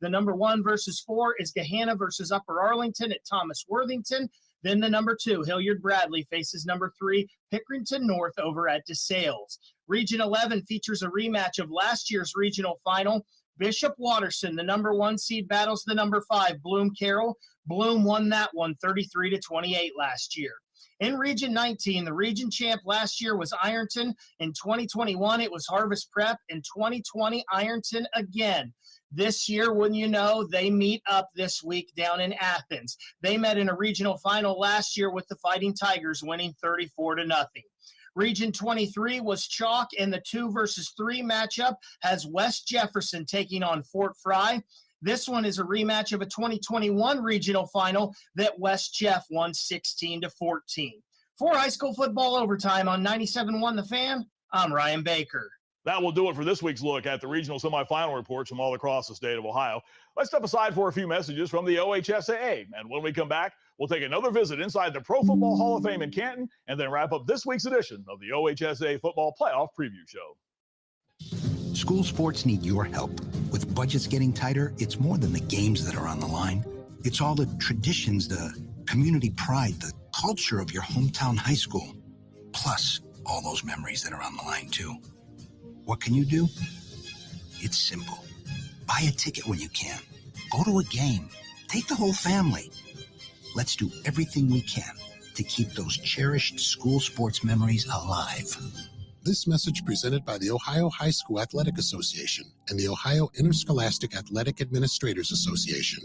The number 1 versus 4 is Gahanna versus Upper Arlington at Thomas Worthington. Then the number 2, Hilliard Bradley, faces number 3, Pickerington North over at DeSales. Region 11 features a rematch of last year's regional final. Bishop Watterson, the number 1 seed, battles the number 5, Bloom Carroll. Bloom won that one 33-28 last year. In Region 19, the region champ last year was Ironton. In 2021, it was Harvest Prep. In 2020, Ironton again. This year, wouldn't you know, they meet up this week down in Athens. They met in a regional final last year with the Fighting Tigers, winning 34-0. Region 23 was chalk, and the 2 versus 3 matchup has West Jefferson taking on Fort Fry. This one is a rematch of a 2021 regional final that West Jeff won 16-14. For high school football overtime on 97.1 The Fan, I'm Ryan Baker. That will do it for this week's look at the regional semifinal reports from all across the state of Ohio. Let's step aside for a few messages from the OHSAA. And when we come back, we'll take another visit inside the Pro Football Hall of Fame in Canton and then wrap up this week's edition of the OHSAA Football Playoff Preview Show. School sports need your help. With budgets getting tighter, it's more than the games that are on the line. It's all the traditions, the community pride, the culture of your hometown high school. Plus, all those memories that are on the line, too. What can you do? It's simple. Buy a ticket when you can. Go to a game. Take the whole family. Let's do everything we can to keep those cherished school sports memories alive. This message presented by the Ohio High School Athletic Association and the Ohio Interscholastic Athletic Administrators Association.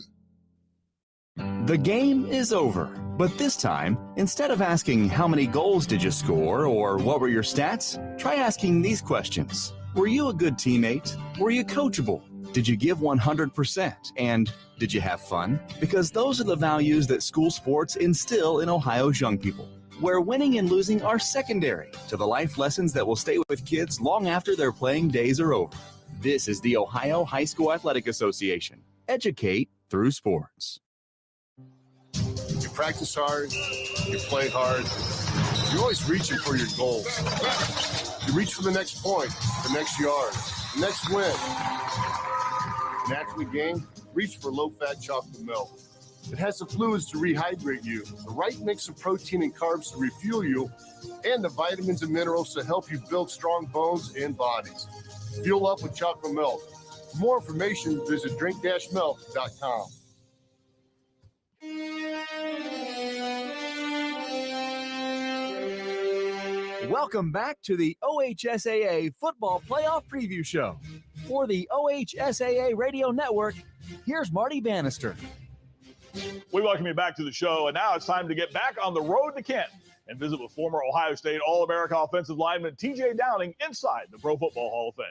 The game is over, but this time, instead of asking how many goals did you score or what were your stats, try asking these questions. Were you a good teammate? Were you coachable? Did you give 100%? And did you have fun? Because those are the values that school sports instill in Ohio's young people, where winning and losing are secondary to the life lessons that will stay with kids long after their playing days are over. This is the Ohio High School Athletic Association. Educate through sports. You practice hard, you play hard, you're always reaching for your goals. You reach for the next point, the next yard, the next win. And after the game, reach for low-fat chocolate milk. It has the fluids to rehydrate you, the right mix of protein and carbs to refuel you, and the vitamins and minerals to help you build strong bones and bodies. Fuel up with chocolate milk. For more information, visit drink-milk.com. Welcome back to the OHSAA Football Playoff Preview Show. For the OHSAA Radio Network, here's Marty Bannister. We welcome you back to the show, and now it's time to get back on the road to Canton and visit with former Ohio State All-America offensive lineman T.J. Downing inside the Pro Football Hall of Fame.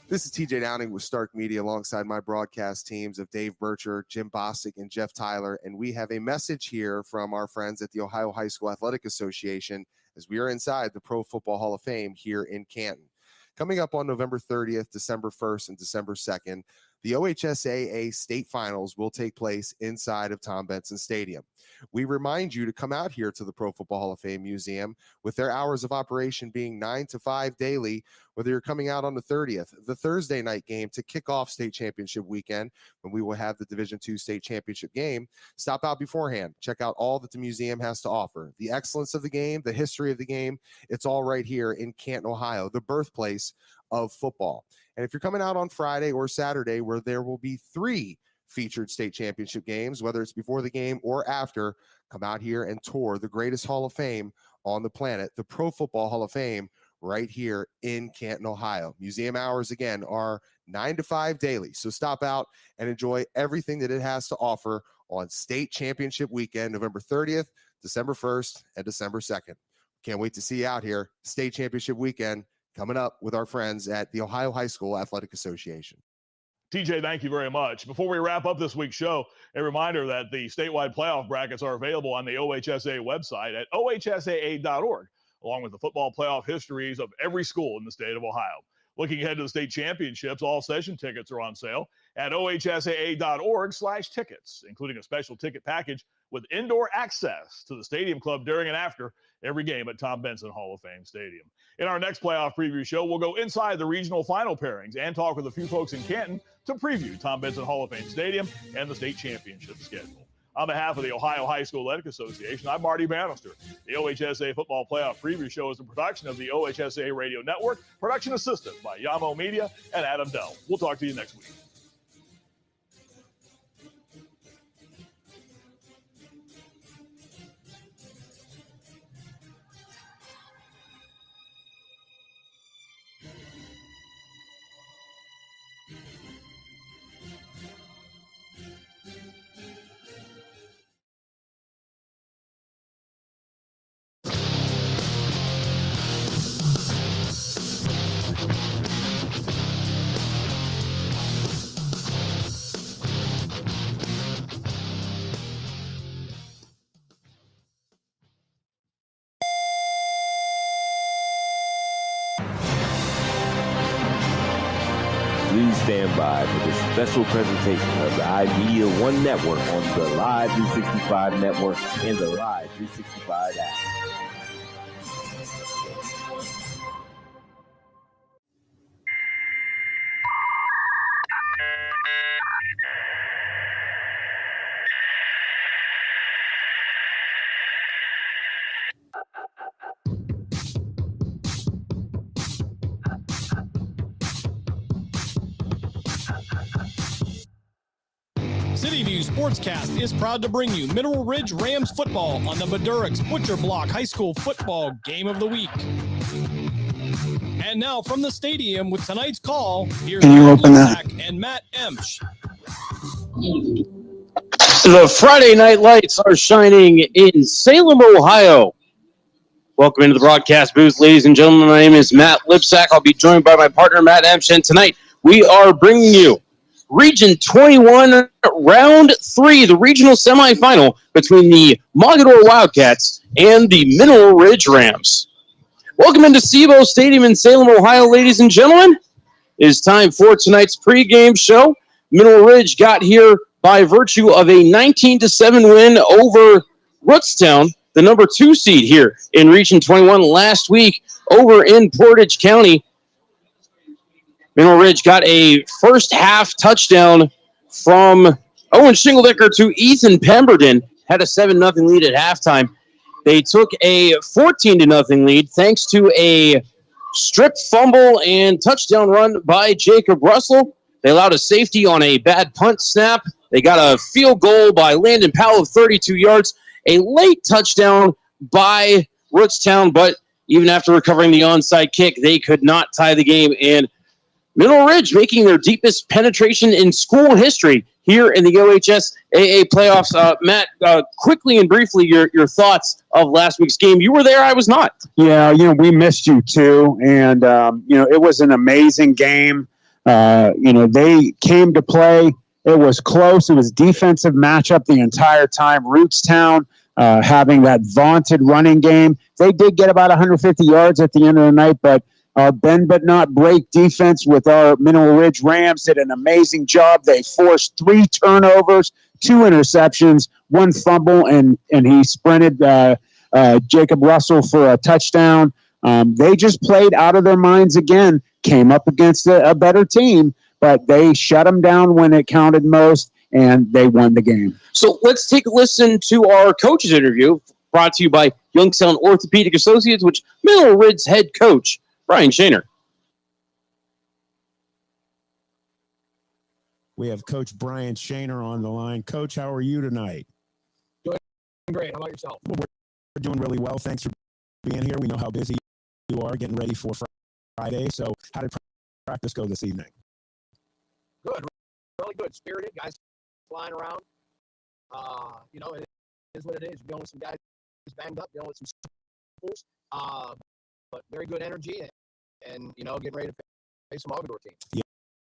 This is T.J. Downing with Stark Media alongside my broadcast teams of Dave Bircher, Jim Bostic, and Jeff Tyler, and we have a message here from our friends at the Ohio High School Athletic Association as we are inside the Pro Football Hall of Fame here in Canton. Coming up on November 30th, December 1st, and December 2nd, the OHSAA state finals will take place inside of Tom Benson Stadium. We remind you to come out here to the Pro Football Hall of Fame Museum with their hours of operation being 9 to 5 daily, whether you're coming out on the 30th, the Thursday night game to kick off state championship weekend, when we will have the Division II state championship game. Stop out beforehand. Check out all that the museum has to offer. The excellence of the game, the history of the game, it's all right here in Canton, Ohio, the birthplace of football. And if you're coming out on Friday or Saturday, where there will be 3 featured state championship games, whether it's before the game or after, come out here and tour the greatest Hall of Fame on the planet, the Pro Football Hall of Fame, right here in Canton, Ohio. Museum hours, again, are 9 to 5 daily. So stop out and enjoy everything that it has to offer on state championship weekend, November 30th, December 1st, and December 2nd. Can't wait to see you out here. State championship weekend coming up with our friends at the Ohio High School Athletic Association. TJ, thank you very much. Before we wrap up this week's show, a reminder that the statewide playoff brackets are available on the OHSAA website at ohsaa.org, along with the football playoff histories of every school in the state of Ohio. Looking ahead to the state championships, all session tickets are on sale at ohsaa.org/tickets, including a special ticket package with indoor access to the Stadium Club during and after every game at Tom Benson Hall of Fame Stadium. In our next playoff preview show, we'll go inside the regional final pairings and talk with a few folks in Canton to preview Tom Benson Hall of Fame Stadium and the state championship schedule. On behalf of the Ohio High School Athletic Association, I'm Marty Bannister. The OHSA Football Playoff Preview Show is a production of the OHSA Radio Network, production assisted by Yamo Media and Adam Dell. We'll talk to you next week. Please stand by for this special presentation of the iMedia One Network on the Live 365 Network and the Live 365 app. City View Sportscast is proud to bring you Mineral Ridge Rams football on the Madurix Butcher Block High School Football Game of the Week. And now from the stadium with tonight's call, here's Matt Lipsack and Matt Emsch. The Friday night lights are shining in Salem, Ohio. Welcome into the broadcast booth, ladies and gentlemen. My name is Matt Lipsack. I'll be joined by my partner, Matt Emsch, and tonight we are bringing you Region 21, Round 3, the regional semifinal between the Mogadore Wildcats and the Mineral Ridge Rams. Welcome into SIBO Stadium in Salem, Ohio, ladies and gentlemen. It is time for tonight's pregame show. Mineral Ridge got here by virtue of a 19-7 win over Rootstown, the number 2 seed here in Region 21 last week over in Portage County. Mineral Ridge got a first half touchdown from Owen Shingledecker to Ethan Pemberton, had a 7-0 lead at halftime. They took a 14-0 lead thanks to a strip fumble and touchdown run by Jacob Russell. They allowed a safety on a bad punt snap. They got a field goal by Landon Powell of 32 yards, a late touchdown by Rootstown, but even after recovering the onside kick, they could not tie the game, and Mineral Ridge making their deepest penetration in school history here in the OHSAA playoffs. Matt, quickly and briefly, your thoughts of last week's game. You were there, I was not. Yeah, we missed you too, and it was an amazing game. They came to play. It was close. It was defensive matchup the entire time. Rootstown having that vaunted running game. They did get about 150 yards at the end of the night, but bend but not break defense with our Mineral Ridge Rams did an amazing job. They forced 3 turnovers, 2 interceptions, 1 fumble, and he sprinted Jacob Russell for a touchdown. They just played out of their minds again, came up against a better team, but they shut them down when it counted most, and they won the game. So let's take a listen to our coach's interview brought to you by Youngstown Orthopedic Associates, which Mineral Ridge head coach Brian Shaner. We have Coach Brian Shaner on the line. Coach, how are you tonight? Doing great. How about yourself? Well, we're doing really well. Thanks for being here. We know how busy you are getting ready for Friday. So how did practice go this evening? Good. Really good. Spirited. Guys flying around. It is what it is. You're dealing with some guys banged up, dealing with some schools. But very good energy and getting ready to face some Mogadore team.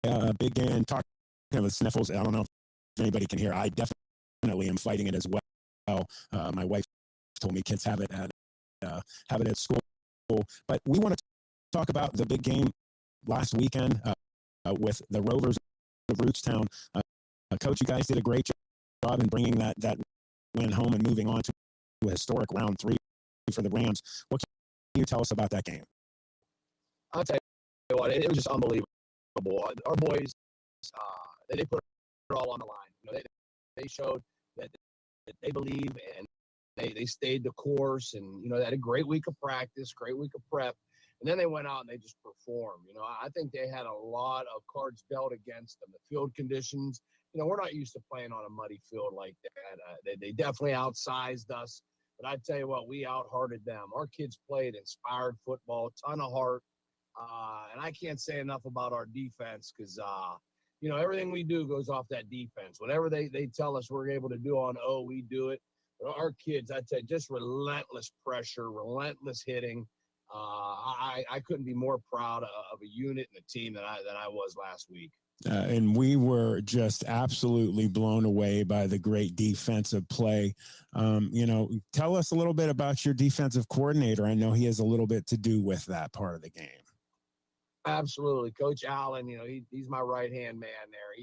Yeah, big game. Talking with sniffles. I don't know if anybody can hear. I definitely am fighting it as well. My wife told me kids have it at school. But we want to talk about the big game last weekend with the Rovers of Rootstown. Coach, you guys did a great job in bringing that win home and moving on to a historic round 3 for the Rams. What can you tell us about that game? I'll tell you what, it was just unbelievable. Our boys, they put it all on the line. They showed that they believe, and they stayed the course, and they had a great week of practice, great week of prep, and then they went out and they just performed. I think they had a lot of cards dealt against them. The field conditions, we're not used to playing on a muddy field like that. They definitely outsized us, but I tell you what, we out-hearted them. Our kids played inspired football, ton of heart, and I can't say enough about our defense because everything we do goes off that defense. Whatever they tell us we're able to do on we do it. But our kids, I'd say, just relentless pressure, relentless hitting. I couldn't be more proud of a unit and a team than I was last week. And we were just absolutely blown away by the great defensive play. Tell us a little bit about your defensive coordinator. I know he has a little bit to do with that part of the game. Absolutely. Coach Allen, he's my right-hand man there.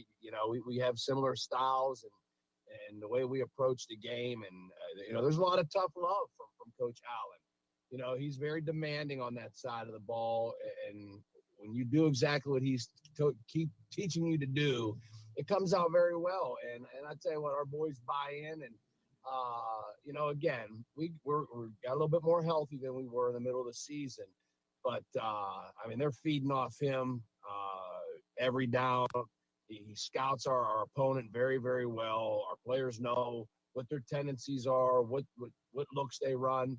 We have similar styles and the way we approach the game. And, there's a lot of tough love from Coach Allen. He's very demanding on that side of the ball. And when you do exactly what he's keep teaching you to do, it comes out very well. And I tell you what, our boys buy in. And, again, we're got a little bit more healthy than we were in the middle of the season. But, they're feeding off him every down. He scouts our opponent very, very well. Our players know what their tendencies are, what looks they run,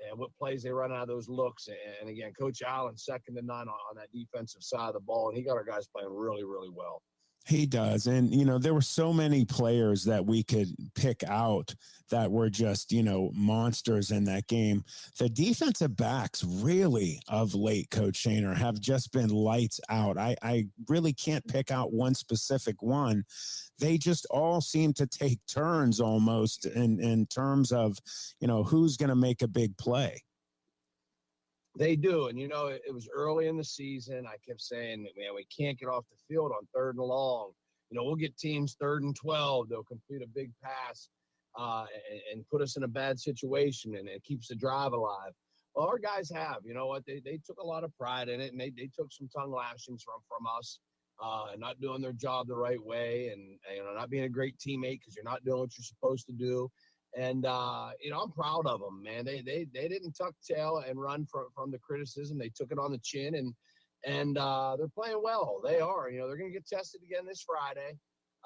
and what plays they run out of those looks. And again, Coach Allen's second to none on that defensive side of the ball, and he got our guys playing really, really well. He does. And, there were so many players that we could pick out that were just, monsters in that game. The defensive backs really of late, Coach Shaner, have just been lights out. I really can't pick out one specific one. They just all seem to take turns almost in terms of, who's going to make a big play. They do. And, it was early in the season. I kept saying, man, we can't get off the field on 3rd and long. We'll get teams 3rd and 12. They'll complete a big pass and put us in a bad situation, and it keeps the drive alive. Well, our guys have. You know what? They took a lot of pride in it, and they took some tongue lashings from us, not doing their job the right way, and not being a great teammate because you're not doing what you're supposed to do. And, I'm proud of them, man. They didn't tuck tail and run from the criticism. They took it on the chin, and they're playing well. They are. They're going to get tested again this Friday.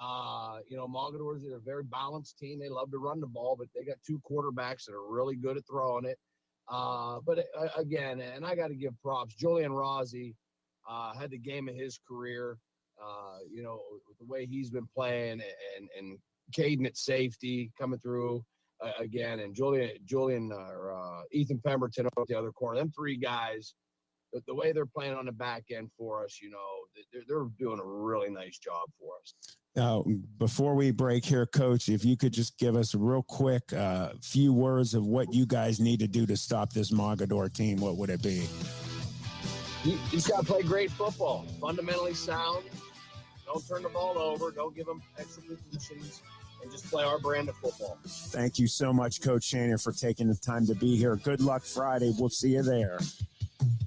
Mogadore is a very balanced team. They love to run the ball, but they got 2 quarterbacks that are really good at throwing it. But again, and I got to give props. Julian Rossi had the game of his career, with the way he's been playing, and Caden at safety coming through again, and Ethan Pemberton up at the other corner. Them 3 guys, the way they're playing on the back end for us, they're doing a really nice job for us. Now, before we break here, Coach, if you could just give us a real quick few words of what you guys need to do to stop this Mogadore team, what would it be? You just got to play great football, fundamentally sound. Don't turn the ball over. Don't give them extra positions, and just play our brand of football. Thank you so much, Coach Shaner, for taking the time to be here. Good luck Friday. We'll see you there.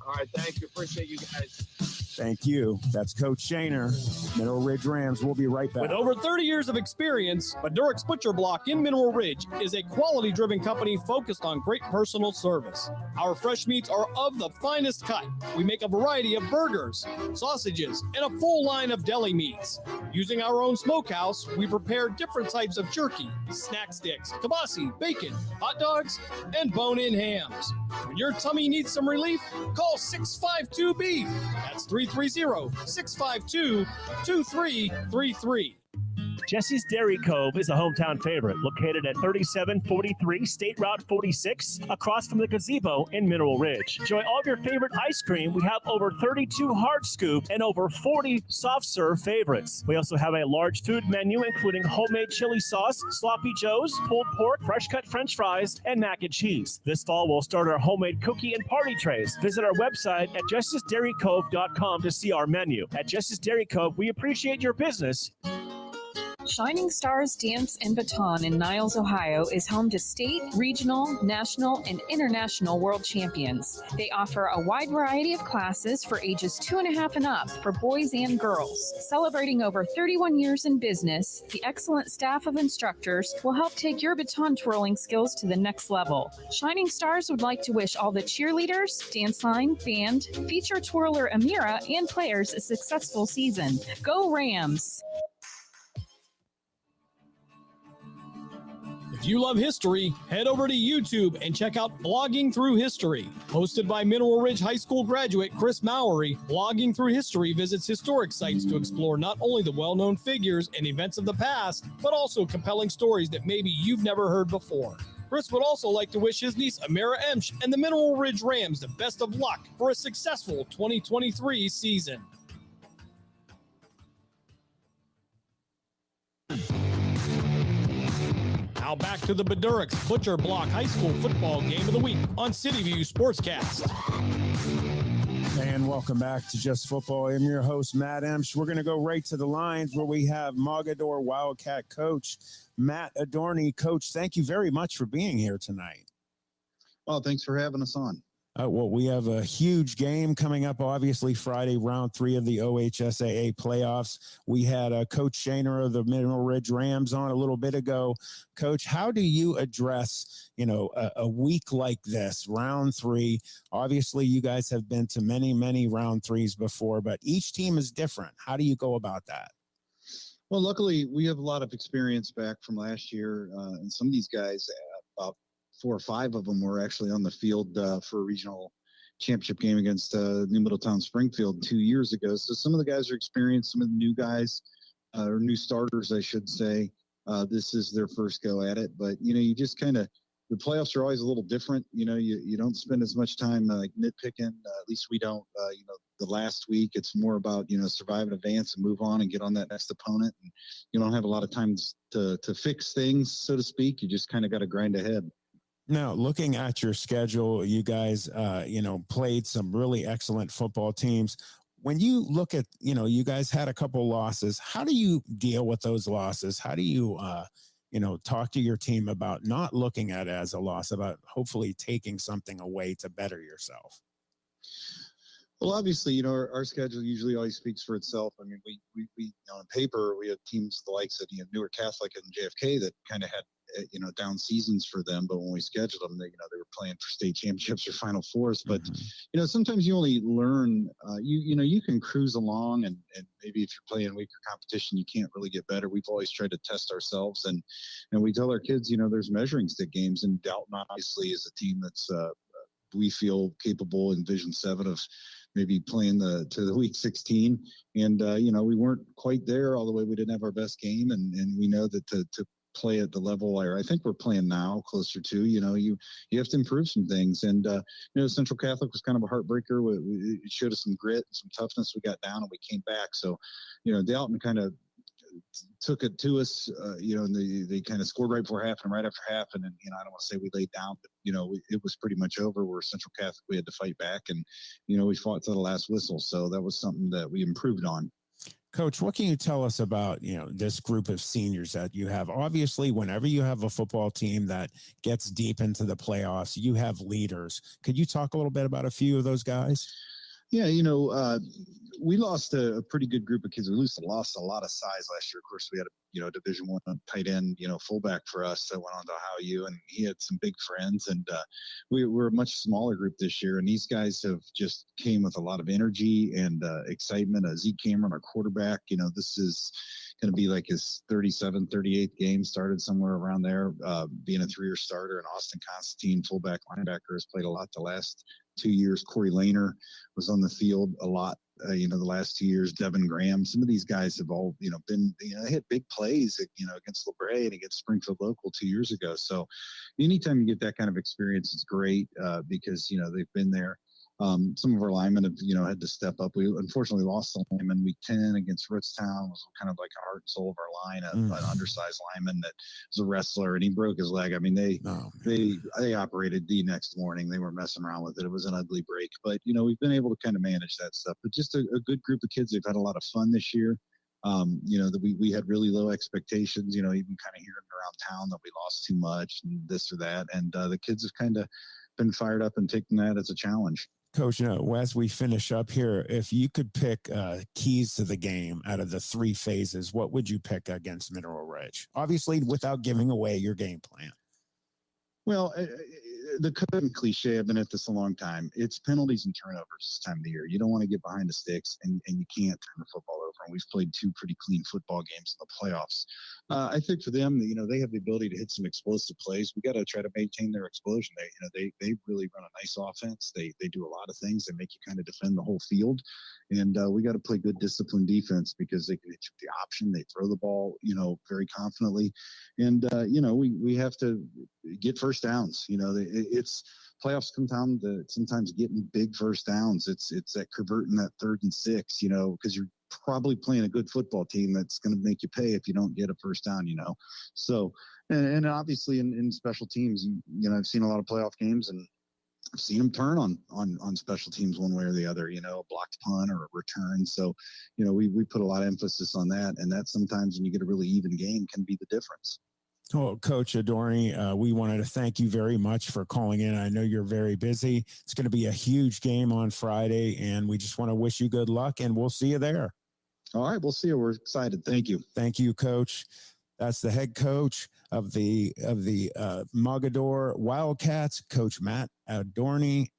All right, thank you. Appreciate you guys. Thank you. That's Coach Shaner, Mineral Ridge Rams. We'll be right back. With over 30 years of experience, Madurex Butcher Block in Mineral Ridge is a quality-driven company focused on great personal service. Our fresh meats are of the finest cut. We make a variety of burgers, sausages, and a full line of deli meats. Using our own smokehouse, we prepare different types of jerky, snack sticks, kibasi, bacon, hot dogs, and bone-in hams. When your tummy needs some relief, call 652-BEEF. That's 330-652-2333. Jesse's Dairy Cove is a hometown favorite, located at 3743 State Route 46, across from the gazebo in Mineral Ridge. Enjoy all of your favorite ice cream. We have over 32 hard scoop and over 40 soft serve favorites. We also have a large food menu, including homemade chili sauce, sloppy joes, pulled pork, fresh cut French fries, and mac and cheese. This fall, we'll start our homemade cookie and party trays. Visit our website at justicedairycove.com to see our menu. At Justice Dairy Cove, we appreciate your business. Shining Stars Dance and Baton in Niles, Ohio is home to state, regional, national, and international world champions. They offer a wide variety of classes for ages 2.5 and up for boys and girls. Celebrating over 31 years in business, the excellent staff of instructors will help take your baton twirling skills to the next level. Shining Stars would like to wish all the cheerleaders, dance line, band, feature twirler Amira, and players a successful season. Go Rams! If you love history, head over to YouTube and check out Blogging Through History. Hosted by Mineral Ridge High School graduate Chris Mowery, Blogging Through History visits historic sites to explore not only the well-known figures and events of the past, but also compelling stories that maybe you've never heard before. Chris would also like to wish his niece Amira Emsch and the Mineral Ridge Rams the best of luck for a successful 2023 season. Now back to the Beduricks Butcher Block High School football game of the week on CityView Sportscast. And welcome back to Just Football. I'm your host, Matt Emsch. We're going to go right to the lines where we have Mogadore Wildcat coach Matt Adorney. Coach, thank you very much for being here tonight. Well, thanks for having us on. Well, we have a huge game coming up, obviously, Friday, round 3 of the OHSAA playoffs. We had Coach Shaner of the Mineral Ridge Rams on a little bit ago. Coach, how do you address, a week like this, round 3? Obviously, you guys have been to many, many round 3s before, but each team is different. How do you go about that? Well, luckily, we have a lot of experience back from last year, and some of these guys, about 4 or 5 of them were actually on the field for a regional championship game against New Middletown Springfield 2 years ago. So some of the guys are experienced, some of the new guys, or new starters, I should say. This is their first go at it. But, you just kind of, the playoffs are always a little different. You don't spend as much time like nitpicking. At least we don't, the last week. It's more about, survive and advance and move on and get on that next opponent. And you don't have a lot of time to fix things, so to speak. You just kind of got to grind ahead. Now, looking at your schedule, you guys, played some really excellent football teams. When you look at, you guys had a couple losses. How do you deal with those losses? How do you, talk to your team about not looking at it as a loss, about hopefully taking something away to better yourself? Well, obviously, our schedule usually always speaks for itself. I mean, we on paper, we have teams the likes of, Newark Catholic and JFK that kind of had, down seasons for them. But when we scheduled them, they were playing for state championships or Final Fours. But, sometimes you only learn, you can cruise along and maybe if you're playing weaker competition, you can't really get better. We've always tried to test ourselves. And we tell our kids, there's measuring stick games, and Dalton obviously is a team that's, we feel capable in Division 7 of maybe playing to the week 16. And, we weren't quite there all the way. We didn't have our best game. And we know that to play at the level I think we're playing now closer to, you have to improve some things. And, Central Catholic was kind of a heartbreaker. It showed us some grit, some toughness. We got down and we came back. So, Dalton kind of took it to us, and they kind of scored right before half and right after half. And then, I don't want to say we laid down, but, it was pretty much over. Where Central Catholic, we had to fight back, and, we fought to the last whistle. So that was something that we improved on. Coach, what can you tell us about, this group of seniors that you have? Obviously, whenever you have a football team that gets deep into the playoffs, you have leaders. Could you talk a little bit about a few of those guys? Yeah, we lost a pretty good group of kids. We lost a lot of size last year. Of course, we had a Division I tight end, fullback for us that went on to Ohio U, and he had some big friends. And we're a much smaller group this year. And these guys have just came with a lot of energy and excitement. Zeke Cameron, our quarterback, this is going to be like his 37th, 38th game, started somewhere around there, being a 3-year starter. And Austin Constantine, fullback linebacker, has played a lot the last 2 years. Corey Lehner was on the field a lot, the last 2 years. Devin Graham. Some of these guys have all, been, they had big plays, against LeBray and against Springfield Local 2 years ago. So anytime you get that kind of experience, it's great because, they've been there. Some of our linemen have, had to step up. We unfortunately lost the lineman week 10 against Ritztown. It was kind of like a heart and soul of our line, an undersized lineman that was a wrestler, and he broke his leg. I mean, they operated the next morning. They weren't messing around with it. It was an ugly break, but we've been able to kind of manage that stuff. But just a good group of kids. They've had a lot of fun this year. You know, that we had really low expectations, you know, even kind of hearing around town that we lost too much and this or that. And the kids have kind of been fired up and taking that as a challenge. Coach, you know, as we finish up here, if you could pick keys to the game out of the 3 phases, what would you pick against Mineral Ridge? Obviously, without giving away your game plan. Well, the current cliche, I've been at this a long time. It's penalties and turnovers this time of the year. You don't want to get behind the sticks, and you can't turn the football over. And we've played 2 pretty clean football games in the playoffs. I think for them, you know, they have the ability to hit some explosive plays. We got to try to maintain their explosion. They really run a nice offense. They do a lot of things. They make you kind of defend the whole field. And we got to play good disciplined defense because they can hit the option. They throw the ball, you know, very confidently. And, you know, we have to get first downs. You know, it's playoffs come down to sometimes getting big first downs. It's that converting that 3rd and 6, you know, because you're probably playing a good football team that's going to make you pay if you don't get a first down, you know. So, and obviously in special teams, you know, I've seen a lot of playoff games and I've seen them turn on special teams one way or the other, you know, a blocked punt or a return. So, you know, we put a lot of emphasis on that. And that sometimes when you get a really even game can be the difference. Oh, Coach Adorni, we wanted to thank you very much for calling in. I know you're very busy. It's going to be a huge game on Friday, and we just want to wish you good luck, and we'll see you there. All right, we'll see you. We're excited. Thank you. Thank you, Coach. That's the head coach of the Mogadore Wildcats, Coach Matt Adorni.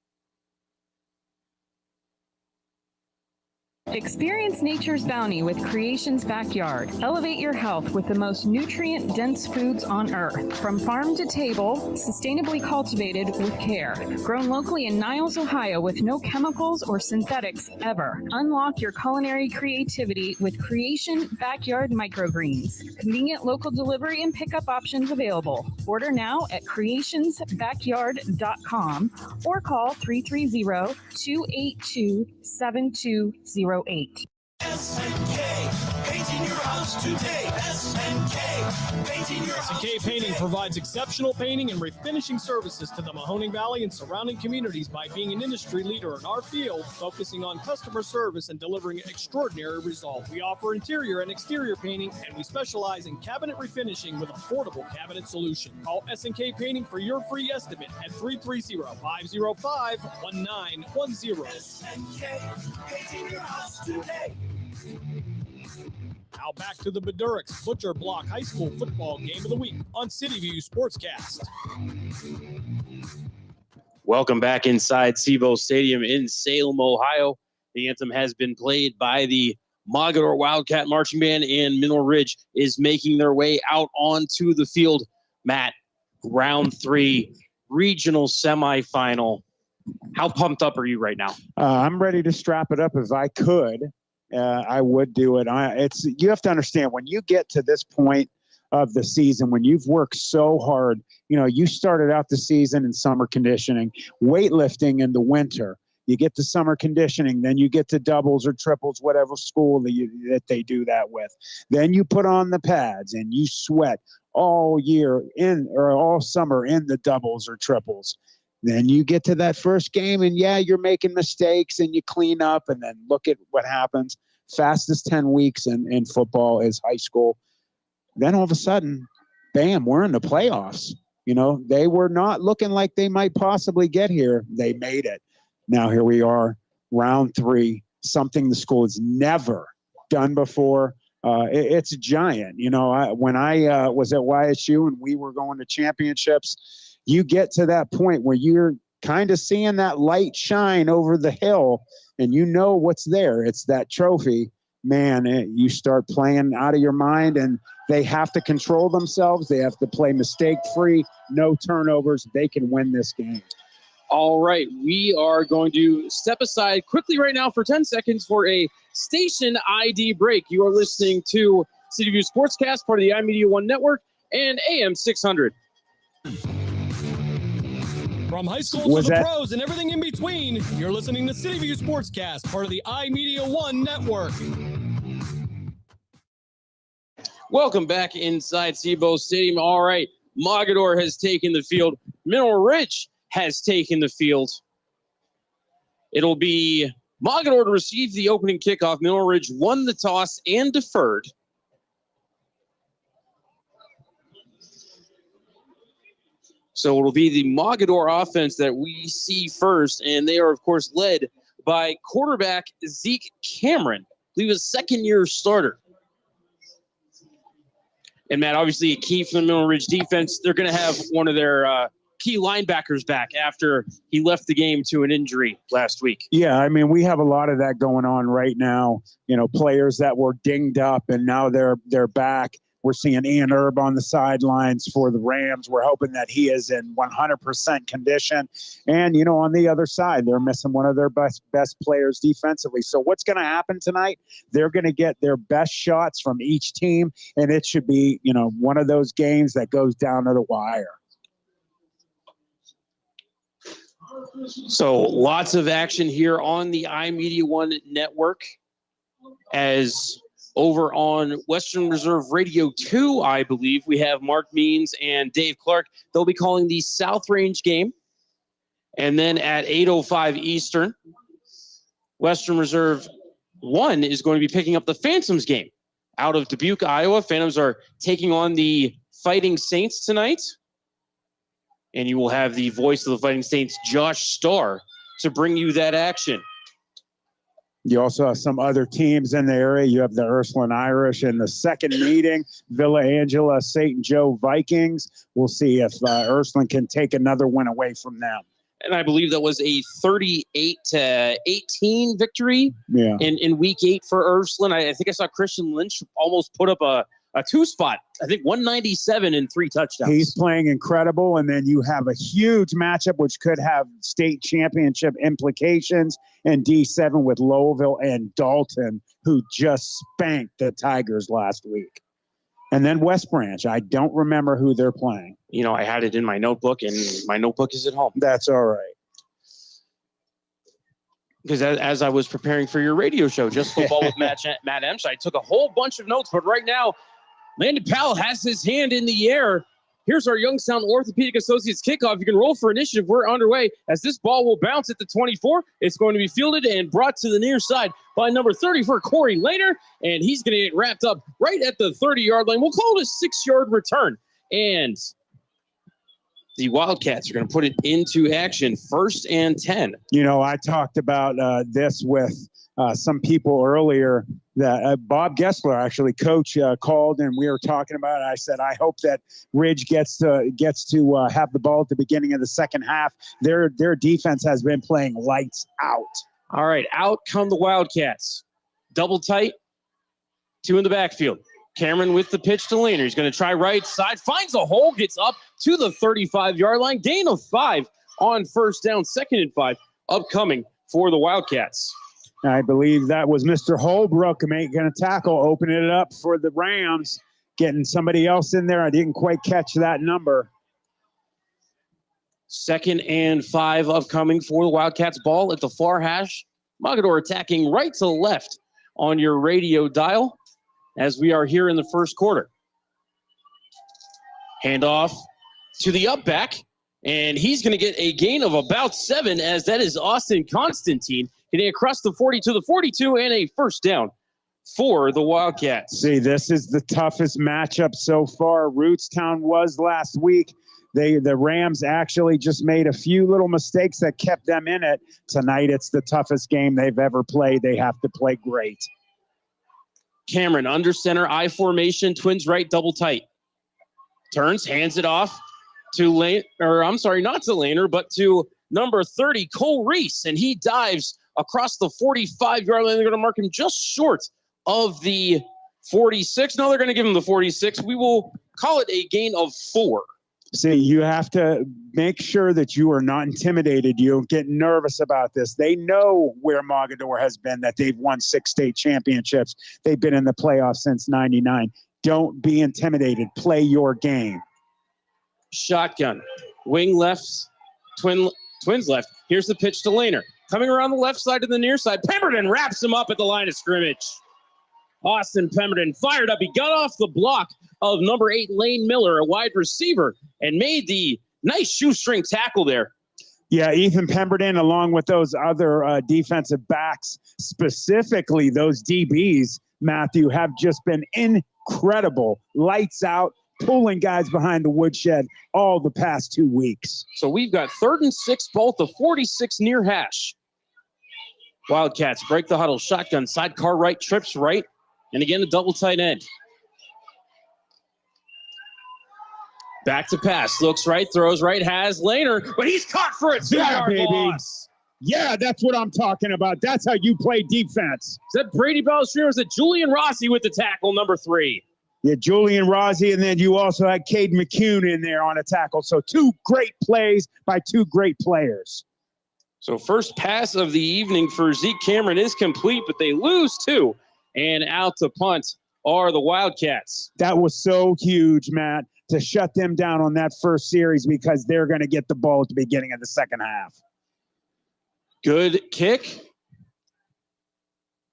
Experience nature's bounty with Creation's Backyard. Elevate your health with the most nutrient-dense foods on earth. From farm to table, sustainably cultivated with care. Grown locally in Niles, Ohio with no chemicals or synthetics ever. Unlock your culinary creativity with Creation Backyard Microgreens. Convenient local delivery and pickup options available. Order now at creationsbackyard.com or call 330-282-7208. SNK, painting your house today. SNK, painting your house. SNK Painting provides exceptional painting and refinishing services to the Mahoning Valley and surrounding communities by being an industry leader in our field, focusing on customer service and delivering extraordinary results. We offer interior and exterior painting, and we specialize in cabinet refinishing with affordable cabinet solution. Call SNK Painting for your free estimate at 330-505-1910. SNK, painting your house today. Now back to the Bedurix Butcher Block High School football game of the week on CityView Sportscast. Welcome back inside Sevo Stadium in Salem, Ohio. The anthem has been played by the Mogadore Wildcat Marching Band, and Mineral Ridge is making their way out onto the field. Matt, round 3, regional semifinal. How pumped up are you right now? I'm ready to strap it up. If I could, I would do it. You have to understand, when you get to this point of the season, when you've worked so hard, you know, you started out the season in summer conditioning, weightlifting in the winter. You get to summer conditioning, then you get to doubles or triples, whatever school that they do that with. Then you put on the pads and you sweat all year or all summer in the doubles or triples. Then you get to that first game and you're making mistakes and you clean up, and then look at what happens. Fastest 10 weeks in football is high school. Then all of a sudden, bam, we're in the playoffs. You know, they were not looking like they might possibly get here. They made it. Now here we are, round 3, something the school has never done before. It's giant. You know, when I was at YSU and we were going to championships, you get to that point where you're kind of seeing that light shine over the hill and you know what's there. It's that trophy. Man, you start playing out of your mind, and they have to control themselves. They have to play mistake-free, no turnovers. They can win this game. All right, we are going to step aside quickly right now for 10 seconds for a station ID break. You are listening to CityView Sportscast, part of the iMedia One Network and AM 600. From high school to the pros and everything in between, you're listening to CityView Sportscast, part of the iMedia One Network. Welcome back inside Sevo Stadium. All right, Mogadore has taken the field. Mineral Ridge has taken the field. It'll be Mogadore to receive the opening kickoff. Mineral Ridge won the toss and deferred. So it'll be the Mogadore offense that we see first, and they are, of course, led by quarterback Zeke Cameron. I believe a second-year starter. And, Matt, obviously a key for the Mineral Ridge defense. They're going to have one of their key linebackers back after he left the game to an injury last week. Yeah, I mean, we have a lot of that going on right now. You know, players that were dinged up and now they're back. We're seeing Ian Erb on the sidelines for the Rams. We're hoping that he is in 100% condition. And, you know, on the other side, they're missing one of their best players defensively. So what's going to happen tonight? They're going to get their best shots from each team, and it should be, you know, one of those games that goes down to the wire. So lots of action here on the iMedia One network as over on Western Reserve Radio 2, I believe, we have Mark Means and Dave Clark. They'll be calling the South Range game. And then at 8:05 Eastern, Western Reserve 1 is going to be picking up the Phantoms game out of Dubuque, Iowa. Phantoms are taking on the Fighting Saints tonight. And you will have the voice of the Fighting Saints, Josh Starr, to bring you that action. You also have some other teams in the area. You have the Ursuline Irish in the second meeting, Villa Angela, St. Joe Vikings. We'll see if Ursuline can take another win away from them. And I believe that was a 38-18 victory in week 8 for Ursuline. I think I saw Christian Lynch almost put up a two-spot. I think 197 and 3 touchdowns. He's playing incredible, and then you have a huge matchup which could have state championship implications in D7 with Lowellville and Dalton, who just spanked the Tigers last week. And then West Branch. I don't remember who they're playing. You know, I had it in my notebook, and my notebook is at home. That's all right. Because as I was preparing for your radio show, Just Football with Matt Emsch, I took a whole bunch of notes, but right now, Landon Powell has his hand in the air. Here's our Youngstown Orthopedic Associates kickoff. You can roll for initiative. We're underway as this ball will bounce at the 24. It's going to be fielded and brought to the near side by number 30 for Corey Lehner, and he's going to get wrapped up right at the 30-yard line. We'll call it a 6-yard return. And the Wildcats are going to put it into action, 1st and 10. You know, I talked about this with some people earlier that Bob Gessler, actually, coach, called and we were talking about it. I said, I hope that Ridge gets to have the ball at the beginning of the second half. Their defense has been playing lights out. All right, out come the Wildcats. Double tight, 2 in the backfield. Cameron with the pitch to Lehner. He's going to try right side, finds a hole, gets up to the 35-yard line. Gain of 5 on 1st down, 2nd and 5 upcoming for the Wildcats. I believe that was Mr. Holbrook going to tackle, opening it up for the Rams, getting somebody else in there. I didn't quite catch that number. 2nd and 5 upcoming for the Wildcats. Ball at the far hash. Mogadore attacking right to left on your radio dial as we are here in the first quarter. Handoff to the up back, and he's going to get a gain of about 7 as that is Austin Constantine getting across the 40 to the 42 and a 1st down for the Wildcats. See, this is the toughest matchup so far. Rootstown was last week. The Rams actually just made a few little mistakes that kept them in it. Tonight, it's the toughest game they've ever played. They have to play great. Cameron under center, I formation, twins right, double tight. Turns, hands it off to not to Lehner, but to number 30, Cole Reese, and he dives across the 45-yard line. They're going to mark him just short of the 46. No, they're going to give him the 46. We will call it a gain of 4. See, you have to make sure that you are not intimidated. You don't get nervous about this. They know where Mogadore has been, that they've won 6 state championships. They've been in the playoffs since '99. Don't be intimidated. Play your game. Shotgun. Wing left. Twins left. Here's the pitch to Lehner. Coming around the left side to the near side. Pemberton wraps him up at the line of scrimmage. Austin Pemberton fired up. He got off the block of number 8, Lane Miller, a wide receiver, and made the nice shoestring tackle there. Yeah, Ethan Pemberton, along with those other defensive backs, specifically those DBs, Matthew, have just been incredible. Lights out, pulling guys behind the woodshed all the past 2 weeks. So we've got 3rd and 6, both the 46 near hash. Wildcats break the huddle. Shotgun, sidecar right, trips right. And again, a double tight end. Back to pass. Looks right, throws right, has Laner, but he's caught for a 2-yard loss. Yeah, that's what I'm talking about. That's how you play defense. Is that Brady Ballestream or is it Julian Rossi with the tackle, number 3? Yeah, Julian Rossi, and then you also had Cade McCune in there on a tackle. So 2 great plays by 2 great players. So first pass of the evening for Zeke Cameron is complete, but they lose 2. And out to punt are the Wildcats. That was so huge, Matt, to shut them down on that first series because they're going to get the ball at the beginning of the second half. Good kick.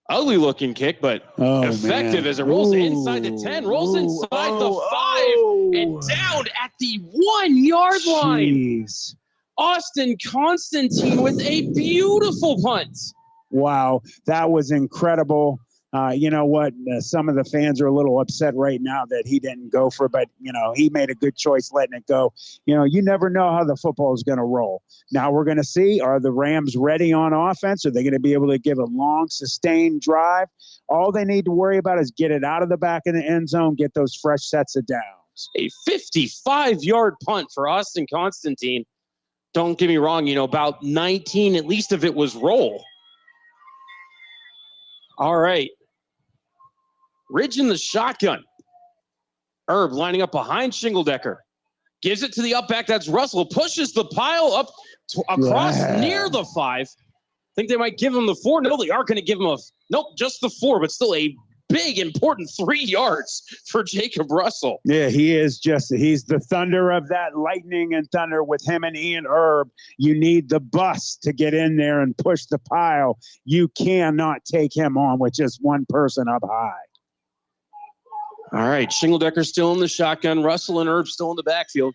Ugly looking kick, but effective as it rolls inside the 10, rolls inside the 5, and down at the 1-yard line. Austin Constantine with a beautiful punt. Wow, that was incredible. You know what? Some of the fans are a little upset right now that he didn't go for it, but, you know, he made a good choice letting it go. You know, you never know how the football is going to roll. Now we're going to see, are the Rams ready on offense? Are they going to be able to give a long, sustained drive? All they need to worry about is get it out of the back of the end zone, get those fresh sets of downs. A 55-yard punt for Austin Constantine. Don't get me wrong, you know, about 19 at least of it was roll. All right. Ridge in the shotgun. Herb lining up behind Shingledecker. Gives it to the up back. That's Russell. Pushes the pile up across near the 5. Think they might give him the 4. No, they are going to give him just the 4, but still a big, important 3 yards for Jacob Russell. Yeah, he's the thunder of that lightning and thunder with him and Ian Herb. You need the bus to get in there and push the pile. You cannot take him on with just one person up high. All right, Shingledecker still in the shotgun. Russell and Herb still in the backfield.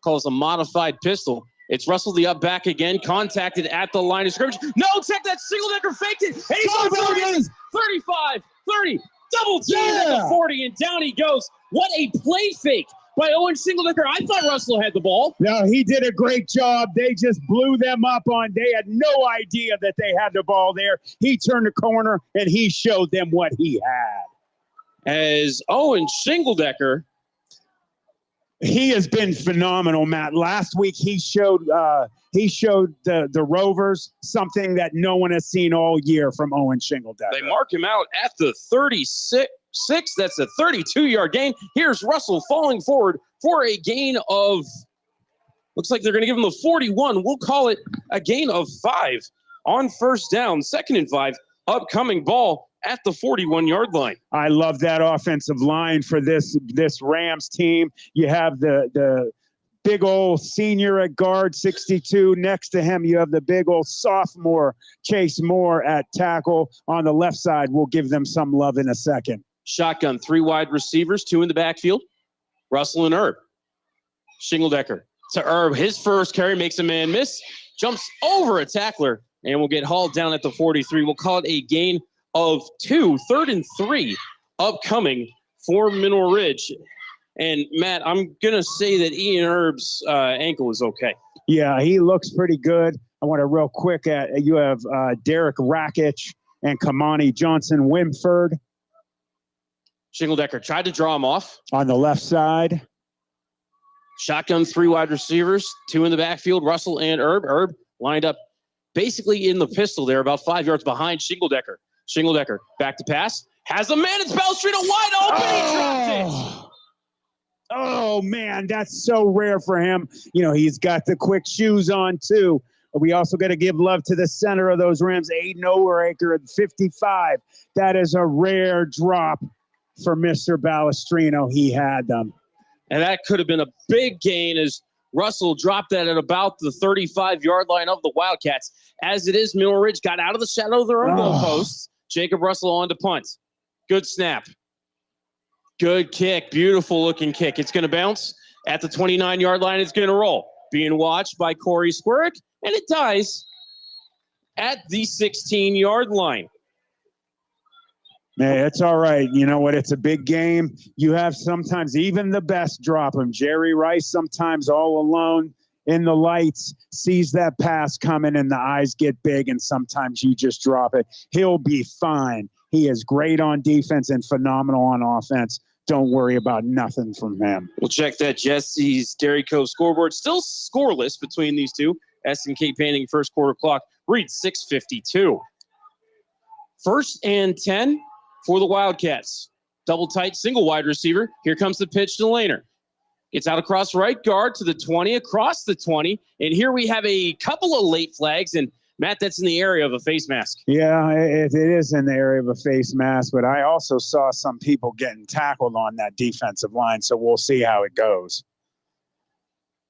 Calls a modified pistol. It's Russell the up back again, contacted at the line of scrimmage. No, check that. Shingledecker faked it. And he's on 30, 35, 30, double team at the 40, and down he goes. What a play fake by Owen Shingledecker. I thought Russell had the ball. No, he did a great job. They just blew them up they had no idea that they had the ball there. He turned the corner, and he showed them what he had. As Owen Shingledecker, he has been phenomenal, Matt. Last week he showed the Rovers something that no one has seen all year from Owen Shingledecker. They mark him out at the 36. That's a 32-yard gain. Here's Russell falling forward for a gain of, looks like they're going to give him the 41. We'll call it a gain of 5 on first down. 2nd and 5, upcoming ball at the 41-yard line. I love that offensive line for this Rams team. You have the big old senior at guard, 62. Next to him, you have the big old sophomore, Chase Moore, at tackle. On the left side, we'll give them some love in a second. Shotgun, 3 wide receivers, 2 in the backfield. Russell and Herb. Shingledecker to Herb. His first carry makes a man miss. Jumps over a tackler and will get hauled down at the 43. We'll call it a gain of 2, 3rd and 3 upcoming for Mineral Ridge. And Matt, I'm going to say that Ian Herb's ankle is okay. Yeah, he looks pretty good. I want to real quick you have Derek Rakic and Kamani Johnson Wimford. Shingledecker tried to draw him off. On the left side. Shotgun, 3 wide receivers, 2 in the backfield, Russell and Herb. Herb lined up basically in the pistol there, about 5 yards behind Shingledecker. Shingledecker back to pass. Has a man. It's Bellstreet a wide open. He dropped it. Oh, man, that's so rare for him. You know, he's got the quick shoes on, too. We also got to give love to the center of those Rams, Aiden Overacre at 55. That is a rare drop for Mr. Balestrino. He had them. And that could have been a big gain as Russell dropped that at about the 35-yard line of the Wildcats. As it is, Mineral Ridge got out of the shadow of their own goal posts. Jacob Russell on to punt. Good snap. Good kick. Beautiful-looking kick. It's going to bounce at the 29-yard line. It's going to roll. Being watched by Corey Squirrick and it dies at the 16-yard line. Man, it's all right. You know what? It's a big game. You have sometimes even the best drop him. Jerry Rice sometimes all alone in the lights, sees that pass coming and the eyes get big, and sometimes you just drop it. He'll be fine. He is great on defense and phenomenal on offense. Don't worry about nothing from him. We'll check that Jesse's Dairy Cove scoreboard. Still scoreless between these two. S&K Painting first quarter clock reads 6:52. 1st and 10 for the Wildcats. Double tight, single wide receiver. Here comes the pitch to Laner. Gets out across right guard to the 20, across the 20. And here we have a couple of late flags. And, Matt, that's in the area of a face mask. Yeah, it is in the area of a face mask, but I also saw some people getting tackled on that defensive line, so we'll see how it goes.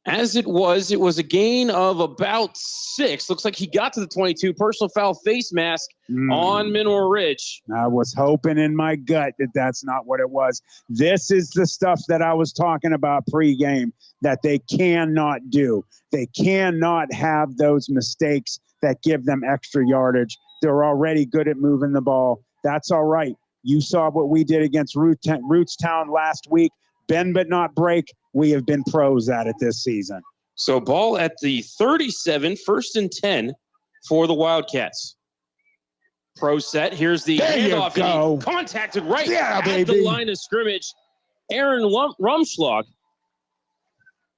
As it was a gain of about 6. Looks like he got to the 22. Personal foul, face mask on Mineral Ridge. I was hoping in my gut that that's not what it was. This is the stuff that I was talking about pregame that they cannot do. They cannot have those mistakes that give them extra yardage. They're already good at moving the ball. That's all right. You saw what we did against Rootstown last week. Bend but not break. We have been pros at it this season. So ball at the 37, 1st and 10 for the Wildcats. Pro set. Here's the handoff. And he contacted right at the line of scrimmage. Aaron Rumschlag.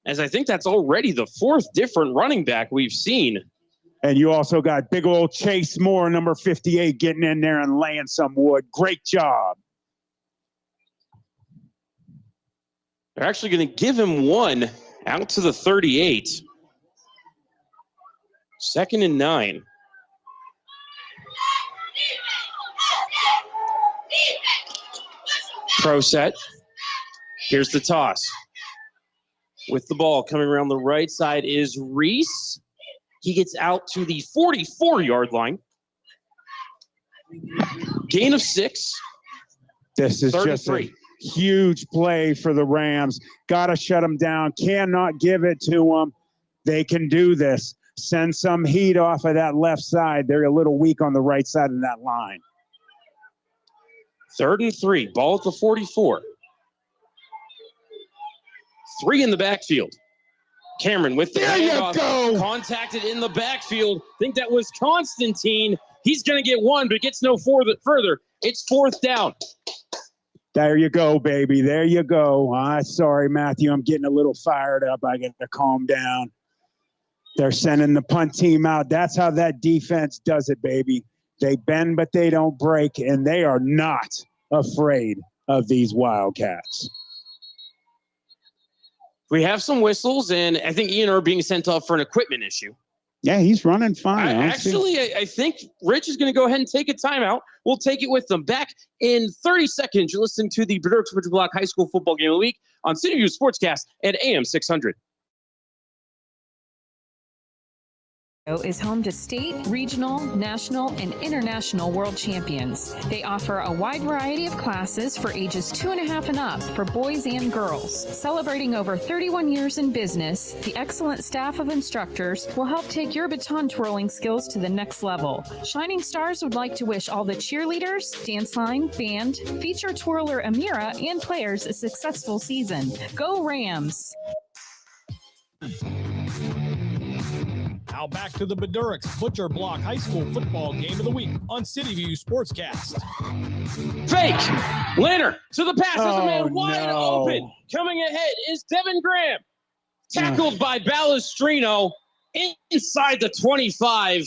As I think that's already the 4th different running back we've seen. And you also got big old Chase Moore, number 58, getting in there and laying some wood. Great job. They're actually going to give him one out to the 38. 2nd and 9. Pro set. Here's the toss. With the ball coming around the right side is Reese. He gets out to the 44-yard line. Gain of 6. This is 33. just a huge play for the Rams. Got to shut them down. Cannot give it to them. They can do this. Send some heat off of that left side. They're a little weak on the right side of that line. 3rd and 3. Ball at the 44. 3 in the backfield. Cameron with the handoff. Contacted in the backfield. Think that was Constantine. He's going to get one, but gets no further. It's 4th down. There you go, baby. There you go. Sorry, Matthew. I'm getting a little fired up. I got to calm down. They're sending the punt team out. That's how that defense does it, baby. They bend, but they don't break, and they are not afraid of these Wildcats. We have some whistles, and I think Ian are being sent off for an equipment issue. Yeah, he's running fine. I think Rich is going to go ahead and take a timeout. We'll take it with them. Back in 30 seconds, you're listening to the Bedurk Switcher Block High School Football Game of the Week on City View Sportscast at AM 600. Is home to state, regional, national, and international world champions. They offer a wide variety of classes for ages 2.5 and up for boys and girls. Celebrating over 31 years in business, the excellent staff of instructors will help take your baton twirling skills to the next level. Shining Stars would like to wish all the cheerleaders, dance line, band, feature twirler Amira, and players a successful season. Go Rams! Now back to the Beduric's Butcher Block High School Football Game of the Week on City View Sportscast. Fake! Lanner to the pass. There's a man wide open. Coming ahead is Devin Graham. Tackled by Balestrino inside the 25.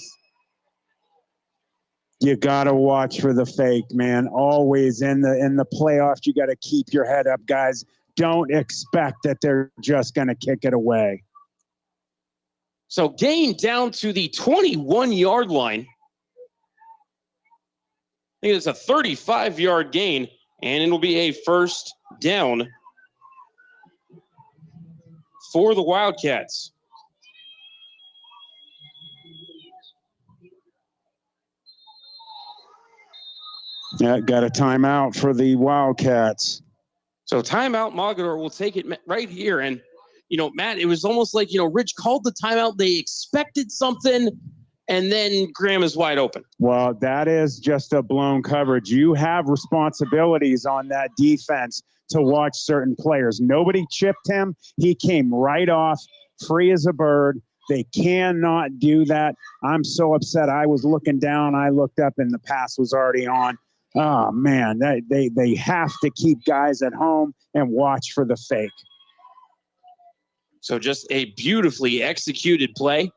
You got to watch for the fake, man. Always in the playoffs, you got to keep your head up, guys. Don't expect that they're just going to kick it away. So gain down to the 21-yard line. I think it's a 35-yard gain, and it'll be a 1st down for the Wildcats. Yeah, got a timeout for the Wildcats. So timeout, Mogadore will take it right here, and Matt, it was almost like, Ridge called the timeout. They expected something, and then Graham is wide open. Well, that is just a blown coverage. You have responsibilities on that defense to watch certain players. Nobody chipped him. He came right off, free as a bird. They cannot do that. I'm so upset. I was looking down. I looked up, and the pass was already on. Oh, man, they have to keep guys at home and watch for the fake. So just a beautifully executed play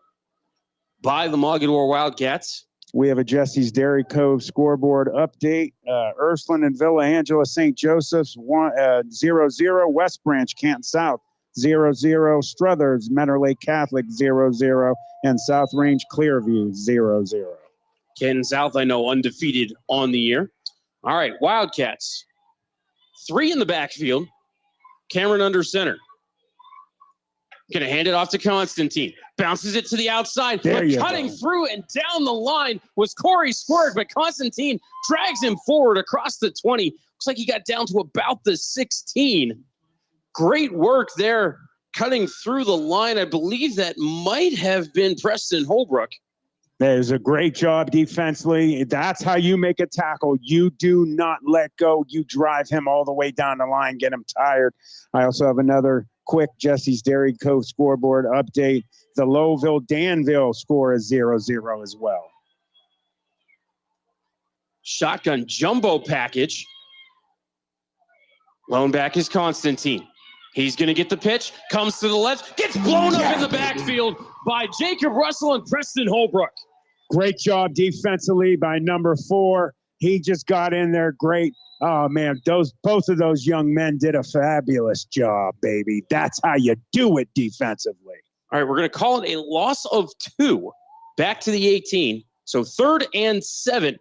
by the Mogadore Wildcats. We have a Jesse's Dairy Cove scoreboard update. Ursuline and Villa Angela St. Joseph's 0-0. West Branch Canton South 0-0. Struthers Menor Lake Catholic 0-0. And South Range Clearview 0-0. Canton South, I know, undefeated on the year. All right, Wildcats. 3 in the backfield. Cameron under center. Going to hand it off to Constantine. Bounces it to the outside. But cutting through and down the line was Corey Squirk, but Constantine drags him forward across the 20. Looks like he got down to about the 16. Great work there, cutting through the line. I believe that might have been Preston Holbrook. That is a great job defensively. That's how you make a tackle. You do not let go. You drive him all the way down the line, get him tired. I also have another quick Jesse's Dairy Cove scoreboard update. The Lowville-Danville score is 0-0 as well. Shotgun jumbo package. Lone back is Constantine. He's going to get the pitch, comes to the left, gets blown up in the backfield by Jacob Russell and Preston Holbrook. Great job defensively by number 4. He just got in there great. Oh, man, both of those young men did a fabulous job, baby. That's how you do it defensively. All right, we're going to call it a loss of 2 back to the 18. So 3rd and 7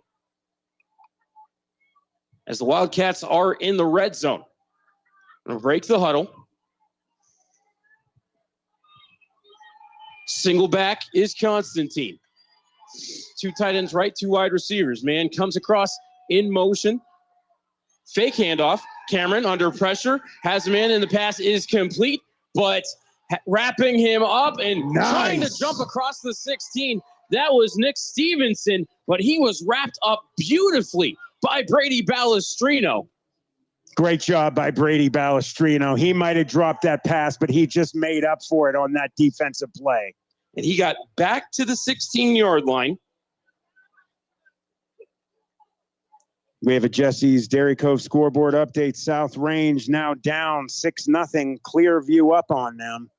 as the Wildcats are in the red zone. Going to break the huddle. Single back is Constantine. 2 tight ends right, 2 wide receivers. Man comes across in motion. Fake handoff. Cameron under pressure. Has a man in the pass, is complete, but wrapping him up and trying to jump across the 16. That was Nick Stevenson, but he was wrapped up beautifully by Brady Balestrino. Great job by Brady Balestrino. He might have dropped that pass, but he just made up for it on that defensive play. And he got back to the 16-yard line. We have a Jesse's Dairy Cove scoreboard update. South Range now down 6-0. Clearview up on them.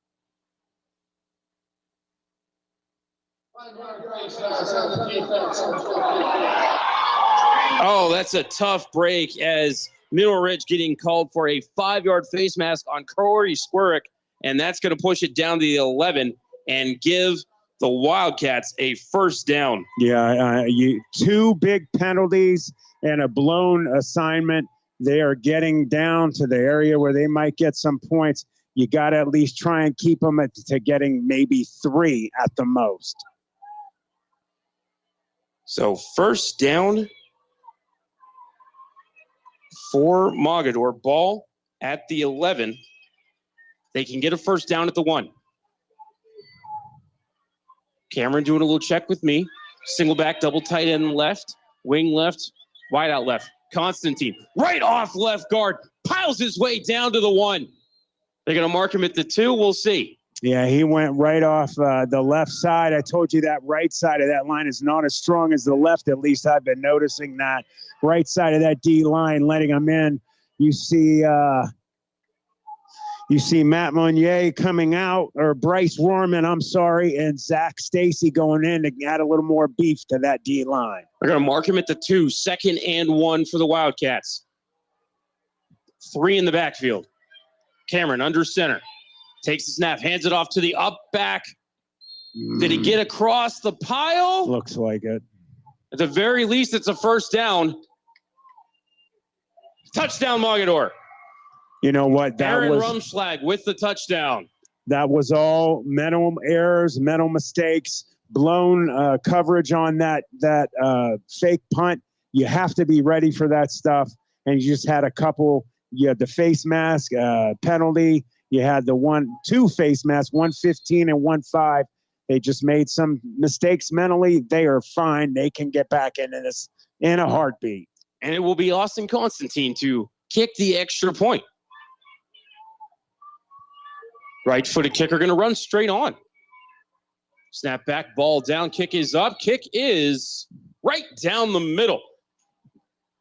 Oh, that's a tough break as Mineral Ridge getting called for a 5-yard face mask on Corey Squirk, and that's going to push it down to the 11 and give the Wildcats a first down. Yeah, 2 big penalties and a blown assignment. They are getting down to the area where they might get some points. You got to at least try and keep them to getting maybe 3 at the most. So first down for Mogadore. Ball at the 11. They can get a first down at the 1. Cameron doing a little check with me. Single back, double tight end left, wing left, wide out left. Constantine, right off left guard, piles his way down to the 1. They're going to mark him at the 2. We'll see. Yeah, he went right off the left side. I told you that right side of that line is not as strong as the left. At least I've been noticing that. Right side of that D line, letting him in. You see Matt Monnier coming out, or Bryce Rorman, I'm sorry, and Zach Stacy going in to add a little more beef to that D line. They're going to mark him at the 2. 2nd and 1 for the Wildcats. 3 in the backfield. Cameron under center. Takes the snap, hands it off to the up back. Did he get across the pile? Looks like it. At the very least, it's a first down. Touchdown, Mogadore. You know what? Aaron Rumschlag with the touchdown. That was all mental errors, mental mistakes, blown coverage on that fake punt. You have to be ready for that stuff. And you just had a couple. You had the face mask penalty. You had the 2 face masks, 115 and 1-5. They just made some mistakes mentally. They are fine. They can get back into this in a heartbeat. And it will be Austin Constantine to kick the extra point. Right-footed kicker going to run straight on. Snap back, ball down, kick is up. Kick is right down the middle.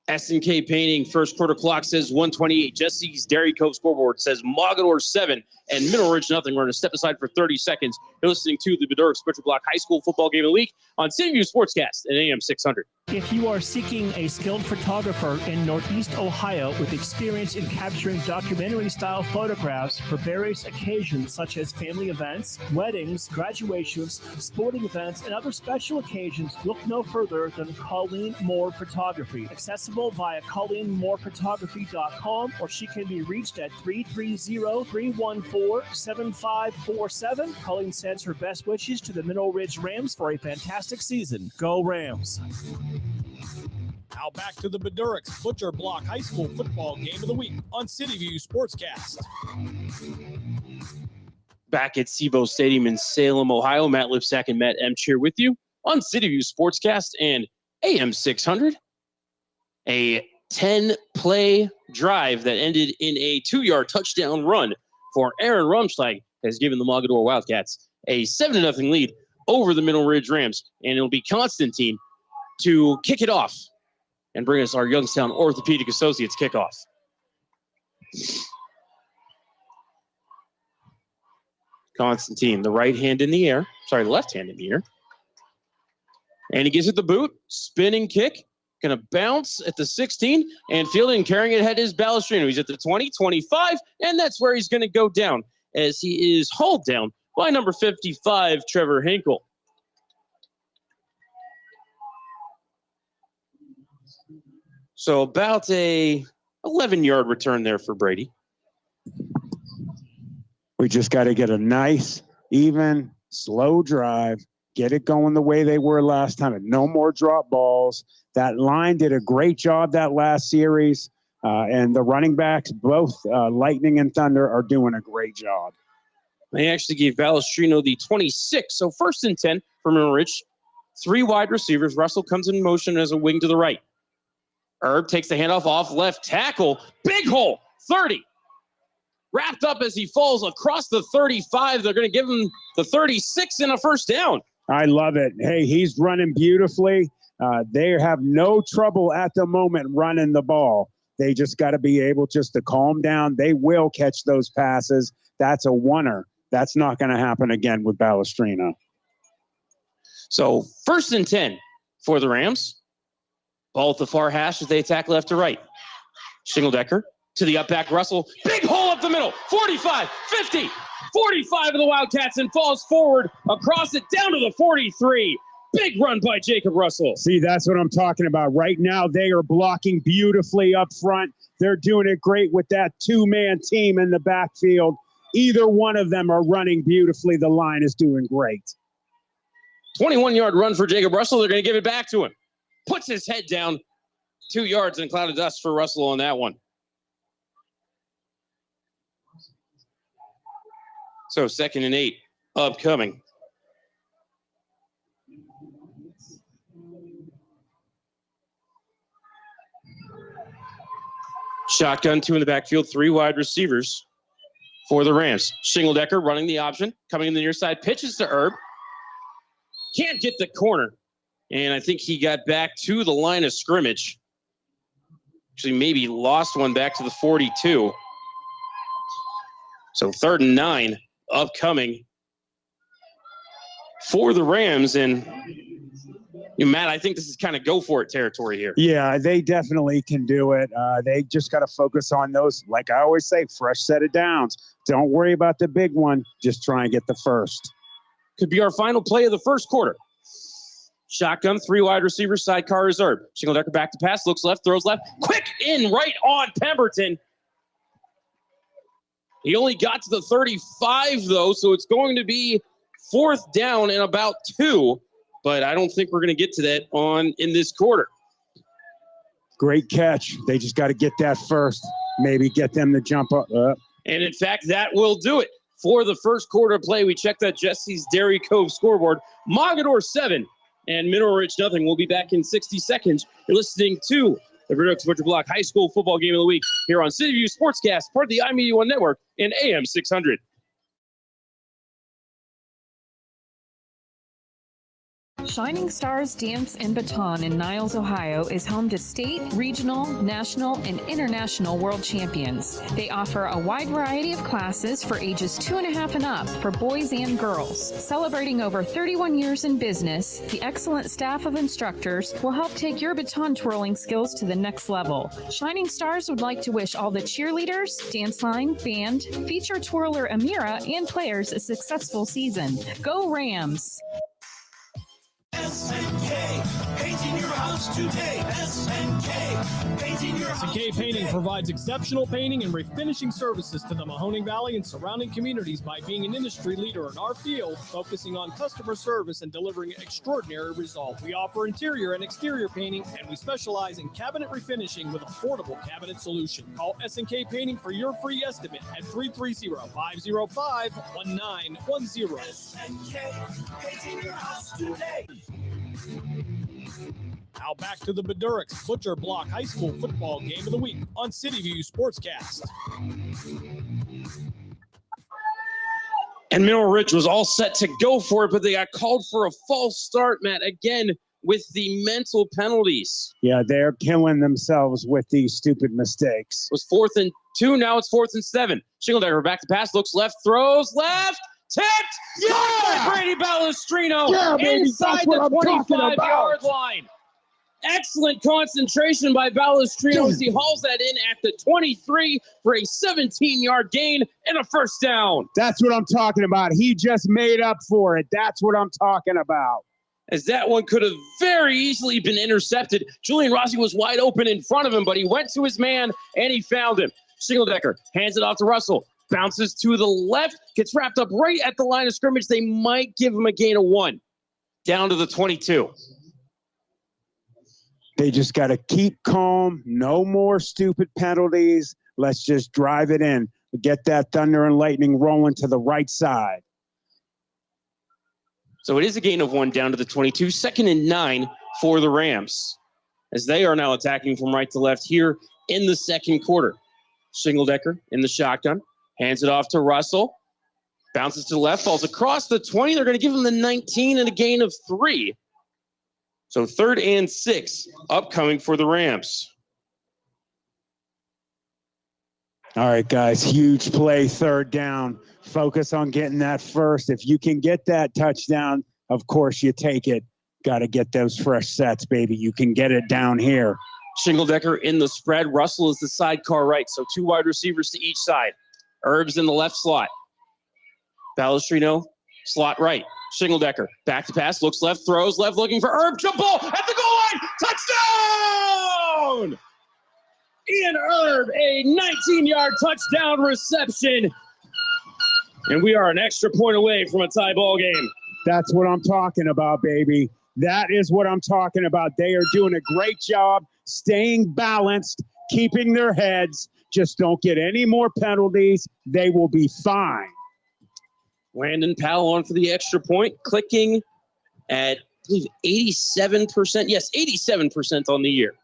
S&K Painting, first quarter clock says 1:28. Jesse's Dairy Cove scoreboard says Mogadore 7 and Mineral Ridge nothing. We're going to step aside for 30 seconds. You're listening to the Bedurk Spectrum Block High School Football Game of the Week on CityView Sportscast at AM 600. If you are seeking a skilled photographer in Northeast Ohio with experience in capturing documentary-style photographs for various occasions such as family events, weddings, graduations, sporting events, and other special occasions, look no further than Colleen Moore Photography. Accessible via ColleenMoorePhotography.com, or she can be reached at 330-314-7547. Colleen sends her best wishes to the Mineral Ridge Rams for a fantastic season. Go Rams! Now back to the Bedurks Butcher Block High School Football Game of the Week on CityView Sportscast. Back at SIBO Stadium in Salem, Ohio, Matt Lipsack and Matt Emch here with you on CityView Sportscast and AM 600. A 10-play drive that ended in a 2-yard touchdown run for Aaron Rumschlag has given the Mogadore Wildcats a 7-0 lead over the Mineral Ridge Rams. And it'll be Constantine to kick it off and bring us our Youngstown Orthopedic Associates kickoff. Constantine, the right hand in the air. Sorry, the left hand in the air. And he gives it the boot. Spinning kick. Going to bounce at the 16. And fielding and carrying it ahead is Balestrino. He's at the 20, 25. And that's where he's going to go down as he is hauled down by number 55, Trevor Hinkle. So about a 11-yard return there for Brady. We just got to get a nice, even, slow drive, get it going the way they were last time, and no more drop balls. That line did a great job that last series, and the running backs, both Lightning and Thunder, are doing a great job. They actually gave Balestrino the 26, so 1st and 10 for Mineral Ridge. 3 wide receivers. Russell comes in motion as a wing to the right. Herb takes the handoff off left tackle. Big hole, 30. Wrapped up as he falls across the 35. They're going to give him the 36 and a first down. I love it. Hey, he's running beautifully. They have no trouble at the moment running the ball. They just got to be able just to calm down. They will catch those passes. That's a oneer. That's not going to happen again with Balestrino. So 1st and 10 for the Rams. Ball at the far hash as they attack left to right. Shingledecker to the up back. Russell. Big hole up the middle. 45, 50, 45 of the Wildcats and falls forward across it down to the 43. Big run by Jacob Russell. See, that's what I'm talking about. Right now, they are blocking beautifully up front. They're doing it great with that 2-man team in the backfield. Either one of them are running beautifully. The line is doing great. 21-yard run for Jacob Russell. They're going to give it back to him. Puts his head down. 2 yards and a cloud of dust for Russell on that one. So 2nd and 8 upcoming. Shotgun, 2 in the backfield, 3 wide receivers for the Rams. Shingledecker running the option, coming in the near side, pitches to Herb. Can't get the corner. And I think he got back to the line of scrimmage. Actually, maybe lost one back to the 42. So 3rd and 9 upcoming for the Rams. And Matt, I think this is kind of go for it territory here. Yeah, they definitely can do it. They just got to focus on those, like I always say, fresh set of downs. Don't worry about the big one. Just try and get the first. Could be our final play of the first quarter. Shotgun, 3 wide receivers, sidecar reserve. Shingledecker back to pass, looks left, throws left. Quick in right on Pemberton. He only got to the 35, though, so it's going to be 4th down and about 2. But I don't think we're going to get to that in this quarter. Great catch. They just got to get that first. Maybe get them to jump up. And in fact, that will do it for the first quarter play. We checked that Jesse's Dairy Cove scoreboard. Mogadore 7 and Mineral Ridge nothing. We'll be back in 60 seconds. You're listening to the Verdux Butcher Block High School Football Game of the Week here on City View Sportscast, part of the iMedia One Network and AM 600. Shining Stars Dance and Baton in Niles, Ohio is home to state, regional, national, and international world champions. They offer a wide variety of classes for ages 2.5 and up for boys and girls. Celebrating over 31 years in business, the excellent staff of instructors will help take your baton twirling skills to the next level. Shining Stars would like to wish all the cheerleaders, dance line, band, feature twirler Amira, and players a successful season. Go Rams! SNK, painting your house today. SNK, painting your house SNK Painting provides exceptional painting and refinishing services to the Mahoning Valley and surrounding communities by being an industry leader in our field, focusing on customer service and delivering extraordinary results. We offer interior and exterior painting, and we specialize in cabinet refinishing with affordable cabinet solutions. Call SNK Painting for your free estimate at 330-505-1910. SNK, painting your house today. Now back to the Bedurix Butcher Block High School Football Game of the Week on City View Sportscast. And Mineral Ridge was all set to go for it, but they got called for a false start, Matt, again with the mental penalties. Yeah, they're killing themselves with these stupid mistakes. It was 4th and 2, now it's 4th and 7. Shingledecker back to pass, looks left, throws left, tipped! Yeah! Brady Ballestrino inside the 25-yard line. Excellent concentration by Ballestrino as he hauls that in at the 23 for a 17-yard gain and a first down. That's what I'm talking about. He just made up for it. That's what I'm talking about. As that one could have very easily been intercepted. Julian Rossi was wide open in front of him, but he went to his man and he found him. Shingledecker hands it off to Russell. Bounces to the left, gets wrapped up right at the line of scrimmage. They might give him a gain of 1. Down to the 22. They just got to keep calm. No more stupid penalties. Let's just drive it in. Get that thunder and lightning rolling to the right side. So it is a gain of 1 down to the 22. 2nd and 9 for the Rams, as they are now attacking from right to left here in the second quarter. Shingledecker in the shotgun. Hands it off to Russell. Bounces to the left, falls across the 20. They're going to give him the 19 and a gain of 3. So 3rd and 6 upcoming for the Rams. All right, guys, huge play, 3rd down. Focus on getting that first. If you can get that touchdown, of course you take it. Got to get those fresh sets, baby. You can get it down here. Shingledecker in the spread. Russell is the sidecar right, so 2 wide receivers to each side. Herb's in the left slot. Ballestrino, slot right. Shingledecker, back to pass, looks left, throws left, looking for Herb. Jump ball at the goal line. Touchdown! Ian Herb, a 19-yard touchdown reception. And we are an extra point away from a tie ball game. That's what I'm talking about, baby. That is what I'm talking about. They are doing a great job staying balanced, keeping their heads. Just don't get any more penalties. They will be fine. Landon Powell on for the extra point, clicking at, I believe, 87%. Yes, 87% on the year.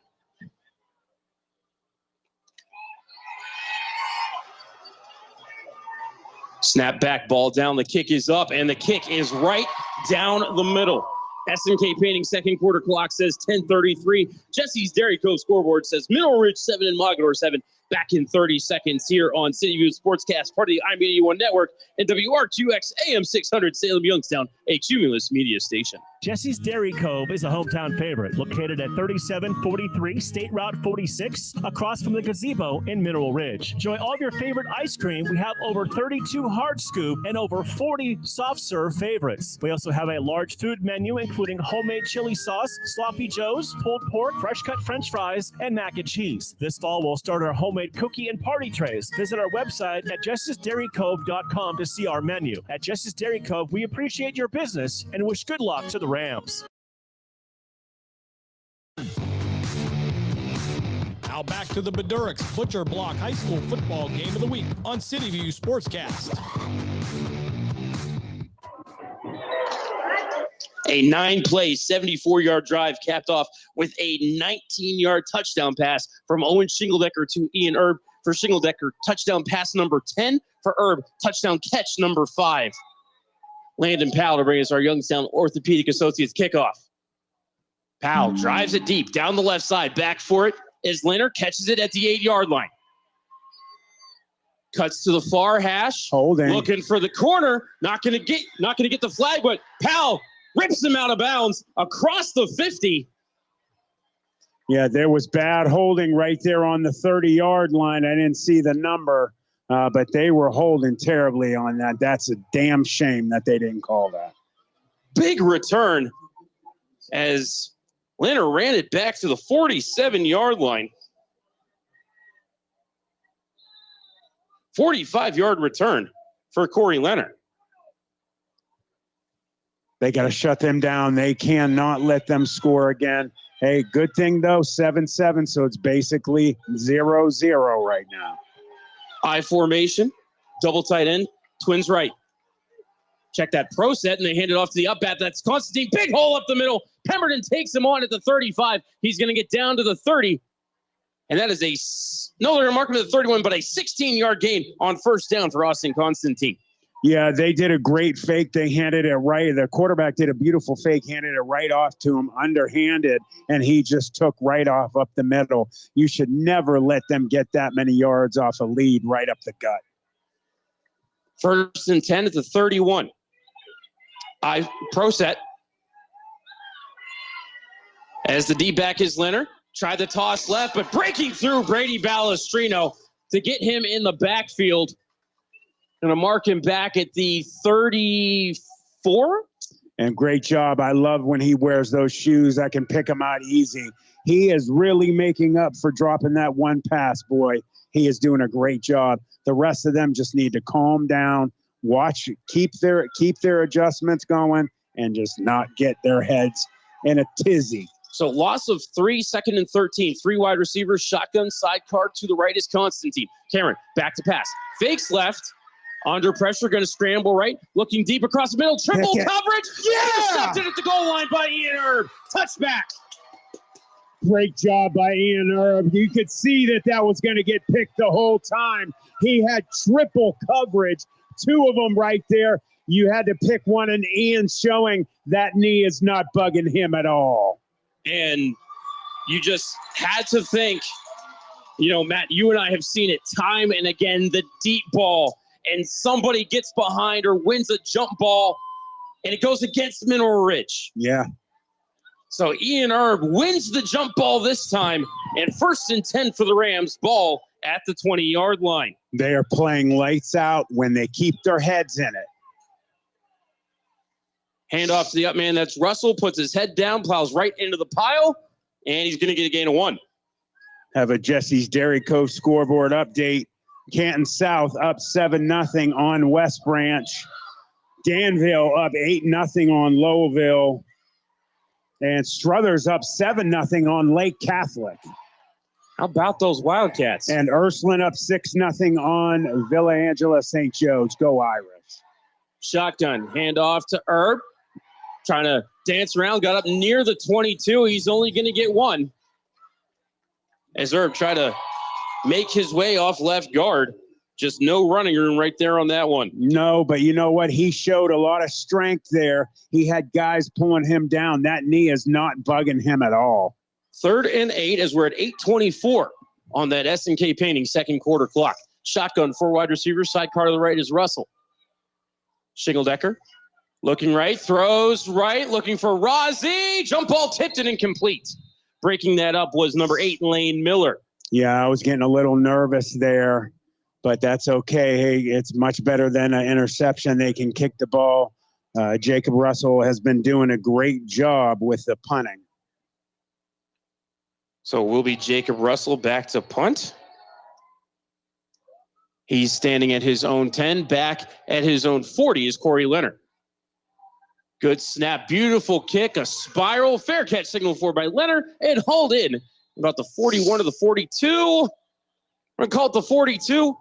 Snap back, ball down, the kick is up, and the kick is right down the middle. SNK Painting second quarter clock says 10:33. Jesse's Dairy Cove scoreboard says Mineral Ridge 7 and Mogadore 7. Back in 30 seconds here on City View Sportscast, part of the iMedia One Network, and WRQX AM 600 Salem Youngstown, a Cumulus media station. Jesse's Dairy Cove is a hometown favorite, located at 3743 State Route 46, across from the gazebo in Mineral Ridge. Enjoy all of your favorite ice cream. We have over 32 hard scoop and over 40 soft serve favorites. We also have a large food menu, including homemade chili sauce, sloppy joes, pulled pork, fresh cut French fries, and mac and cheese. This fall, we'll start our homemade cookie and party trays. Visit our website at jessesdairycove.com to see our menu. At Jesse's Dairy Cove, we appreciate your business and wish good luck to the Rams. Now Now back to the Beduricks Butcher Block High School football game of the week on CityView Sportscast. A 9-play, 74-yard drive capped off with a 19-yard touchdown pass from Owen Shingledecker to Ian Erb. For Shingledecker, touchdown pass number 10. For Erb, touchdown catch number 5. Landon Powell to bring us our Youngstown Orthopedic Associates kickoff. Powell drives it deep down the left side. Back for it is Leonard, catches it at the 8-yard line. Cuts to the far hash. Holding. Looking for the corner. Not gonna get the flag, but Powell rips him out of bounds across the 50. Yeah, there was bad holding right there on the 30-yard line. I didn't see the number, but they were holding terribly on that. That's a damn shame that they didn't call that. Big return as Leonard ran it back to the 47-yard line. 45-yard return for Corey Leonard. They got to shut them down. They cannot let them score again. Hey, good thing, though, 7-7, so it's basically 0-0 right now. I formation, double tight end, twins right. Check that pro set, and they hand it off to the up bat. That's Constantine, big hole up the middle. Pemberton takes him on at the 35. He's going to get down to the 30. And that is no longer marking at the 31, but a 16-yard gain on first down for Austin Constantine. Yeah, they did a great fake. They handed it right. The quarterback did a beautiful fake, handed it right off to him, underhanded, and he just took right off up the middle. You should never let them get that many yards off a lead right up the gut. First and 10 at the 31. Pro set. As the D-back is Leonard. Tried the toss left, but breaking through Brady Balestrino to get him in the backfield. Going to mark him back at the 34. And great job. I love when he wears those shoes. I can pick him out easy. He is really making up for dropping that one pass, boy. He is doing a great job. The rest of them just need to calm down, watch, keep their adjustments going, and just not get their heads in a tizzy. So loss of 3, second and 13. 3 wide receivers, shotgun, sidecar to the right is Constantine. Cameron, back to pass. Fakes left. Under pressure, going to scramble right. Looking deep across the middle. Triple coverage. Yeah! Intercepted at the goal line by Ian Erb. Touchback. Great job by Ian Erb. You could see that was going to get picked the whole time. He had triple coverage. 2 of them right there. You had to pick one, and Ian's showing that knee is not bugging him at all. And you just had to think, Matt, you and I have seen it time and again, the deep ball, and somebody gets behind or wins a jump ball, and it goes against Mineral Ridge. Yeah. So Ian Erb wins the jump ball this time, and first and 10 for the Rams, ball at the 20-yard line. They are playing lights out when they keep their heads in it. Hand off to the up man. That's Russell. Puts his head down, plows right into the pile, and he's going to get a gain of 1. Have a Jesse's Dairy Co. scoreboard update. Canton South up 7-0 on West Branch. Danville up 8-0 on Lowville. And Struthers up 7-0 on Lake Catholic. How about those Wildcats? And Ursuline up 6-0 on Villa Angela St. Joe's. Go Irish. Shotgun. Hand off to Erb. Trying to dance around. Got up near the 22. He's only going to get 1. As Erb tried to make his way off left guard. Just no running room right there on that one. No, but you know what? He showed a lot of strength there. He had guys pulling him down. That knee is not bugging him at all. 3rd and 8 as we're at 8:24 on that S&K Painting second quarter clock. Shotgun, 4 wide receivers. Sidecar to the right is Russell. Shingledecker looking right, throws right, looking for Rozzi. Jump ball tipped and incomplete. Breaking that up was number 8, Lane Miller. Yeah, I was getting a little nervous there, but that's okay. Hey, it's much better than an interception. They can kick the ball. Jacob Russell has been doing a great job with the punting. So it will be Jacob Russell back to punt. He's standing at his own 10. Back at his own 40 is Corey Leonard. Good snap. Beautiful kick. A spiral. Fair catch signaled for by Leonard. And hauled in About the 41 to the 42. We're going to call it the 42.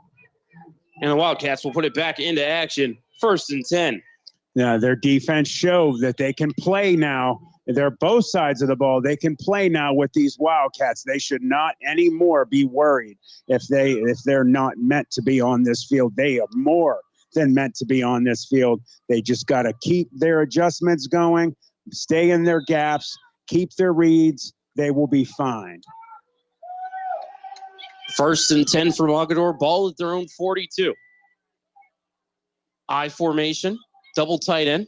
And the Wildcats will put it back into action. 1st and 10. Yeah, their defense showed that they can play now. They're both sides of the ball. They can play now with these Wildcats. They should not anymore be worried if they're not meant to be on this field. They are more than meant to be on this field. They just got to keep their adjustments going, stay in their gaps, keep their reads. They will be fine. 1st and 10 for Mogadore. Ball at their own 42. I formation, double tight end,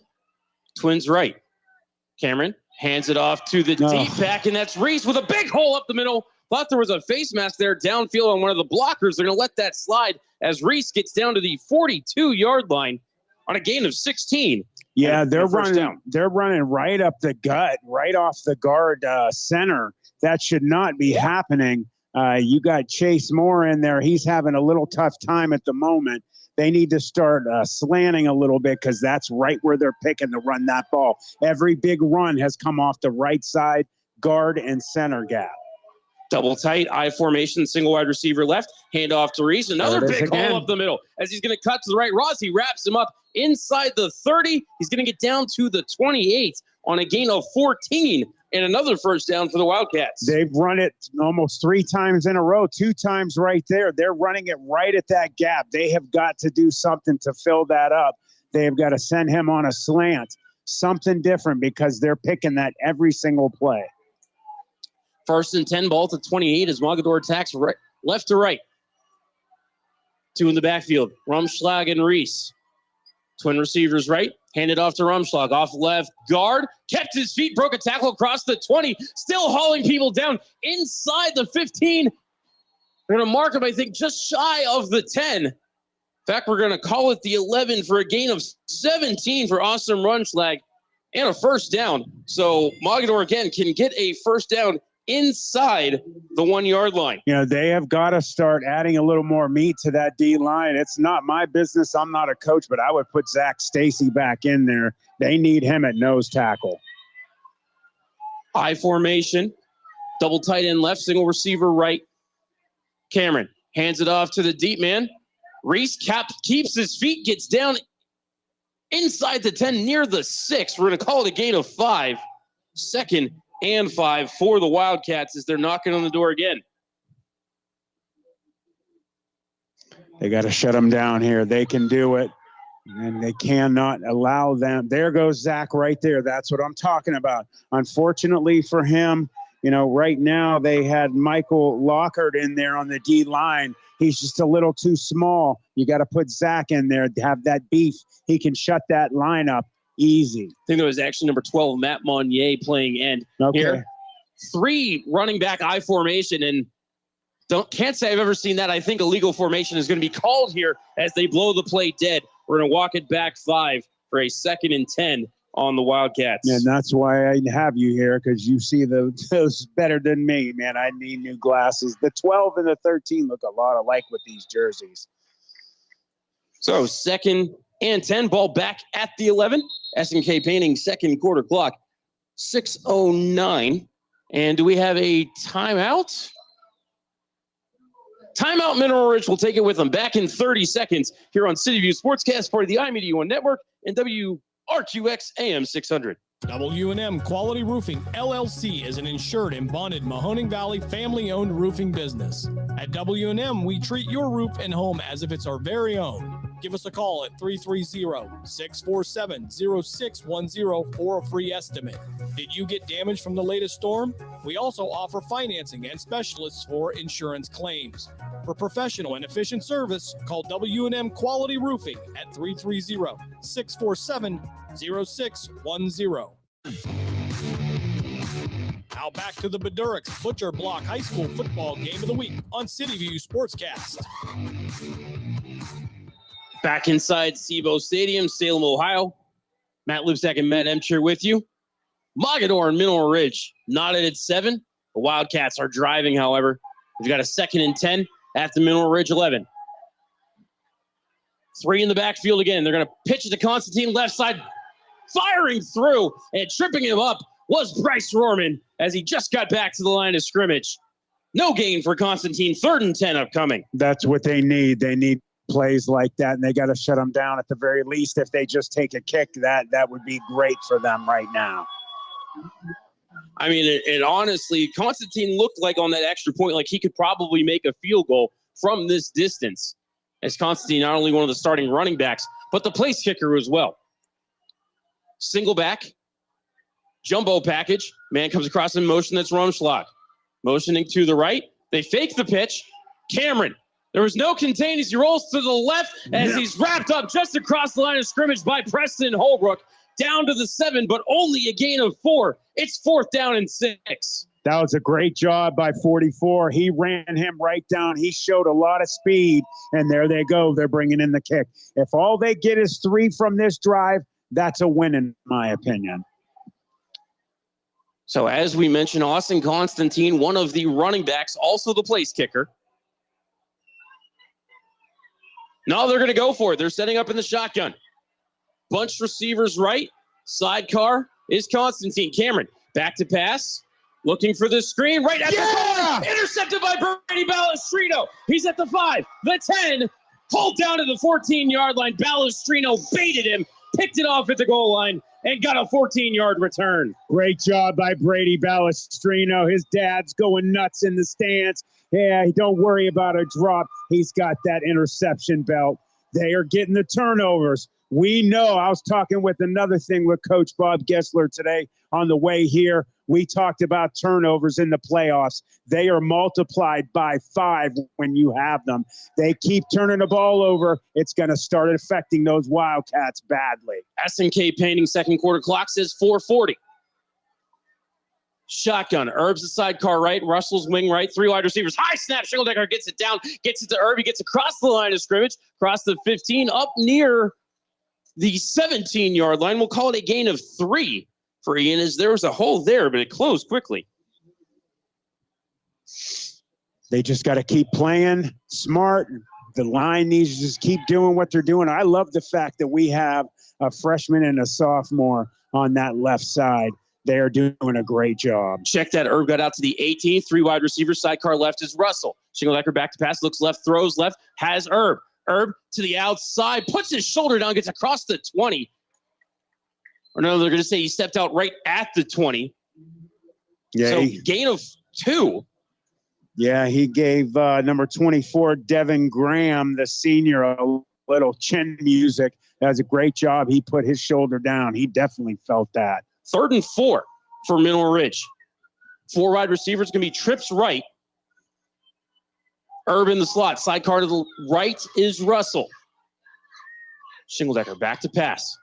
twins right. Cameron hands it off to the deep back, and that's Reese with a big hole up the middle. Thought there was a face mask there downfield on one of the blockers. They're going to let that slide as Reese gets down to the 42-yard line on a gain of 16. Yeah, they're running right up the gut, right off the guard center. That should not be happening. You got Chase Moore in there. He's having a little tough time at the moment. They need to start slanting a little bit because that's right where they're picking to run that ball. Every big run has come off the right side, guard and center gap. Double tight, I formation, single wide receiver left, hand off to Reese. Another big hole up the middle as he's going to cut to the right. Rossi wraps him up inside the 30. He's going to get down to the 28 on a gain of 14 and another 1st down for the Wildcats. They've run it almost 3 times in a row, 2 times right there. They're running it right at that gap. They have got to do something to fill that up. They have got to send him on a slant, something different because they're picking that every single play. 1st and 10, ball to 28 as Mogadore attacks right, left to right. 2 in the backfield, Rumschlag and Reese. Twin receivers right, handed off to Rumschlag, off left guard, kept his feet, broke a tackle across the 20, still hauling people down inside the 15. They're going to mark him, I think, just shy of the 10. In fact, we're going to call it the 11 for a gain of 17 for Awesome Rumschlag and a 1st down. So Mogadore, again, can get a 1st down inside the 1-yard line. You know, they have got to start adding a little more meat to that D line. It's not my business. I'm not a coach, but I would put Zach Stacy back in there. They need him at nose tackle. I formation, double tight end left, single receiver right. Cameron hands it off to the deep man. Reese keeps his feet, gets down inside the 10, near the 6. We're going to call it a gain of 5. 2nd and 5 for the Wildcats as they're knocking on the door again. They got to shut them down here. They can do it, and they cannot allow them. There goes Zach right there. That's what I'm talking about. Unfortunately for him, you know, right now they had Michael Lockhart in there on the D line. He's just a little too small. You got to put Zach in there to have that beef. He can shut that line up easy. I think it was actually number 12, Matt Monnier, playing end here. 3 running back I formation, and can't say I've ever seen that. I think illegal formation is going to be called here as they blow the play dead. We're going to walk it back 5 for a 2nd and 10 on the Wildcats. And that's why I have you here, because you see those better than me, man. I need new glasses. The 12 and the 13 look a lot alike with these jerseys. So 2nd and 10, ball back at the 11. SNK Painting, 2nd quarter clock, 6:09. And do we have a timeout? Timeout. Mineral Ridge will take it with them. Back in 30 seconds here on City View Sportscast, part of the iMedia One Network and WRQX AM 600. W&M Quality Roofing, LLC is an insured and bonded Mahoning Valley family-owned roofing business. At W&M, we treat your roof and home as if it's our very own. Give us a call at 330-647-0610 for a free estimate. Did you get damage from the latest storm? We also offer financing and specialists for insurance claims. For professional and efficient service, call W&M Quality Roofing at 330-647-0610. Now back to the Beduricks Butcher Block High School football game of the week on City View Sportscast. Back inside SEBO Stadium, Salem, Ohio. Matt Lipsack and Matt Emcher with you. Mogadore and Mineral Ridge knotted at 7. The Wildcats are driving, however. We've got a 2nd and 10 at the Mineral Ridge 11. 3 in the backfield again. They're going to pitch it to Constantine left side. Firing through and tripping him up was Bryce Rohrman as he just got back to the line of scrimmage. No gain for Constantine. 3rd and 10 upcoming. That's what they need. They need plays like that, and they got to shut them down at the very least. If they just take a kick, that would be great for them right now. I mean, it honestly, Constantine looked like on that extra point, like he could probably make a field goal from this distance. As Constantine, not only one of the starting running backs, but the place kicker as well. Single back, jumbo package. Man comes across in motion. That's Rumschlag. Motioning to the right. They fake the pitch. Cameron. There was no containing. He rolls to the left as he's wrapped up just across the line of scrimmage by Preston Holbrook. Down to the 7, but only a gain of 4. It's 4th down and 6. That was a great job by 44. He ran him right down. He showed a lot of speed, and there they go. They're bringing in the kick. If all they get is 3 from this drive, that's a win in my opinion. So as we mentioned, Austin Constantine, one of the running backs, also the place kicker. No, they're going to go for it. They're setting up in the shotgun. Bunch receivers right. Sidecar is Constantine. Cameron, back to pass. Looking for the screen. Right at the goal. Intercepted by Brady Balestrino. He's at the 5, the 10. Pulled down to the 14-yard line. Balestrino baited him. Picked it off at the goal line. And got a 14-yard return. Great job by Brady Balestrino. His dad's going nuts in the stands. Yeah, don't worry about a drop. He's got that interception belt. They are getting the turnovers. We know, I was talking with another thing with Coach Bob Gessler today on the way here. We talked about turnovers in the playoffs. They are multiplied by 5 when you have them. They keep turning the ball over. It's going to start affecting those Wildcats badly. SNK painting second quarter clock says 4:40. Shotgun. Herb's the sidecar right. Russell's wing right. 3 wide receivers. High snap. Schickeldecker gets it down. Gets it to Herb. He gets across the line of scrimmage. Across the 15. Up near the 17-yard line. We'll call it a gain of 3 for Ian, as there was a hole there, but it closed quickly. They just got to keep playing smart. The line needs to just keep doing what they're doing. I love the fact that we have a freshman and a sophomore on that left side. They are doing a great job. Check that. Herb got out to the 18. 3 wide receivers. Sidecar left is Russell. Schickeldecker back to pass. Looks left. Throws left. Has Herb. Herb to the outside. Puts his shoulder down. Gets across the 20. Or no, they're going to say he stepped out right at the 20. Yeah. So gain of 2. Yeah, he gave number 24, Devin Graham, the senior, a little chin music. That was a great job. He put his shoulder down. He definitely felt that. 3rd and 4 for Mineral Ridge. 4 wide receivers going to be trips right. Herb in the slot. Sidecar to the right is Russell. Schickeldecker back to pass.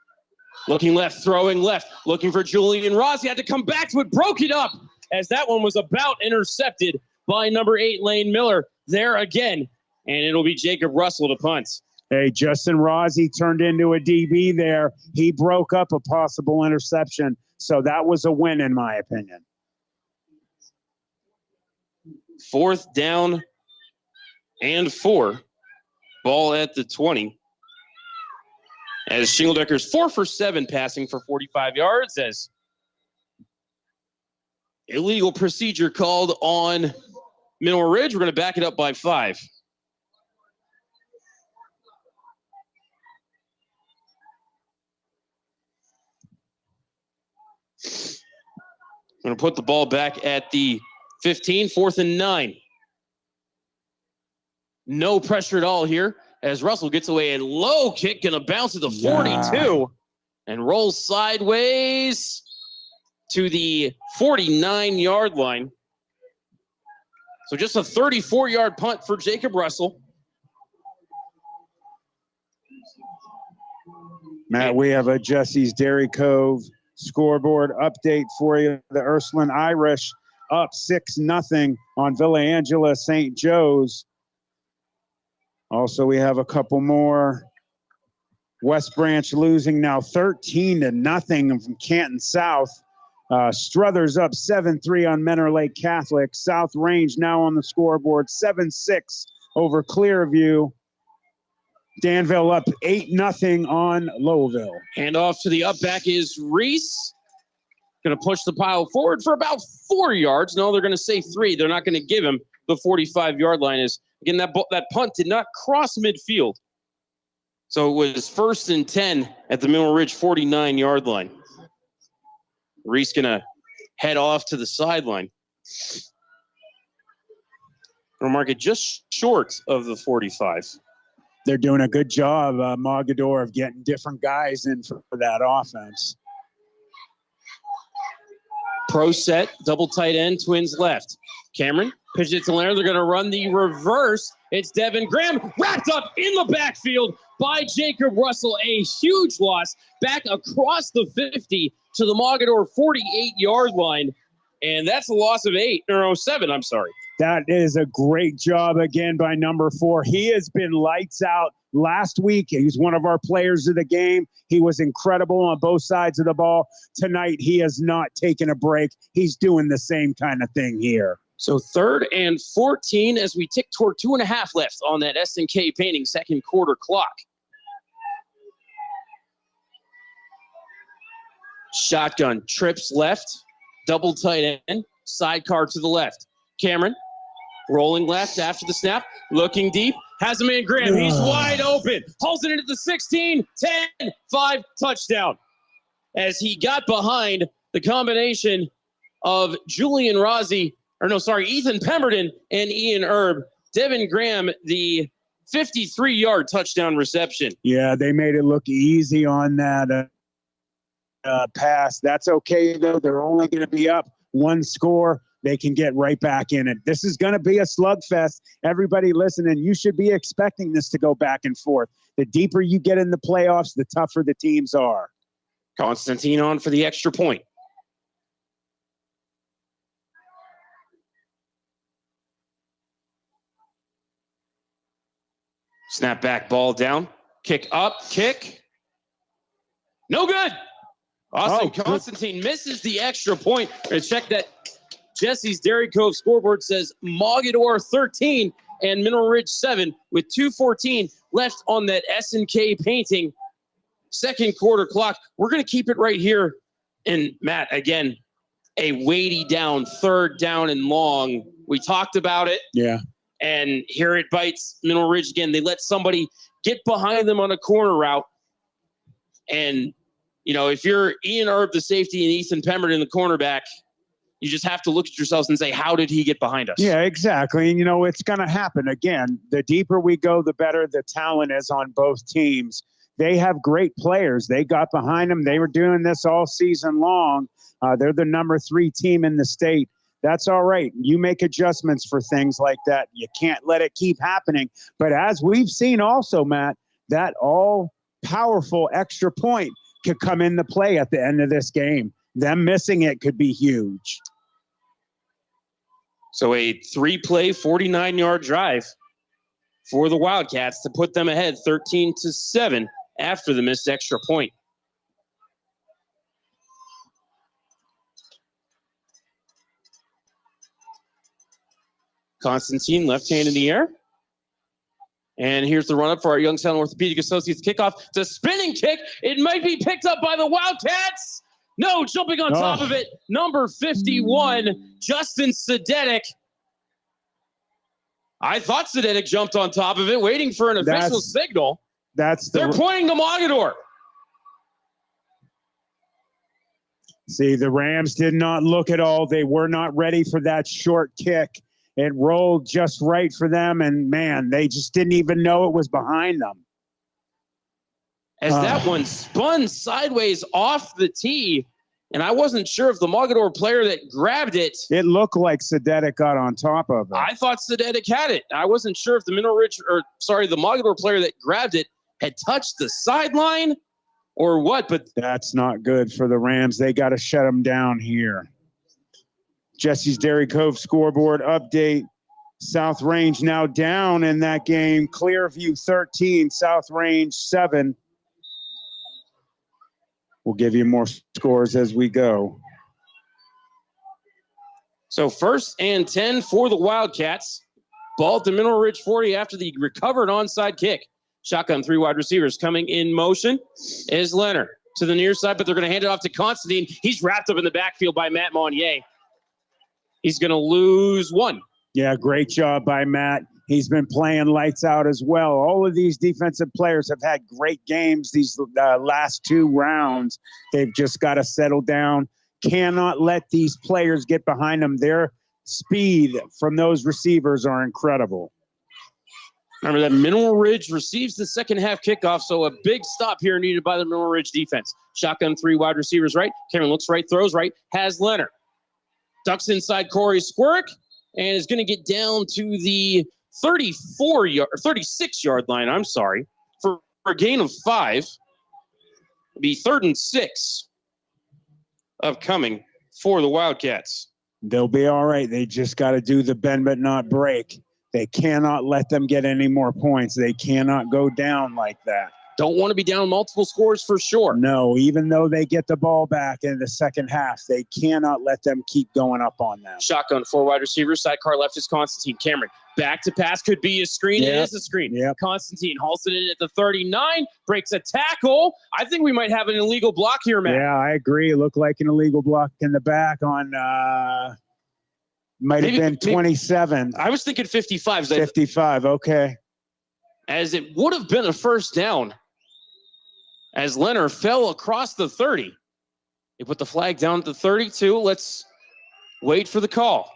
Looking left, throwing left. Looking for Julian Ross. He had to come back to it. Broke it up as that one was about intercepted by number 8, Lane Miller. There again. And it'll be Jacob Russell to punt. Hey, Justin Rossi turned into a DB there. He broke up a possible interception. So that was a win, in my opinion. 4th down and 4. Ball at the 20. As Schickeldecker's 4 for 7 passing for 45 yards. As illegal procedure called on Mineral Ridge. We're going to back it up by 5. I'm going to put the ball back at the 15, 4th and 9. No pressure at all here as Russell gets away. A low kick, going to bounce to the 42 and rolls sideways to the 49-yard line. So just a 34-yard punt for Jacob Russell. Matt, we have a Jesse's Dairy Cove scoreboard update for you. The Ursuline Irish up 6-0 on Villa Angela St. Joe's. Also, we have a couple more. West Branch losing now 13-0 from Canton South. Struthers up 7-3 on Menor Lake Catholic. South Range now on the scoreboard, 7-6 over Clearview. Danville up 8-0 on Lowellville. Hand off to the up back is Reese. Going to push the pile forward for about 4 yards. No, they're going to say 3. They're not going to give him the 45-yard line. Is again, that punt did not cross midfield. So it was 1st and 10 at the Mineral Ridge 49-yard line. Reese going to head off to the sideline. We'll mark it just short of the 45. They're doing a good job, Mogadore, of getting different guys in for that offense. Pro set, double tight end, twins left. Cameron pitches it to Leonard. They're going to run the reverse. It's Devin Graham wrapped up in the backfield by Jacob Russell. A huge loss back across the 50 to the Mogadore 48-yard line. And that's a loss of 7, I'm sorry. That is a great job again by number 4. He has been lights out last week. He's one of our players of the game. He was incredible on both sides of the ball. Tonight, he has not taken a break. He's doing the same kind of thing here. So 3rd and 14 as we tick toward 2.5 left on that S&K Painting second quarter clock. Shotgun trips left, double tight end, sidecar to the left. Cameron rolling left after the snap, looking deep, has a man Graham. He's wide open, hauls it into the 16, 10, 5, touchdown. As he got behind the combination of Ethan Pemberton and Ian Erb. Devin Graham, the 53-yard touchdown reception. Yeah, they made it look easy on that pass. That's okay, though. They're only going to be up 1 score. They can get right back in it. This is going to be a slugfest. Everybody listening, you should be expecting this to go back and forth. The deeper you get in the playoffs, the tougher the teams are. Constantine on for the extra point. Snap back, ball down. Kick up, kick. No good. Austin Constantine misses the extra point. Check that. Jesse's Dairy Cove scoreboard says Mogadore 13 and Mineral Ridge 7 with 2:14 left on that S&K Painting second quarter clock. We're going to keep it right here. And Matt, again, a weighty down, 3rd down and long. We talked about it. Yeah. And here it bites Mineral Ridge again. They let somebody get behind them on a corner route. And, if you're Ian Erb, the safety, and Ethan Pemberton, the cornerback, you just have to look at yourselves and say, how did he get behind us? Yeah, exactly. And, it's going to happen. Again, the deeper we go, the better the talent is on both teams. They have great players. They got behind them. They were doing this all season long. They're the number 3 team in the state. That's all right. You make adjustments for things like that. You can't let it keep happening. But as we've seen also, Matt, that all-powerful extra point could come into play at the end of this game. Them missing it could be huge. So a 3-play, 49-yard drive for the Wildcats to put them ahead 13-7 after the missed extra point. Constantine, left hand in the air. And here's the run-up for our Youngstown Orthopedic Associates kickoff. It's a spinning kick. It might be picked up by the Wildcats. No, jumping on top of it, number 51, Justin Sedetic. I thought Sedetic jumped on top of it, waiting for an official signal. They're pointing to Mogadore. See, the Rams did not look at all. They were not ready for that short kick. It rolled just right for them, and, man, they just didn't even know it was behind them. As that one spun sideways off the tee, and I wasn't sure if the Mogadore player that grabbed it. It looked like Sedetic got on top of it. I thought Sedetic had it. I wasn't sure if the the Mogadore player that grabbed it had touched the sideline or what, but that's not good for the Rams. They got to shut them down here. Jesse's Dairy Cove scoreboard update. South Range now down in that game. Clearview 13, South Range 7. We'll give you more scores as we go. So 1st and 10 for the Wildcats. Ball at the Mineral Ridge 40 after the recovered onside kick. Shotgun, 3 wide receivers coming in motion is Leonard to the near side, but they're going to hand it off to Constantine. He's wrapped up in the backfield by Matt Monnier. He's going to lose 1. Yeah, great job by Matt. He's been playing lights out as well. All of these defensive players have had great games these last 2 rounds. They've just got to settle down. Cannot let these players get behind them. Their speed from those receivers are incredible. Remember that Mineral Ridge receives the second half kickoff, so a big stop here needed by the Mineral Ridge defense. Shotgun 3 wide receivers right. Cameron looks right, throws right, has Leonard. Ducks inside Corey Squirk and is going to get down to the 36-yard line, I'm sorry, for a gain of 5. It'll be 3rd and 6 upcoming for the Wildcats. They'll be all right. They just got to do the bend but not break. They cannot let them get any more points. They cannot go down like that. Don't want to be down multiple scores for sure. No, even though they get the ball back in the second half, they cannot let them keep going up on them. Shotgun 4 wide receivers. Sidecar left is Constantine. Cameron back to pass. Could be a screen. Yep. It is a screen. Yep. Constantine hauls it in at the 39. Breaks a tackle. I think we might have an illegal block here, man. Yeah, I agree. It looked like an illegal block in the back on might have been 27. I was thinking 55. 55, okay. As it would have been a first down. As Leonard fell across the 30. They put the flag down at the 32. Let's wait for the call.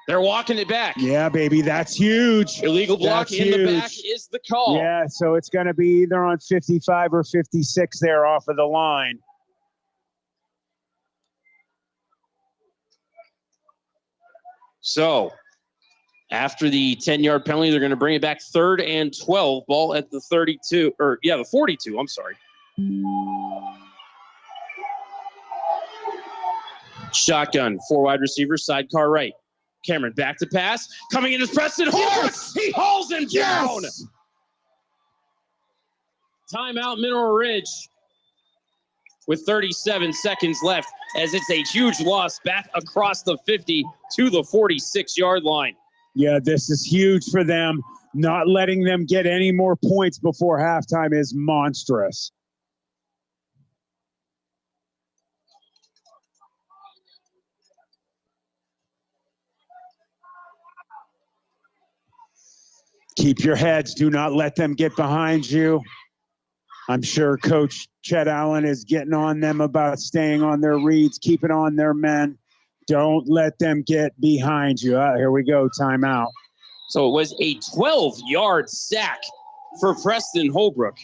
They're walking it back. Yeah, baby, that's huge. Illegal block That's in huge. the back is the call. Yeah, so it's going to be either on 55 or 56 there off of the line. So after the 10-yard penalty, they're going to bring it back 3rd and 12. Ball at the 32, the 42, I'm sorry. Shotgun, 4 wide receivers, sidecar right. Cameron back to pass. Coming in is Preston Holbrook. Yes! He hauls him down. Yes! Timeout, Mineral Ridge. With 37 seconds left, as it's a huge loss back across the 50 to the 46-yard line. Yeah, this is huge for them. Not letting them get any more points before halftime is monstrous. Keep your heads. Do not let them get behind you. I'm sure Coach Chet Allen is getting on them about staying on their reads, keeping on their men. Don't let them get behind you. Here we go, timeout. So it was a 12-yard sack for Preston Holbrook.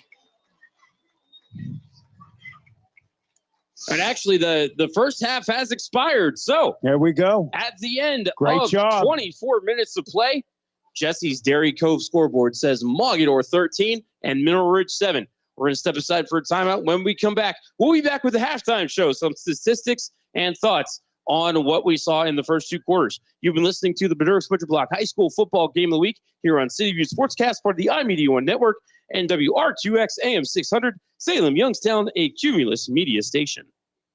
And actually, the first half has expired. So there we go. At the end Great of job. 24 minutes of play, Jesse's Dairy Cove scoreboard says Mogadore 13 and Mineral Ridge 7. We're going to step aside for a timeout. When we come back, we'll be back with the halftime show, some statistics and thoughts on what we saw in the first 2 quarters. You've been listening to the Badurek Butcher Block High School Football Game of the Week here on City View Sportscast, part of the iMedia One Network, and WR2X AM 600, Salem, Youngstown, a Cumulus media station.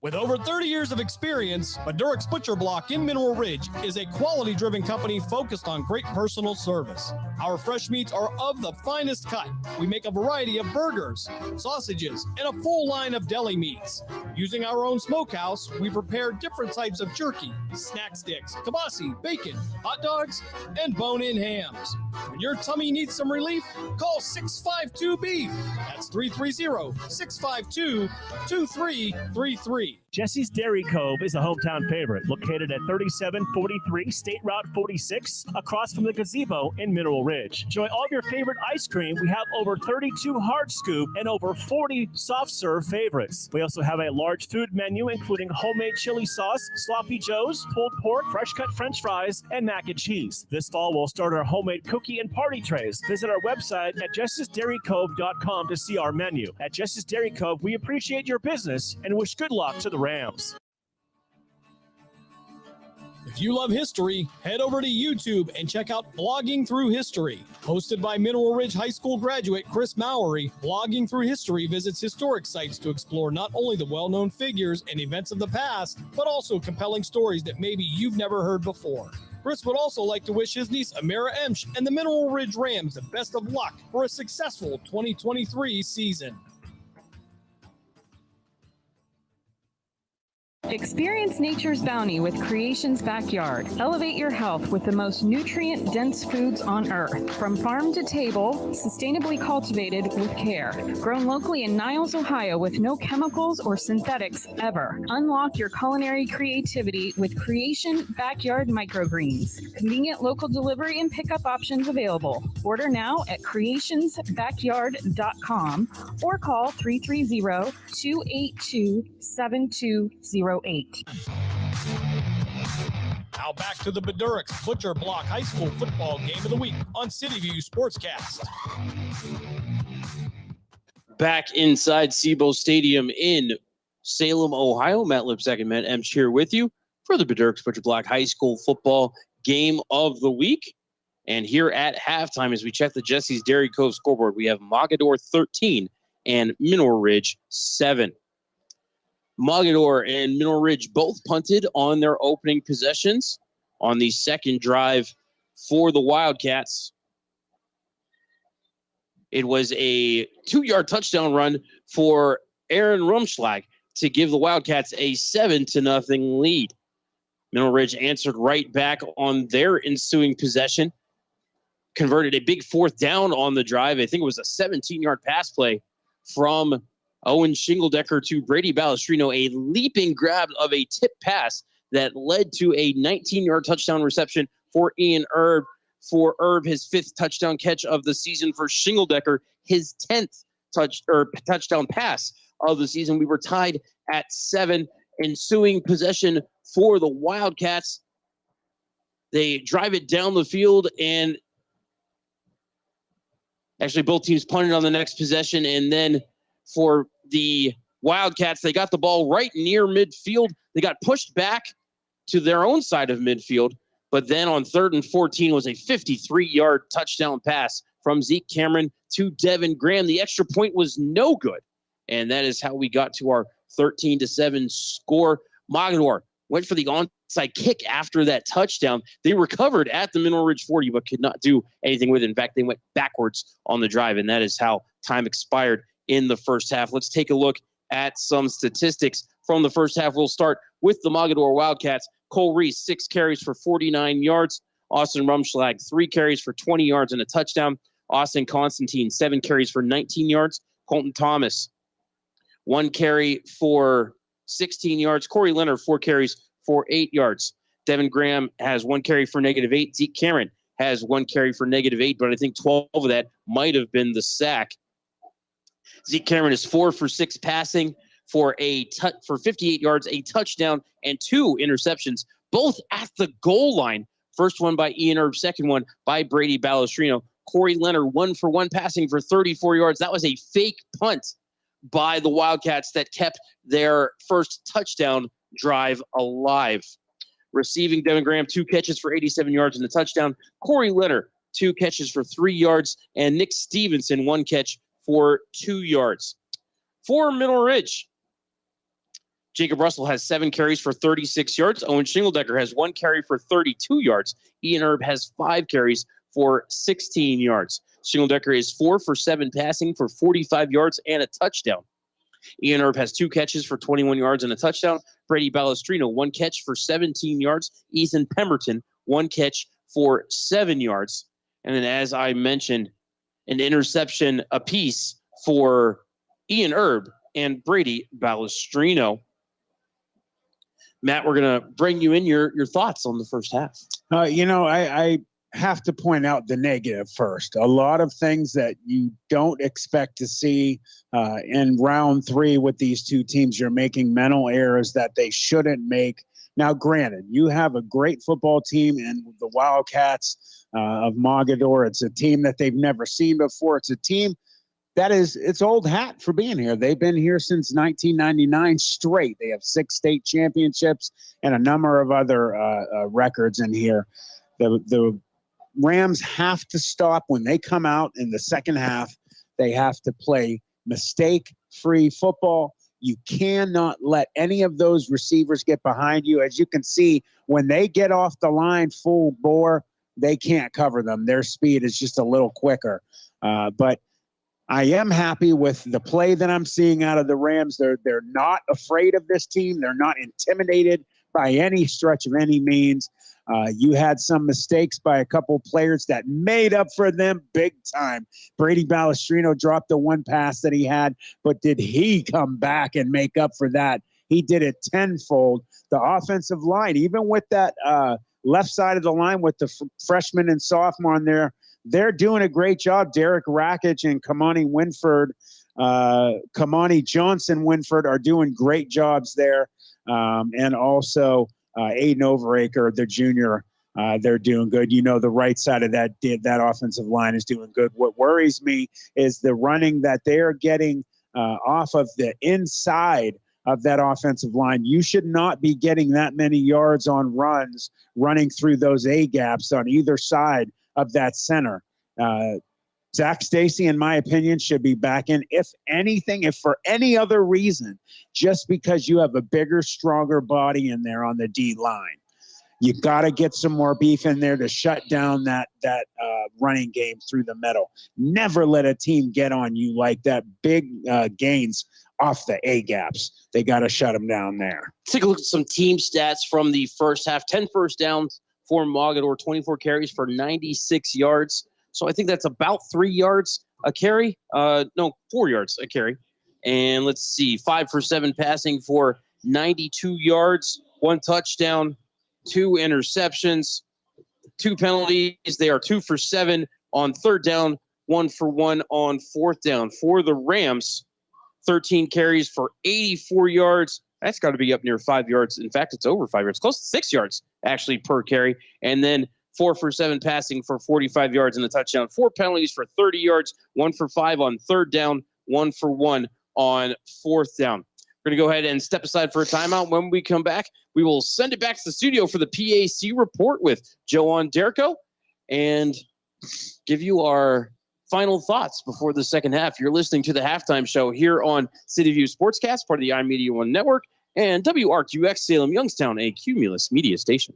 With over 30 years of experience, Badurek's Butcher Block in Mineral Ridge is a quality-driven company focused on great personal service. Our fresh meats are of the finest cut. We make a variety of burgers, sausages, and a full line of deli meats. Using our own smokehouse, we prepare different types of jerky, snack sticks, kibasi, bacon, hot dogs, and bone-in hams. When your tummy needs some relief, call 652-BEEF. That's 330-652-2333. Jesse's Dairy Cove is a hometown favorite, located at 3743 State Route 46, across from the gazebo in Mineral Ridge. Enjoy all of your favorite ice cream. We have over 32 hard scoop and over 40 soft serve favorites. We also have a large food menu, including homemade chili sauce, sloppy joes, pulled pork, fresh cut french fries, and mac and cheese. This fall, we'll start our homemade cookie and party trays. Visit our website at justicedairycove.com to see our menu. At Justice Dairy Cove, we appreciate your business and wish good luck to the Rams. If you love history, head over to YouTube and check out Blogging Through History. Hosted by Mineral Ridge High School graduate Chris Mowery, Blogging Through History visits historic sites to explore not only the well-known figures and events of the past, but also compelling stories that maybe you've never heard before. Chris would also like to wish his niece Amira Emsch and the Mineral Ridge Rams the best of luck for a successful 2023 season. Experience nature's bounty with Creation's Backyard. Elevate your health with the most nutrient-dense foods on earth. From farm to table, sustainably cultivated with care. Grown locally in Niles, Ohio with no chemicals or synthetics ever. Unlock your culinary creativity with Creation Backyard Microgreens. Convenient local delivery and pickup options available. Order now at creationsbackyard.com or call 330-282-7208. Now back to the Bedurix Butcher Block High School football game of the week on CityView Sportscast. Back inside SIBO Stadium in Salem, Ohio. Matt Lipsack and Matt Emsch here with you for the Bedurix Butcher Block High School football game of the week. And here at halftime, as we check the Jesse's Dairy Cove scoreboard, we have Mogadore 13 and Mineral Ridge 7. Mogadore and Mineral Ridge both punted on their opening possessions on the second drive for the Wildcats. It was a 2-yard touchdown run for Aaron Rumschlag to give the Wildcats a 7-0 lead. Mineral Ridge answered right back on their ensuing possession, converted a big fourth down on the drive. I think it was a 17-yard pass play from Owen Shingledecker to Brady Balestrino, a leaping grab of a tip pass that led to a 19-yard touchdown reception for Ian Erb. For Erb, his 5th touchdown catch of the season. For Shingledecker, his 10th touchdown pass of the season. We were tied at 7. Ensuing possession for the Wildcats. They drive it down the field, and actually both teams punted on the next possession, and then for the Wildcats, they got the ball right near midfield. They got pushed back to their own side of midfield, but then on 3rd and 14 was a 53-yard touchdown pass from Zeke Cameron to Devin Graham. The extra point was no good, and that is how we got to our 13-7 score. Mogadore went for the onside kick after that touchdown. They recovered at the Mineral Ridge 40, but could not do anything with it. In fact, they went backwards on the drive, and that is how time expired in the first half. Let's take a look at some statistics from the first half. We'll start with the Mogadore Wildcats. Cole Reese, 6 carries for 49 yards. Austin Rumschlag, 3 carries for 20 yards and a touchdown. Austin Constantine, 7 carries for 19 yards. Colton Thomas, 1 carry for 16 yards. Corey Leonard, 4 carries for 8 yards. Devin Graham has 1 carry for -8. Zeke Cameron has 1 carry for -8, but I think 12 of that might have been the sack. Zeke Cameron is 4 for 6 passing for for 58 yards, a touchdown, and 2 interceptions, both at the goal line. First one by Ian Erb, second one by Brady Balestrino. Corey Leonard, 1 for 1 passing for 34 yards. That was a fake punt by the Wildcats that kept their first touchdown drive alive. Receiving, Devin Graham, 2 catches for 87 yards and a touchdown. Corey Leonard, 2 catches for 3 yards. And Nick Stevenson, 1 catch for 2 yards. For Mineral Ridge, Jacob Russell has 7 carries for 36 yards. Owen Shingledecker has 1 carry for 32 yards. Ian Erb has 5 carries for 16 yards. Shingledecker is 4 for 7 passing for 45 yards and a touchdown. Ian Erb has 2 catches for 21 yards and a touchdown. Brady Balestrino, 1 catch for 17 yards. Ethan Pemberton, 1 catch for 7 yards. And then, as I mentioned, an interception apiece for Ian Erb and Brady Balestrino. Matt, we're going to bring you in your thoughts on the first half. I have to point out the negative first. A lot of things that you don't expect to see in round 3 with these two teams. You're making mental errors that they shouldn't make. Now, granted, you have a great football team in the Wildcats of Mogadore. It's a team that they've never seen before. It's a team that is, it's old hat for being here. They've been here since 1999 straight. They have 6 state championships and a number of other records in here. The Rams have to stop when they come out in the second half. They have to play mistake-free football. You cannot let any of those receivers get behind you. As you can see, when they get off the line full bore, they can't cover them. Their speed is just a little quicker. But I am happy with the play that I'm seeing out of the Rams. They're not afraid of this team. They're not intimidated by any stretch of any means. You had some mistakes by a couple players that made up for them big time. Brady Balestrino dropped the one pass that he had, but did he come back and make up for that? He did it tenfold. The offensive line, even with that left side of the line with the freshman and sophomore on there, they're doing a great job. Derek Rackage and Kamani Johnson Winford are doing great jobs there. And also Aiden Overaker, the junior, they're doing good. You know, the right side of that offensive line is doing good. What worries me is the running that they're getting off of the inside of that offensive line. You should not be getting that many yards on runs running through those A gaps on either side of that center. Zach Stacy, in my opinion, should be back in. If anything, if for any other reason, just because you have a bigger, stronger body in there on the D line, you got to get some more beef in there to shut down that running game through the middle. Never let a team get on you like that. Big gains off the A gaps. They got to shut them down there. Take a look at some team stats from the first half. 10 first downs for Mogadore, 24 carries for 96 yards. So I think that's about 3 yards a carry. 4 yards a carry. And let's see, 5 for 7 passing for 92 yards, 1 touchdown, 2 interceptions, 2 penalties. They are 2 for 7 on third down, 1 for 1 on fourth down. For the Rams, 13 carries for 84 yards. That's got to be up near 5 yards. In fact, it's over 5 yards, close to 6 yards actually per carry. And then 4 for 7 passing for 45 yards and a touchdown. 4 penalties for 30 yards, 1 for 5 on third down, 1 for 1 on fourth down. We're going to go ahead and step aside for a timeout. When we come back, we will send it back to the studio for the PAC report with Joanne Derko and give you our final thoughts before the second half. You're listening to the halftime show here on City View Sportscast, part of the iMedia One Network, and WRQX Salem Youngstown, a Cumulus media station.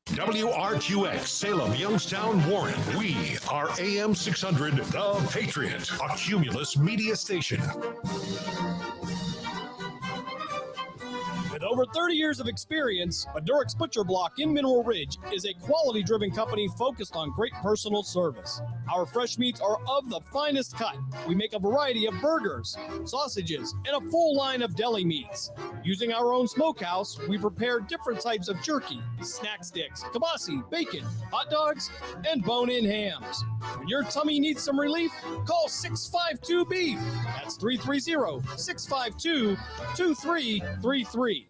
WRQX Salem, Youngstown, Warren. We are AM 600, The Patriot, a Cumulus media station. With over 30 years of experience, Madurix Butcher Block in Mineral Ridge is a quality-driven company focused on great personal service. Our fresh meats are of the finest cut. We make a variety of burgers, sausages, and a full line of deli meats. Using our own smokehouse, we prepare different types of jerky, snack sticks, kibasi, bacon, hot dogs, and bone-in hams. When your tummy needs some relief, call 652-BEEF. That's 330-652-2333.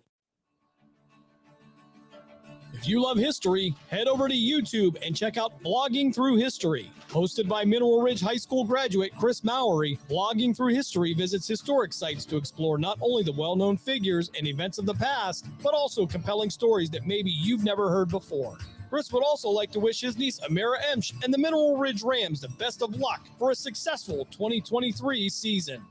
If you love history, head over to YouTube and check out Blogging Through History. Hosted by Mineral Ridge High School graduate Chris Mowery, Blogging Through History visits historic sites to explore not only the well-known figures and events of the past, but also compelling stories that maybe you've never heard before. Chris would also like to wish his niece Amira Emsch and the Mineral Ridge Rams the best of luck for a successful 2023 season.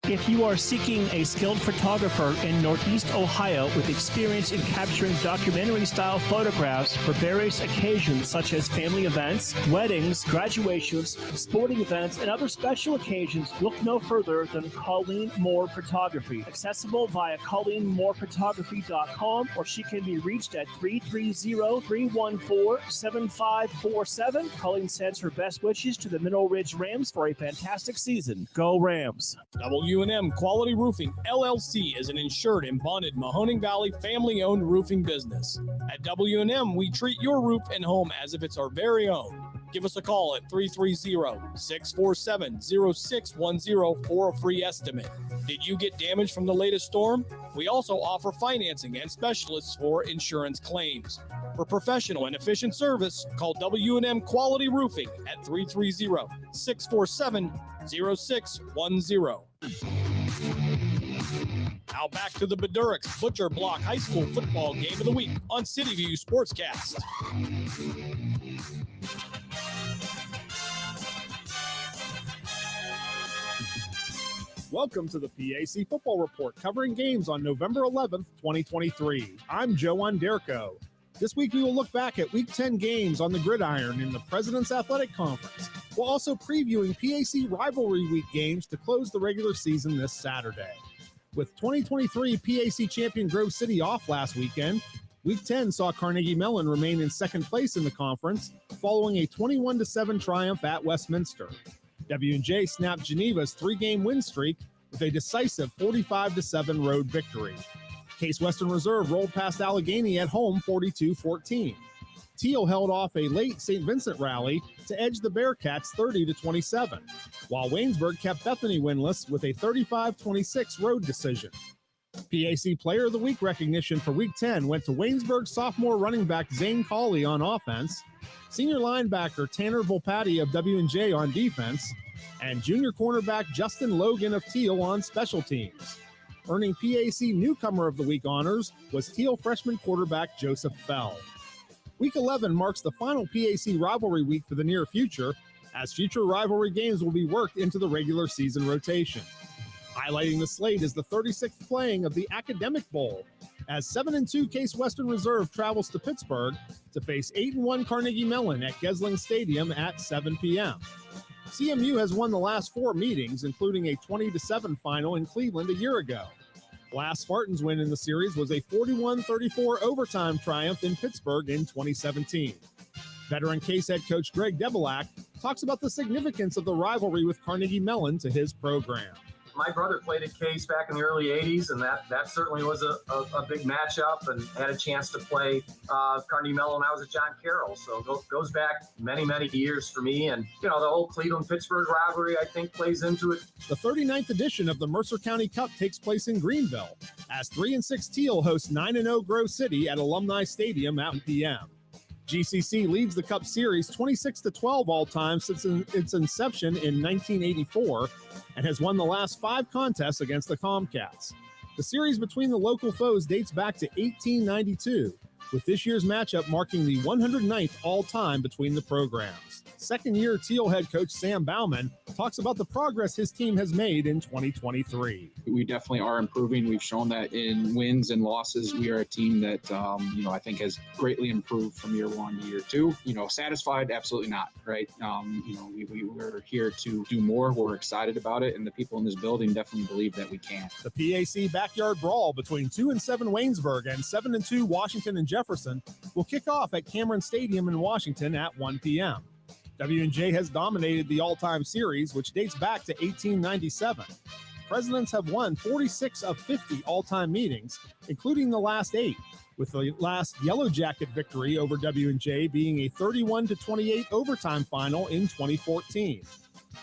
If you are seeking a skilled photographer in Northeast Ohio with experience in capturing documentary-style photographs for various occasions such as family events, weddings, graduations, sporting events, and other special occasions, look no further than Colleen Moore Photography. Accessible via ColleenMoorePhotography.com, or she can be reached at 330-314-7547. Colleen sends her best wishes to the Mineral Ridge Rams for a fantastic season. Go Rams! W&M Quality Roofing, LLC is an insured and bonded Mahoning Valley family-owned roofing business. At W&M, we treat your roof and home as if it's our very own. Give us a call at 330-647-0610 for a free estimate. Did you get damage from the latest storm? We also offer financing and specialists for insurance claims. For professional and efficient service, call W&M Quality Roofing at 330-647-0610. Now back to the Madurix Butcher Block High School football game of the week on City View Sportscast. Welcome to the PAC Football Report, covering games on November 11th, 2023. I'm Joe Underko. This week, we will look back at Week 10 games on the gridiron in the President's Athletic Conference. We're also previewing PAC Rivalry Week games to close the regular season this Saturday. With 2023 PAC champion Grove City off last weekend, Week 10 saw Carnegie Mellon remain in second place in the conference following a 21-7 triumph at Westminster. W&J snapped Geneva's three-game win streak with a decisive 45-7 road victory. Case Western Reserve rolled past Allegheny at home 42-14. Teal held off a late St. Vincent rally to edge the Bearcats 30-27, while Waynesburg kept Bethany winless with a 35-26 road decision. PAC Player of the Week recognition for Week 10 went to Waynesburg sophomore running back Zane Cawley on offense, senior linebacker Tanner Volpatti of W&J on defense, and junior cornerback Justin Logan of Teal on special teams. Earning PAC Newcomer of the Week honors was Teal freshman quarterback Joseph Fell. Week 11 marks the final PAC rivalry week for the near future, as future rivalry games will be worked into the regular season rotation. Highlighting the slate is the 36th playing of the Academic Bowl, as 7-2 Case Western Reserve travels to Pittsburgh to face 8-1 Carnegie Mellon at Gesling Stadium at 7 p.m. CMU has won the last four meetings, including a 20-7 final in Cleveland a year ago. Last Spartans win in the series was a 41-34 overtime triumph in Pittsburgh in 2017. Veteran Case head coach Greg Debelak talks about the significance of the rivalry with Carnegie Mellon to his program. My brother played at Case back in the early 80s, and that certainly was a big matchup, and had a chance to play Carnegie Mellon when I was at John Carroll. So it goes back many, many years for me. And, the whole Cleveland-Pittsburgh rivalry, I think, plays into it. The 39th edition of the Mercer County Cup takes place in Greenville, as 3-6 Teal hosts 9-0 Grove City at Alumni Stadium at 1 p.m. GCC leads the Cup Series 26-12 all-time since its inception in 1984 and has won the last 5 contests against the Comcats. The series between the local foes dates back to 1892, with this year's matchup marking the 109th all-time between the programs. Second-year Teal head coach Sam Bauman talks about the progress his team has made in 2023. We definitely are improving. We've shown that in wins and losses. We are a team that, I think has greatly improved from year one to year two. Satisfied? Absolutely not, right? We're here to do more. We're excited about it, and the people in this building definitely believe that we can. The PAC backyard brawl between 2-7 Waynesburg and 7-2 Washington and Jefferson will kick off at Cameron Stadium in Washington at 1 p.m. W&J has dominated the all-time series, which dates back to 1897. Presidents have won 46 of 50 all-time meetings, including the last 8, with the last Yellow Jacket victory over W&J being a 31-28 overtime final in 2014.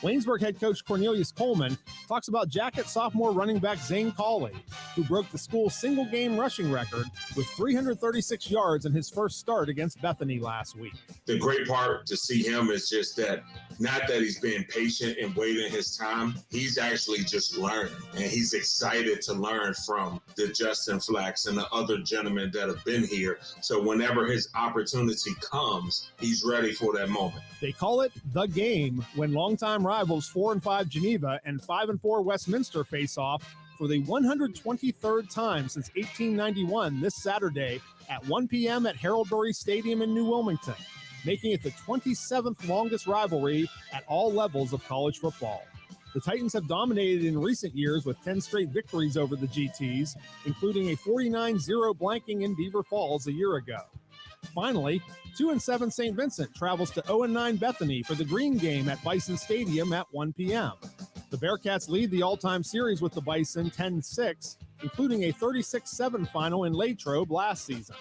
Waynesburg head coach Cornelius Coleman talks about Jacket sophomore running back Zane Cawley, who broke the school's single-game rushing record with 336 yards in his first start against Bethany last week. The great part to see him is just that, not that he's being patient and waiting his time, he's actually just learning, and he's excited to learn from the Justin Flax and the other gentlemen that have been here. So whenever his opportunity comes, he's ready for that moment. They call it the game when longtime rivals 4-5 Geneva and 5-4 Westminster face off for the 123rd time since 1891 this Saturday at 1 p.m. at Harold Dory Stadium in New Wilmington, making it the 27th longest rivalry at all levels of college football. The Titans have dominated in recent years with 10 straight victories over the GTs, including a 49-0 blanking in Beaver Falls a year ago. Finally, 2-7 St. Vincent travels to 0-9 Bethany for the Green Game at Bison Stadium at 1 p.m. The Bearcats lead the all-time series with the Bison 10-6, including a 36-7 final in Latrobe last season.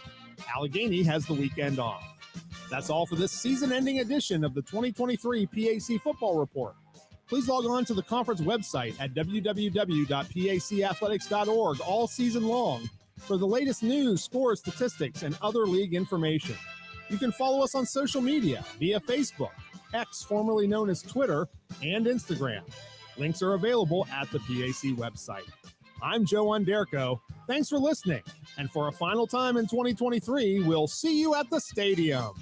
Allegheny has the weekend off. That's all for this season-ending edition of the 2023 PAC Football Report. Please log on to the conference website at www.pacathletics.org all season long for the latest news, scores, statistics, and other league information. You can follow us on social media via Facebook, X, formerly known as Twitter, and Instagram. Links are available at the PAC website. I'm Joe Underko. Thanks for listening. And for a final time in 2023, we'll see you at the stadium.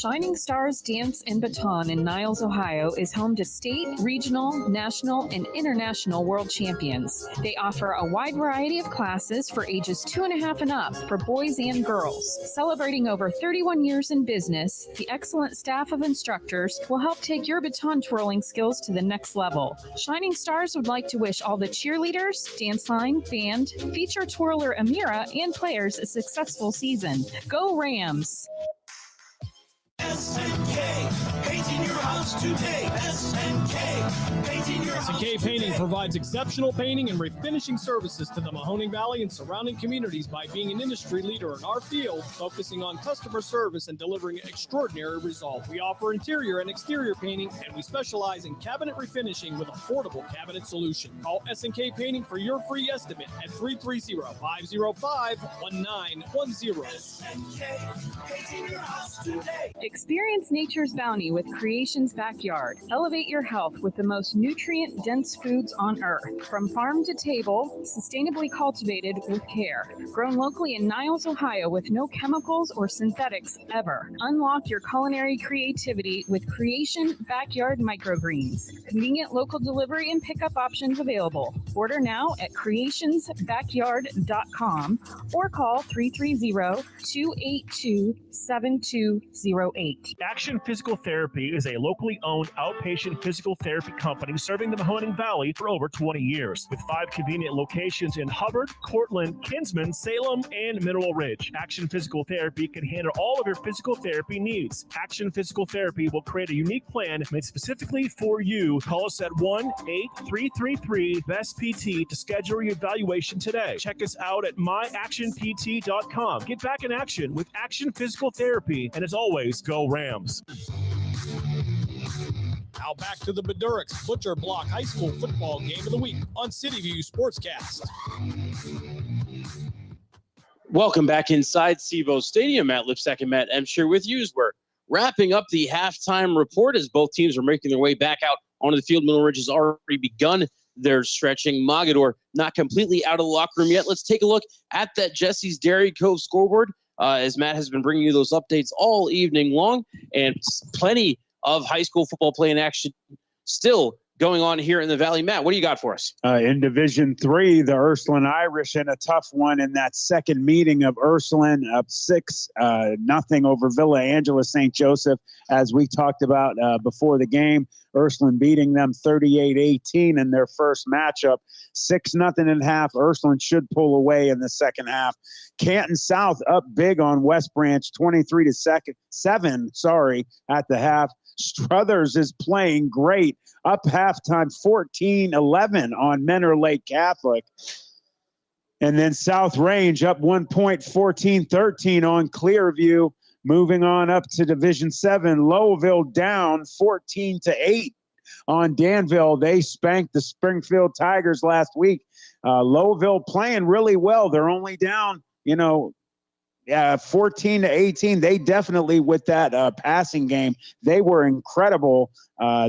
Shining Stars Dance and Baton in Niles, Ohio is home to state, regional, national, and international world champions. They offer a wide variety of classes for ages 2.5 and up for boys and girls. Celebrating over 31 years in business, the excellent staff of instructors will help take your baton twirling skills to the next level. Shining Stars would like to wish all the cheerleaders, dance line, band, feature twirler Amira, and players a successful season. Go Rams! SNK, painting your house today. SNK, painting your house SNK Painting provides exceptional painting and refinishing services to the Mahoning Valley and surrounding communities by being an industry leader in our field, focusing on customer service and delivering extraordinary results. We offer interior and exterior painting, and we specialize in cabinet refinishing with affordable cabinet solutions. Call SNK Painting for your free estimate at 330-505-1910. SNK, painting your house today. Experience nature's bounty with Creation's Backyard. Elevate your health with the most nutrient-dense foods on earth. From farm to table, sustainably cultivated with care. Grown locally in Niles, Ohio with no chemicals or synthetics ever. Unlock your culinary creativity with Creation Backyard Microgreens. Convenient local delivery and pickup options available. Order now at creationsbackyard.com or call 330-282-7208. Action Physical Therapy is a locally owned outpatient physical therapy company serving the Mahoning Valley for over 20 years. With 5 convenient locations in Hubbard, Cortland, Kinsman, Salem, and Mineral Ridge. Action Physical Therapy can handle all of your physical therapy needs. Action Physical Therapy will create a unique plan made specifically for you. Call us at 1-8333-BEST-PT to schedule your evaluation today. Check us out at myactionpt.com. Get back in action with Action Physical Therapy, and as always, go Rams. Now back to the Bedurix Butcher Block High School football game of the week on CityView Sportscast. Welcome back inside SIVO Stadium. Matt Lipsack and Matt Emscher with you as we're wrapping up the halftime report as both teams are making their way back out onto the field. Middle Ridge has already begun their stretching. Mogadore not completely out of the locker room yet. Let's take a look at that Jesse's Dairy Cove scoreboard. As Matt has been bringing you those updates all evening long, and plenty of high school football play in action still going on here in the Valley. Matt, what do you got for us? In Division 3, the Ursuline Irish in a tough one in that second meeting of Ursuline up 6-0 over Villa Angela St. Joseph. As we talked about before the game, Ursuline beating them 38-18 in their first matchup. 6-0 at half. Ursuline should pull away in the second half. Canton South up big on West Branch, 23-7 at the half. Struthers is playing great. Up halftime, 14-11 on Menor Lake Catholic. And then South Range up 1 point, 14-13 on Clearview. Moving on up to Division 7, Lowellville down 14-8 on Danville. They spanked the Springfield Tigers last week. Lowellville playing really well. They're only down, 14-18. They definitely, with that passing game, they were incredible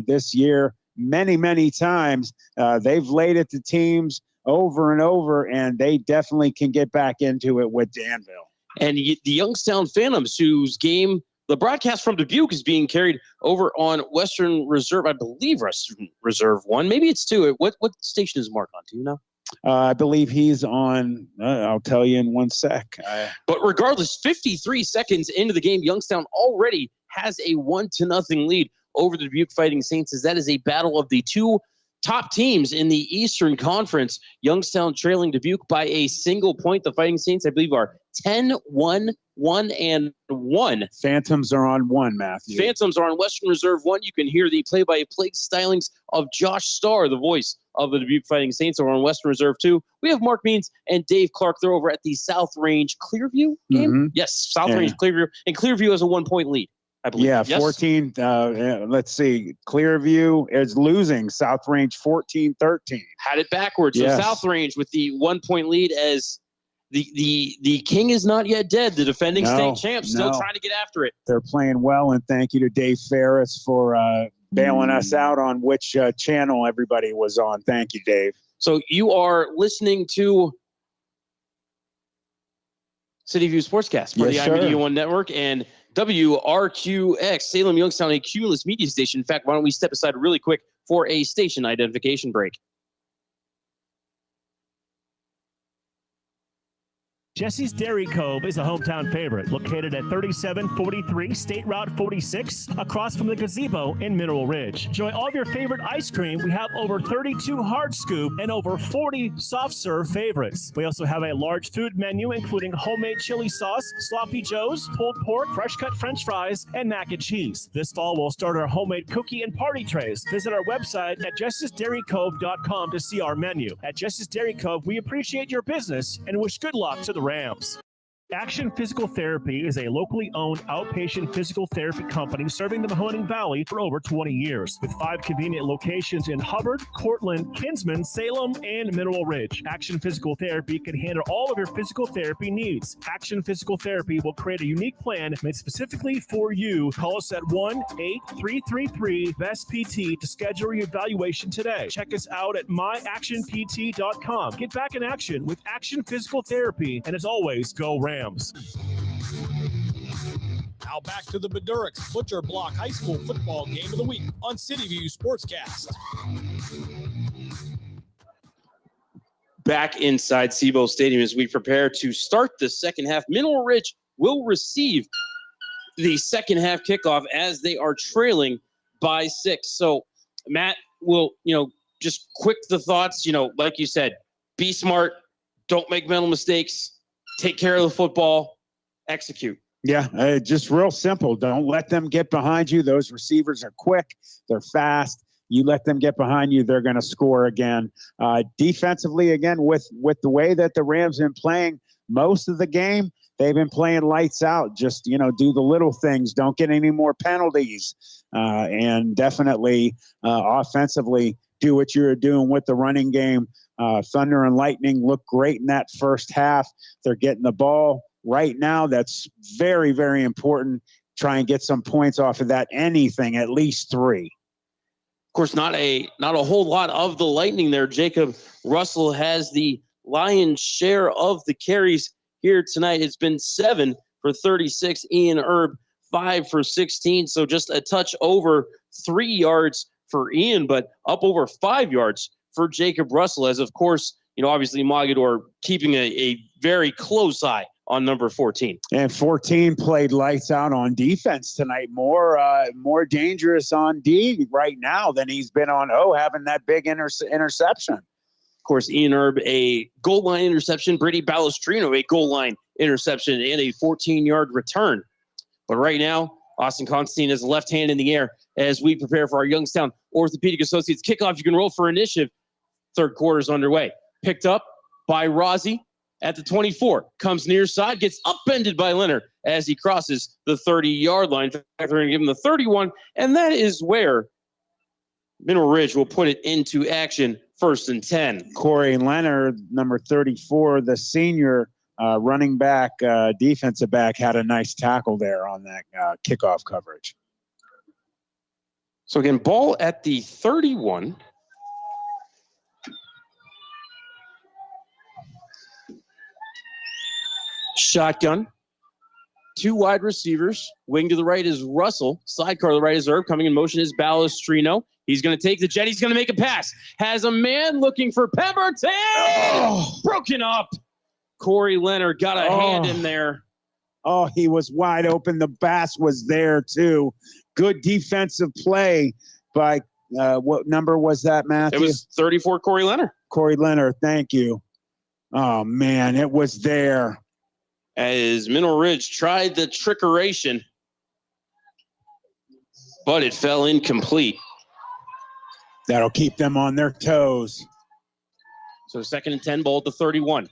this year. Many times. They've laid it to teams over and over, and they definitely can get back into it with Danville. And the Youngstown Phantoms, whose game, the broadcast from Dubuque is being carried over on Western Reserve, I believe Western Reserve 1. Maybe it's 2. What station is Mark on? Do you know? I believe he's on, I'll tell you in 1 sec. But regardless, 53 seconds into the game, Youngstown already has a 1-0 lead over the Dubuque Fighting Saints, as that is a battle of the 2 top teams in the Eastern Conference. Youngstown trailing Dubuque by a single point. The Fighting Saints, I believe, are 10-1-1-1. Phantoms are on 1, Matthew. Phantoms are on Western Reserve 1. You can hear the play-by-play stylings of Josh Starr, the voice of the Dubuque Fighting Saints, are on Western Reserve 2. We have Mark Means and Dave Clark. They're over at the South Range Clearview game. Mm-hmm. Yes, South Range Clearview. And Clearview has a 1 point lead, I believe. Yeah, yes? 14. Let's see. Clearview is losing. South Range 14-13. Had it backwards. Yes. So South Range with the 1 point lead, as the king is not yet dead. The defending state champ still trying to get after it. They're playing well, and thank you to Dave Ferris for bailing us out on which channel everybody was on. Thank you, Dave. So you are listening to CityView Sportscast for the iMedia One Network, and WRQX, Salem Youngstown, a Cumulus media station. In fact, why don't we step aside really quick for a station identification break? Jesse's Dairy Cove is a hometown favorite, located at 3743 State Route 46, across from the gazebo in Mineral Ridge. Enjoy all of your favorite ice cream. We have over 32 hard scoop and over 40 soft serve favorites. We also have a large food menu, including homemade chili sauce, sloppy joes, pulled pork, fresh cut french fries, and mac and cheese. This fall, we'll start our homemade cookie and party trays. Visit our website at jessesdairycove.com to see our menu. At Jesse's Dairy Cove, we appreciate your business and wish good luck to the Rams. Action Physical Therapy is a locally owned outpatient physical therapy company serving the Mahoning Valley for over 20 years, with 5 convenient locations in Hubbard, Cortland, Kinsman, Salem, and Mineral Ridge. Action Physical Therapy can handle all of your physical therapy needs. Action Physical Therapy will create a unique plan made specifically for you. Call us at 1-8333-BEST-PT to schedule your evaluation today. Check us out at myactionpt.com. Get back in action with Action Physical Therapy, and as always, go Rams. Now back to the Bedurix Butcher Block High School football game of the week on CityView Sportscast. Back inside SIBO Stadium as we prepare to start the second half. Mineral Ridge will receive the second half kickoff as they are trailing by 6. So Matt will, just quick the thoughts, like you said, be smart, don't make mental mistakes. Take care of the football, execute. Yeah, just real simple. Don't let them get behind you. Those receivers are quick. They're fast. You let them get behind you, they're going to score again. Defensively, again, with the way that the Rams have been playing most of the game, they've been playing lights out. Just, do the little things. Don't get any more penalties. And definitely offensively, do what you're doing with the running game. Thunder and Lightning look great in that first half. They're getting the ball right now. That's very, very important. Try and get some points off of that. Anything, at least 3. Of course, not a whole lot of the Lightning there. Jacob Russell has the lion's share of the carries here tonight. It's been 7 for 36. Ian Erb, 5 for 16. So just a touch over 3 yards for Ian, but up over 5 yards for Jacob Russell, as of course, obviously Mogadore keeping a very close eye on number 14. And 14 played lights out on defense tonight. More dangerous on D right now than he's been on O, having that big interception. Of course, Ian Erb, a goal line interception. Brady Balestrino, a goal line interception and a 14-yard return. But right now, Austin Constantine has the left hand in the air as we prepare for our Youngstown Orthopedic Associates kickoff. You can roll for initiative. Third quarter is underway. Picked up by Rozzi at the 24. Comes near side, gets upended by Leonard as he crosses the 30-yard line. In fact, they're going to give him the 31, and that is where Mineral Ridge will put it into action, 1st and 10. Corey Leonard, number 34, the senior running back, defensive back, had a nice tackle there on that kickoff coverage. So again, ball at the 31. Shotgun. 2 wide receivers. Wing to the right is Russell. Sidecar to the right is Herb. Coming in motion is Balestrino. He's going to take the jet. He's going to make a pass. Has a man looking for Pemberton. Oh. Broken up. Corey Leonard got a hand in there. Oh, he was wide open. The Bass was there, too. Good defensive play by, what number was that, Matthew? It was 34, Corey Leonard. Corey Leonard, thank you. Oh, man, it was there. As Mineral Ridge tried the trickeration, but it fell incomplete. That'll keep them on their toes. So 2nd and 10, ball at the 31.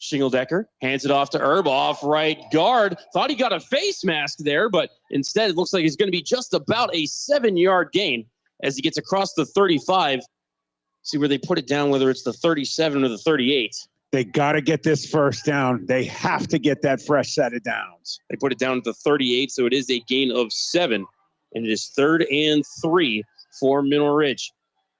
Shingledecker hands it off to Herb, off right guard. Thought he got a face mask there, but instead it looks like he's going to be just about a 7-yard gain as he gets across the 35. See where they put it down, whether it's the 37 or the 38. They got to get this first down. They have to get that fresh set of downs. They put it down at the 38, so it is a gain of 7. And it is 3rd and 3 for Mineral Ridge.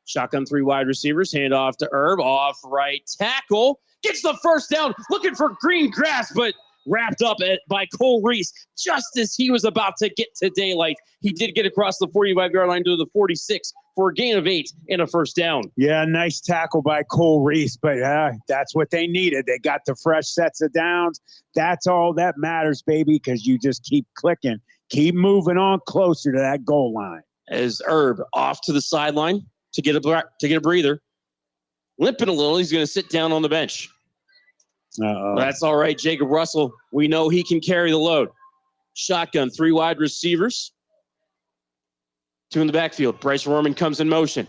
Shotgun 3 wide receivers, hand off to Herb, off right tackle. Gets the first down, looking for green grass, but wrapped up by Cole Reese just as he was about to get to daylight. He did get across the 45-yard line to the 46 for a gain of 8 and a first down. Yeah, nice tackle by Cole Reese, but that's what they needed. They got the fresh sets of downs. That's all that matters, baby, because you just keep clicking. Keep moving on closer to that goal line. As Herb off to the sideline to get a breather. Limping a little, he's going to sit down on the bench. That's all right. Jacob Russell, we know he can carry the load. Shotgun, 3 wide receivers. 2 in the backfield. Bryce Roman comes in motion.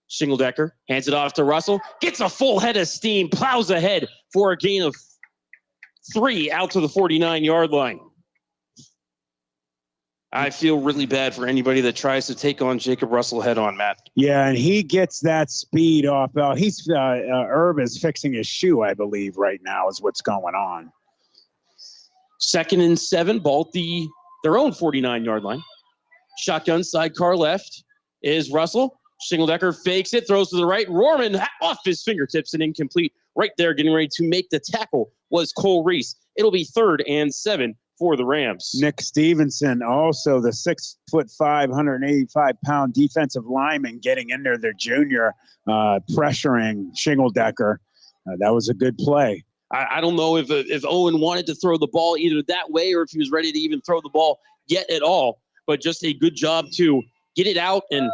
Shingledecker hands it off to Russell. Gets a full head of steam. Plows ahead for a gain of 3 out to the 49-yard line. I feel really bad for anybody that tries to take on Jacob Russell head on, Matt. Yeah, and he gets that speed off. Herb is fixing his shoe, I believe, right now is what's going on. 2nd and 7, ball at their own 49-yard line. Shotgun, sidecar left is Russell. Shingledecker fakes it, throws to the right. Rorman off his fingertips and incomplete. Right there, getting ready to make the tackle was Cole Reese. It'll be 3rd and 7 for the Rams. Nick Stevenson, also the 6'5", 185-pound defensive lineman, getting in there, their junior, pressuring Shingledecker. That was a good play. I don't know if Owen wanted to throw the ball either that way or if he was ready to even throw the ball yet at all. But just a good job to get it out. And,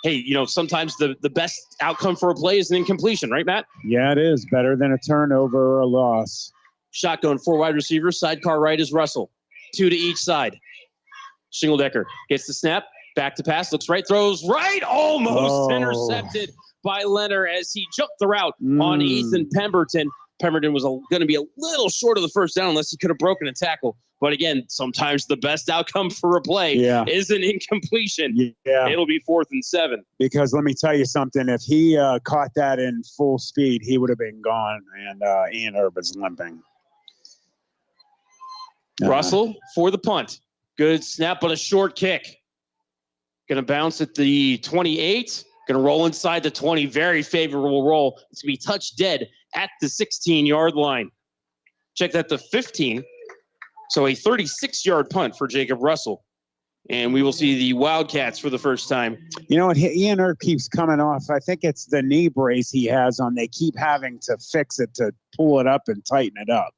hey, sometimes the best outcome for a play is an incompletion, right, Matt? Yeah, it is. Better than a turnover or a loss. Shotgun, 4 wide receivers. Sidecar right is Russell. 2 to each side. Shingledecker gets the snap. Back to pass. Looks right. Throws right. Almost intercepted by Leonard as he jumped the route on Ethan Pemberton. Pemberton was going to be a little short of the first down unless he could have broken a tackle. But again, sometimes the best outcome for a play is an incompletion. Yeah. It'll be 4th and 7. Because let me tell you something. If he caught that in full speed, he would have been gone. And Ian Herb is limping. Russell for the punt. Good snap, but a short kick. Going to bounce at the 28. Going to roll inside the 20. Very favorable roll. It's going to be touch dead at the 16-yard line. Check that to 15. So a 36-yard punt for Jacob Russell. And we will see the Wildcats for the first time. You know what? Ian Herb keeps coming off. I think it's the knee brace he has on. They keep having to fix it to pull it up and tighten it up.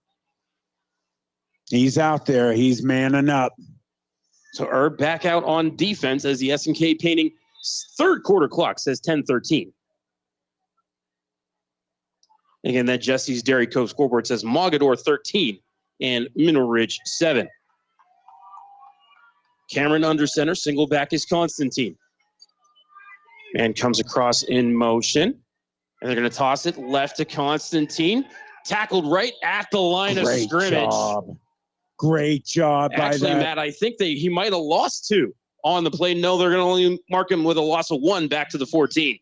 He's out there. He's manning up. So Herb back out on defense as the S&K Painting 3rd quarter clock says 10:13. Again, that Jesse's Dairy Cove scoreboard says Mogadore 13 and Mineral Ridge 7. Cameron under center, single back is Constantine. And comes across in motion. And they're going to toss it left to Constantine. Tackled right at the line of scrimmage. Great job by Actually, that. Matt, I think he might have lost 2 on the play. No, they're going to only mark him with a loss of 1 back to the 14.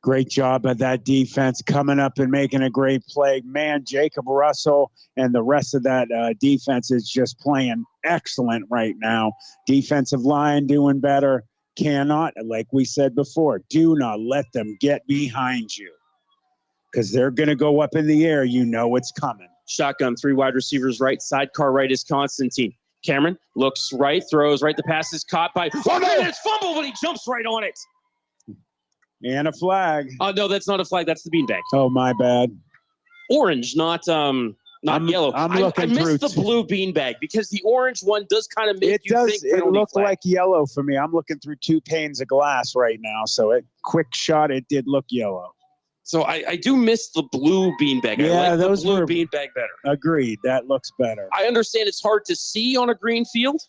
Great job by that defense coming up and making a great play. Man, Jacob Russell and the rest of that defense is just playing excellent right now. Defensive line doing better. Cannot, like we said before, do not let them get behind you because they're going to go up in the air. You know it's coming. Shotgun, 3 wide receivers right. Sidecar right is Constantine. Cameron looks right, throws right. The pass is caught by it's fumble, but he jumps right on it. And a flag. Oh, no, that's not a flag. That's the beanbag. Oh, my bad. Orange, not yellow. I missed the blue beanbag because the orange one does kind of make you think it looked like yellow for me. I'm looking through 2 panes of glass right now. So quick shot, it did look yellow. So I do miss the blue beanbag. Yeah, I like those the blue beanbag better. Agreed. That looks better. I understand it's hard to see on a green field,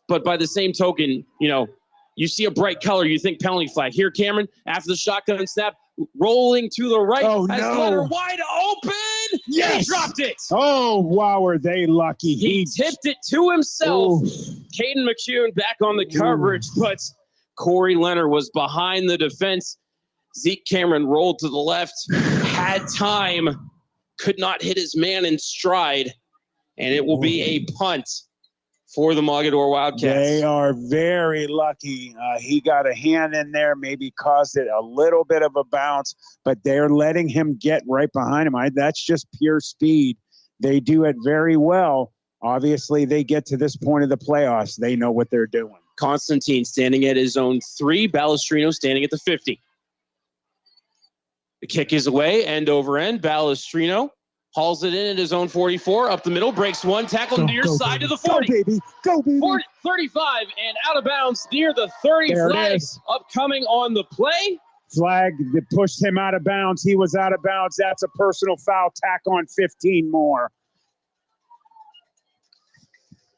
but by the same token, you see a bright color, you think penalty flag. Here, Cameron, after the shotgun snap, rolling to the right. Oh, as no. Leonard wide open. Yes. He dropped it. Oh, wow, are they lucky. He tipped it to himself. Caden McCune back on the coverage, but Corey Leonard was behind the defense. Zeke Cameron rolled to the left, had time, could not hit his man in stride, and it will be a punt for the Mogadore Wildcats. They are very lucky. He got a hand in there, maybe caused it a little bit of a bounce, but they're letting him get right behind him. That's just pure speed. They do it very well. Obviously, they get to this point of the playoffs. They know what they're doing. Constantine standing at his own 3. Balestrino standing at the 50. The kick is away, end over end. Balestrino hauls it in at his own 44. Up the middle, breaks one, tackle near side to the 40. Go, baby. Go, baby. 40, 35, and out of bounds near the 30. There it Flag is. upcoming on the play. Flag that pushed him out of bounds. He was out of bounds. That's a personal foul. Tack on 15 more.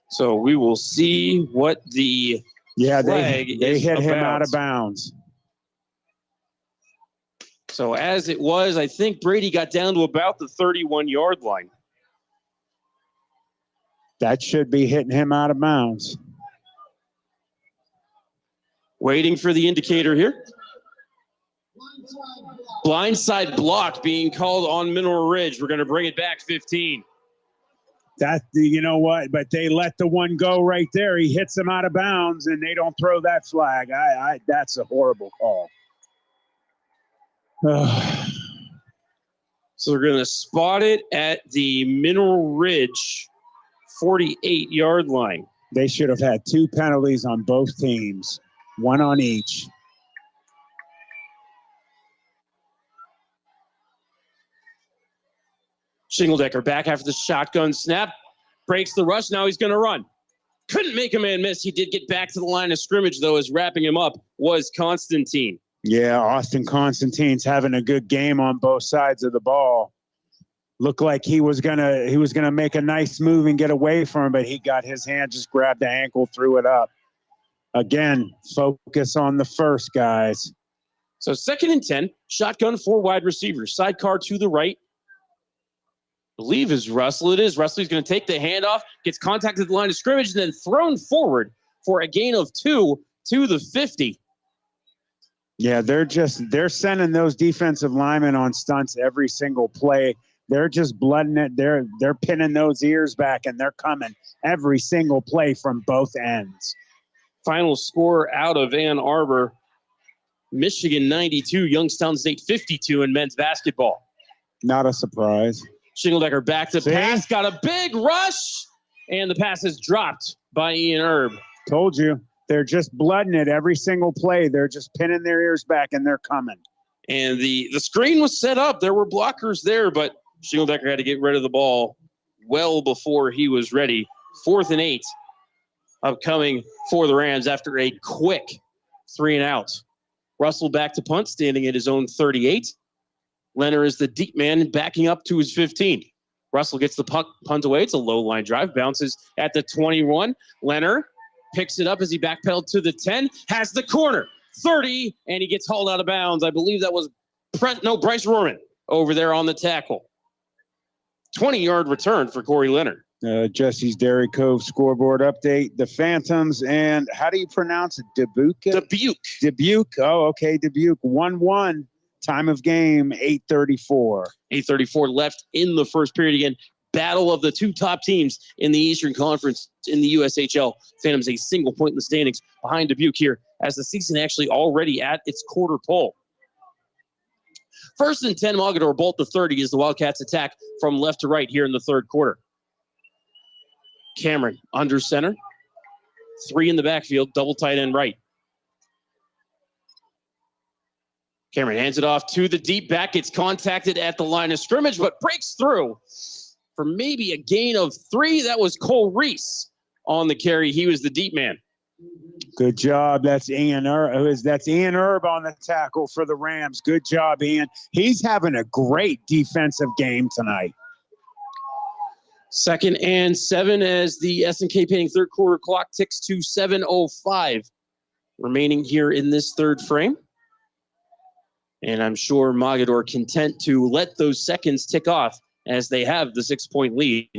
So we will see what the flag they hit him about. out of bounds. So as it was, I think Brady got down to about the 31-yard line. That should be hitting him out of bounds. Waiting for the indicator here. Blindside block being called on Mineral Ridge. We're going to bring it back 15. You know what? But they let the one go right there. He hits him out of bounds, and they don't throw that flag. That's a horrible call. So they're going to spot it at the Mineral Ridge 48-yard line. They should have had 2 penalties on both teams, 1 on each. Shingledecker back after the shotgun snap. Breaks the rush. Now he's going to run. Couldn't make a man miss. He did get back to the line of scrimmage, though, as wrapping him up was Constantine. Yeah, Austin Constantine's having a good game on both sides of the ball. Looked like he was gonna make a nice move and get away from him, but he got his hand, just grabbed the ankle, threw it up. Again, focus on the first, guys. So 2nd and 10, shotgun 4 wide receivers. Sidecar to the right. Believe is Russell. It is. Russell. He's going to take the handoff, gets contacted at the line of scrimmage, and then thrown forward for a gain of 2 to the 50. Yeah, they're sending those defensive linemen on stunts every single play. They're just blooding it. They're pinning those ears back, and they're coming every single play from both ends. Final score out of Ann Arbor: Michigan 92, Youngstown State 52 in men's basketball. Not a surprise. Shingledecker back to pass, got a big rush, and the pass is dropped by Ian Erb. Told you. They're just blooding it every single play. They're just pinning their ears back, and they're coming. And the screen was set up. There were blockers there, but Shingledecker had to get rid of the ball well before he was ready. 4th and 8 upcoming for the Rams after a quick 3-and-out. Russell back to punt, standing at his own 38. Leonard is the deep man backing up to his 15. Russell gets the punt away. It's a low line drive. Bounces at the 21. Leonard picks it up as he backpedaled to the 10. Has the corner. 30, and he gets hauled out of bounds. I believe that was Bryce Rorman over there on the tackle. 20-yard return for Corey Leonard. Jesse's Dairy Cove scoreboard update. The Phantoms and how do you pronounce it? Dubuque. Oh, okay. Dubuque 1-1. Time of game 8:34. 8:34 left in the first period. Again, battle of the 2 top teams in the Eastern Conference in the USHL. Phantoms a single point in the standings behind Dubuque here as the season actually already at its quarter pole. 1st and 10, Mogadore bolt to 30 as the Wildcats attack from left to right here in the 3rd quarter. Cameron under center. 3 in the backfield, double tight end right. Cameron hands it off to the deep back. Gets contacted at the line of scrimmage, but breaks through for maybe a gain of 3. That was Cole Reese on the carry. He was the deep man. Good job. That's Ian Erb. That's Ian Erb on the tackle for the Rams. Good job, Ian. He's having a great defensive game tonight. 2nd and 7 as the S&K Painting 3rd quarter clock ticks to 7:05 remaining here in this 3rd frame. And I'm sure Mogadore content to let those seconds tick off as they have the 6-point lead.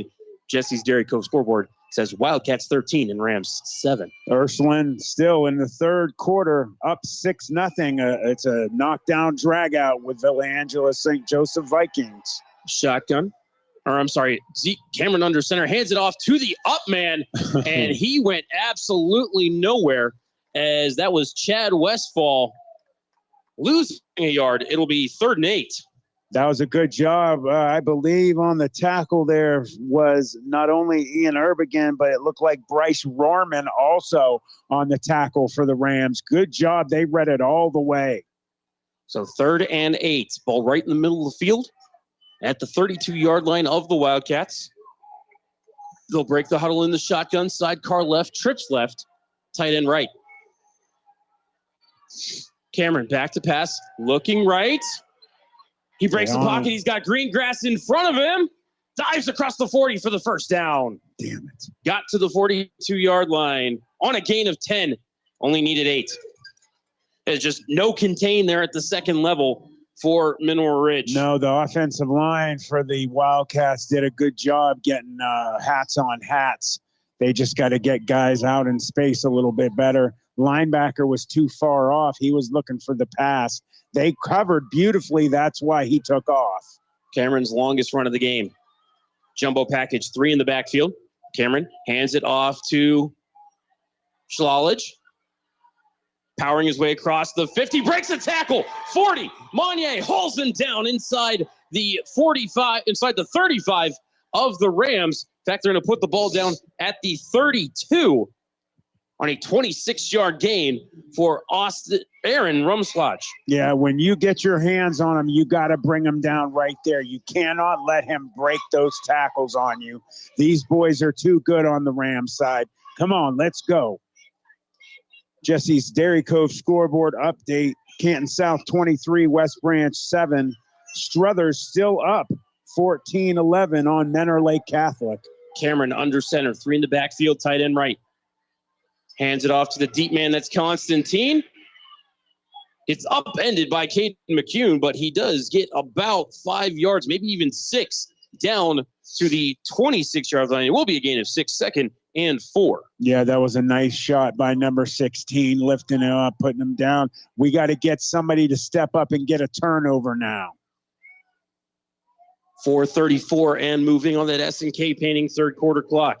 Jesse's Dairy Cove scoreboard says Wildcats 13 and Rams 7. Ursuline still in the 3rd quarter, up 6-0. It's a knockdown drag out with Villa Angela St. Joseph Vikings. Shotgun. Zeke Cameron under center, hands it off to the up man, and he went absolutely nowhere as that was Chad Westfall losing a yard. It'll be 3rd and 8. That was a good job. I believe on the tackle there was not only Ian Erbigan, but it looked like Bryce Rorman also on the tackle for the Rams. Good job. They read it all the way. So 3rd and 8. Ball right in the middle of the field at the 32-yard line of the Wildcats. They'll break the huddle in the shotgun. Sidecar left, trips left, tight end right. Cameron back to pass, looking right. He breaks the pocket. He's got green grass in front of him. Dives across the 40 for the first down. Damn it. Got to the 42-yard line on a gain of 10. Only needed 8. There's just no contain there at the second level for Mineral Ridge. No, the offensive line for the Wildcats did a good job getting hats on hats. They just got to get guys out in space a little bit better. Linebacker was too far off. He was looking for the pass. They covered beautifully. That's why he took off. Cameron's longest run of the game. Jumbo package 3 in the backfield. Cameron hands it off to Schlalage. Powering his way across the 50, breaks a tackle. 40. Monnier hauls him down inside the 45, inside the 35 of the Rams. In fact, they're going to put the ball down at the 32 on a 26-yard gain for Aaron Rumslage. Yeah, when you get your hands on him, you got to bring him down right there. You cannot let him break those tackles on you. These boys are too good on the Rams side. Come on, let's go. Jesse's Dairy Cove scoreboard update. Canton South 23, West Branch 7. Struthers still up 14-11 on Menor Lake Catholic. Cameron under center, 3 in the backfield, tight end right. Hands it off to the deep man, that's Constantine. It's upended by Caden McCune, but he does get about 5 yards, maybe even 6, down to the 26-yard line. It will be a gain of 6, 2nd and 4. Yeah, that was a nice shot by number 16, lifting him up, putting him down. We got to get somebody to step up and get a turnover now. 4:34 and moving on that S&K Painting third quarter clock.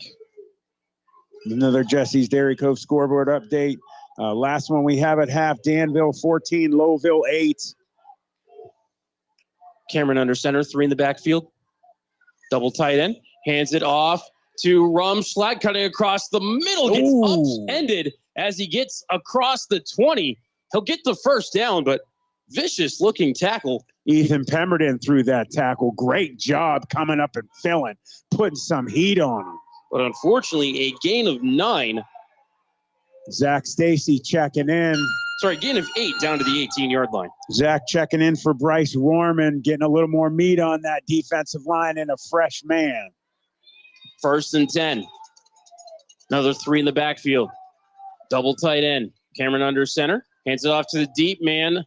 Another Jesse's Dairy Cove scoreboard update. Last one we have at half, Danville 14, Lowville 8. Cameron under center, 3 in the backfield. Double tight end, hands it off to Rumschlag, cutting across the middle, gets upended as he gets across the 20. He'll get the first down, but vicious looking tackle. Ethan Pemberton threw that tackle. Great job coming up and filling, putting some heat on him. But unfortunately, a gain of 9. Zach Stacy checking in. Sorry, gain of 8 down to the 18-yard line. Zach checking in for Bryce Rorman, getting a little more meat on that defensive line and a fresh man. 1st and 10. Another 3 in the backfield. Double tight end. Cameron under center. Hands it off to the deep man.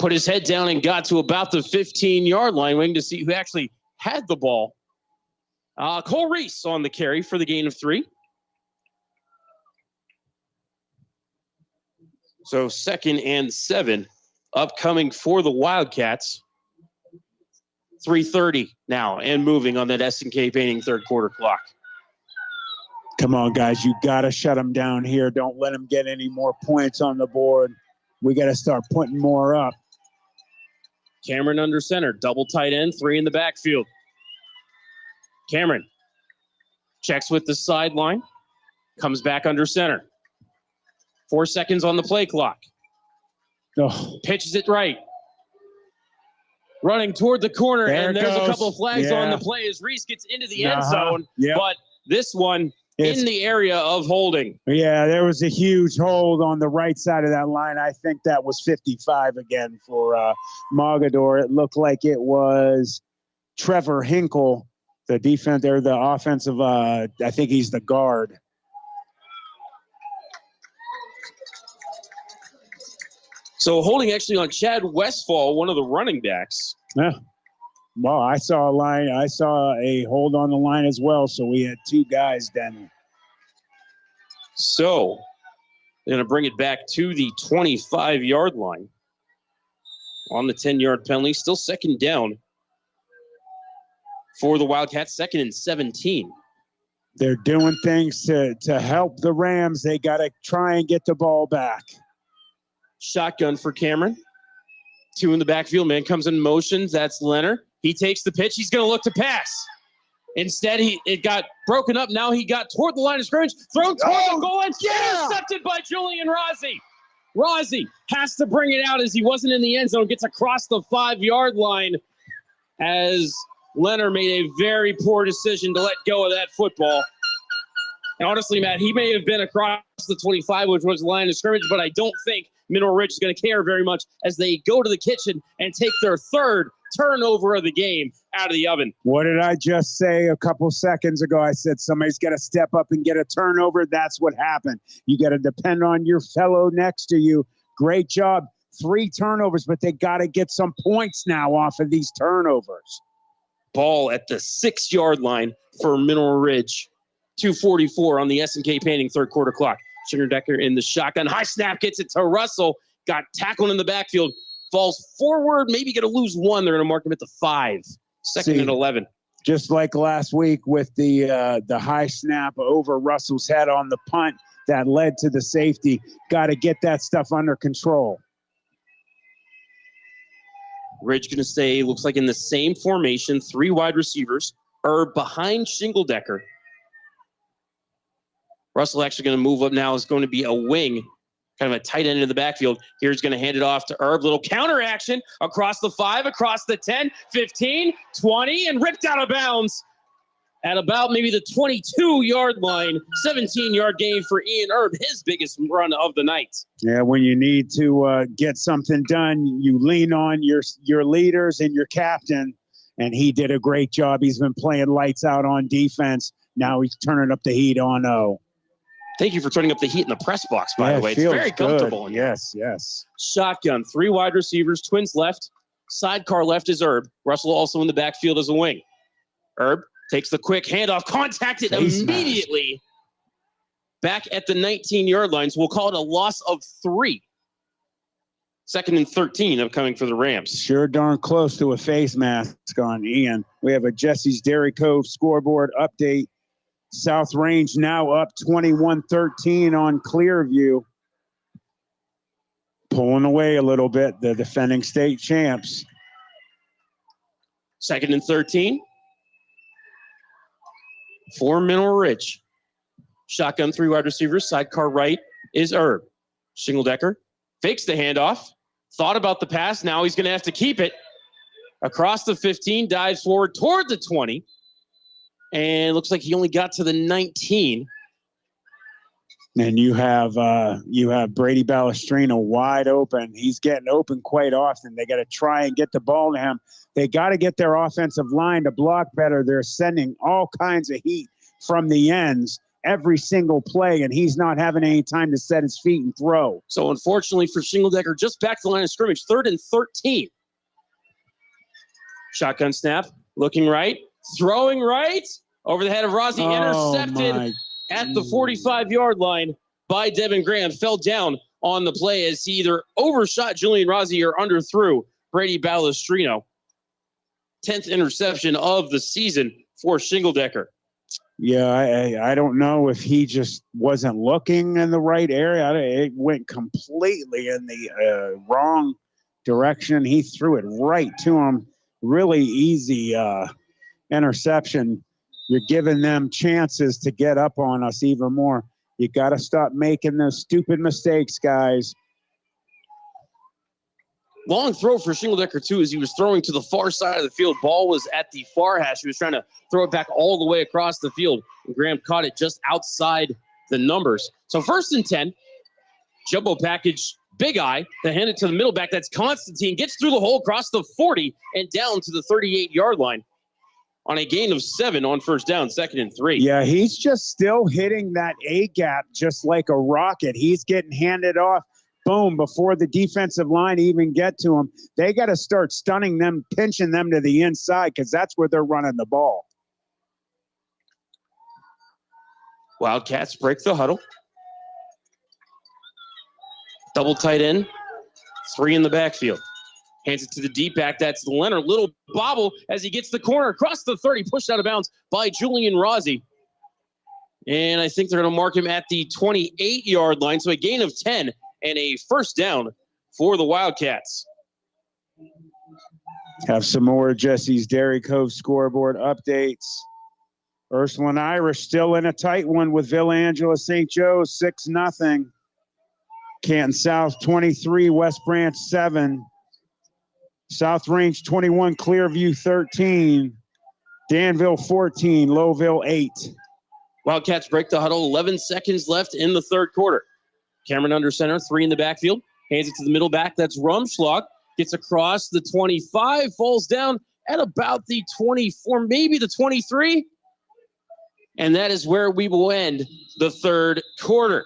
Put his head down and got to about the 15-yard line, waiting to see who actually had the ball. Cole Reese on the carry for the gain of 3. So 2nd and 7 upcoming for the Wildcats. 3:30 now and moving on that S&K Painting third quarter clock. Come on, guys. You got to shut them down here. Don't let them get any more points on the board. We got to start putting more up. Cameron under center, double tight end, 3 in the backfield. Cameron checks with the sideline, comes back under center. 4 seconds on the play clock. Pitches it right. Running toward the corner, and there's a couple of flags on the play as Reese gets into the end zone. But this one in the area of holding. Yeah, there was a huge hold on the right side of that line. I think that was 55 again for Mogadore. It looked like it was Trevor Hinkle, the defender, the offensive, I think he's the guard. So holding actually on Chad Westfall, one of the running backs. Yeah. Well, I saw a hold on the line as well. So we had 2 guys then. So they're going to bring it back to the 25-yard line on the 10-yard penalty. Still 2nd down for the Wildcats, 2nd and 17. They're doing things to help the Rams. They got to try and get the ball back. Shotgun for Cameron. Two in the backfield. Man comes in motion. That's Leonard. He takes the pitch. He's going to look to pass. Instead, it got broken up. Now he got toward the line of scrimmage. Thrown toward the goal line. Intercepted by Julian Rossi. Rossi has to bring it out as he wasn't in the end zone. Gets across the 5-yard line as Leonard made a very poor decision to let go of that football. And honestly, Matt, he may have been across the 25, which was the line of scrimmage, but I don't think Mineral Ridge is going to care very much as they go to the kitchen and take their third turnover of the game out of the oven. What did I just say a couple seconds ago? I said somebody's got to step up and get a turnover. That's what happened. You got to depend on your fellow next to you. Great job. 3 turnovers, but they got to get some points now off of these turnovers. Ball at the 6-yard line for Mineral Ridge. 2:44 on the S&K Painting third quarter clock. Decker in the shotgun. High snap, gets it to Russell. Got tackled in the backfield. Falls forward, maybe going to lose 1. They're going to mark him at the 5. Second and 11. Just like last week with the high snap over Russell's head on the punt that led to the safety. Got to get that stuff under control. Ridge going to stay, looks like in the same formation. 3 wide receivers. Herb behind Shingledecker. Russell actually going to move up now. Is going to be a wing, kind of a tight end in the backfield. Here's going to hand it off to Herb. Little counter action across the 5, across the 10, 15, 20, and ripped out of bounds at about maybe the 22-yard line. 17-yard gain for Ian Herb, his biggest run of the night. Yeah, when you need to get something done, you lean on your leaders and your captain, and he did a great job. He's been playing lights out on defense. Now he's turning up the heat on O. Thank you for turning up the heat in the press box, by the way. It's very comfortable. Yes, yes. Shotgun, 3 wide receivers, twins left. Sidecar left is Herb. Russell also in the backfield as a wing. Herb takes the quick handoff, contacted immediately. Back at the 19-yard line, so we'll call it a loss of 3. Second and 13 upcoming for the Rams. Sure darn close to a face mask on Ian. We have a Jesse's Dairy Cove scoreboard update. South Range now up 21-13 on Clearview. Pulling away a little bit, the defending state champs. Second and 13 for Mineral Ridge. Shotgun, 3 wide receivers. Sidecar right is Herb. Shingledecker fakes the handoff. Thought about the pass. Now he's going to have to keep it. Across the 15, dives forward toward the 20. And looks like he only got to the 19. And you have Brady Balestrino wide open. He's getting open quite often. They got to try and get the ball to him. They got to get their offensive line to block better. They're sending all kinds of heat from the ends every single play, and he's not having any time to set his feet and throw. So unfortunately for Shingledecker, just back to the line of scrimmage, 3rd and 13. Shotgun snap, looking right, throwing right, over the head of Rossi, intercepted at the 45-yard line by Devin Graham. Fell down on the play as he either overshot Julian Rossi or underthrew Brady Balestrino. 10th interception of the season for Shingledecker. Yeah, I don't know if he just wasn't looking in the right area. It went completely in the wrong direction. He threw it right to him. Really easy interception. You're giving them chances to get up on us even more. You got to stop making those stupid mistakes, guys. Long throw for Shingledecker, too, as he was throwing to the far side of the field. Ball was at the far hash. He was trying to throw it back all the way across the field. And Graham caught it just outside the numbers. So 1st and 10. Jumbo package, Big Eye. They hand it to the middle back. That's Constantine. Gets through the hole across the 40 and down to the 38-yard line on a gain of 7 on 1st down, 2nd and 3. Yeah, he's just still hitting that A-gap just like a rocket. He's getting handed off. Boom, before the defensive line even get to him. They got to start stunning them, pinching them to the inside because that's where they're running the ball. Wildcats break the huddle. Double tight end, 3 in the backfield. Hands it to the deep back. That's Leonard. Little bobble as he gets the corner across the 30, pushed out of bounds by Julian Rossi. And I think they're going to mark him at the 28-yard line. So a gain of 10 and a 1st down for the Wildcats. Have some more Jesse's Dairy Cove scoreboard updates. Ursuline Irish still in a tight one with Villa Angela St. Joe's 6-0. Canton South 23, West Branch 7. South Range 21, Clearview 13. Danville 14, Lowville 8. Wildcats break the huddle. 11 seconds left in the third quarter. Cameron under center, 3 in the backfield. Hands it to the middle back. That's Rumschlag. Gets across the 25, falls down at about the 24, maybe the 23. And that is where we will end the third quarter.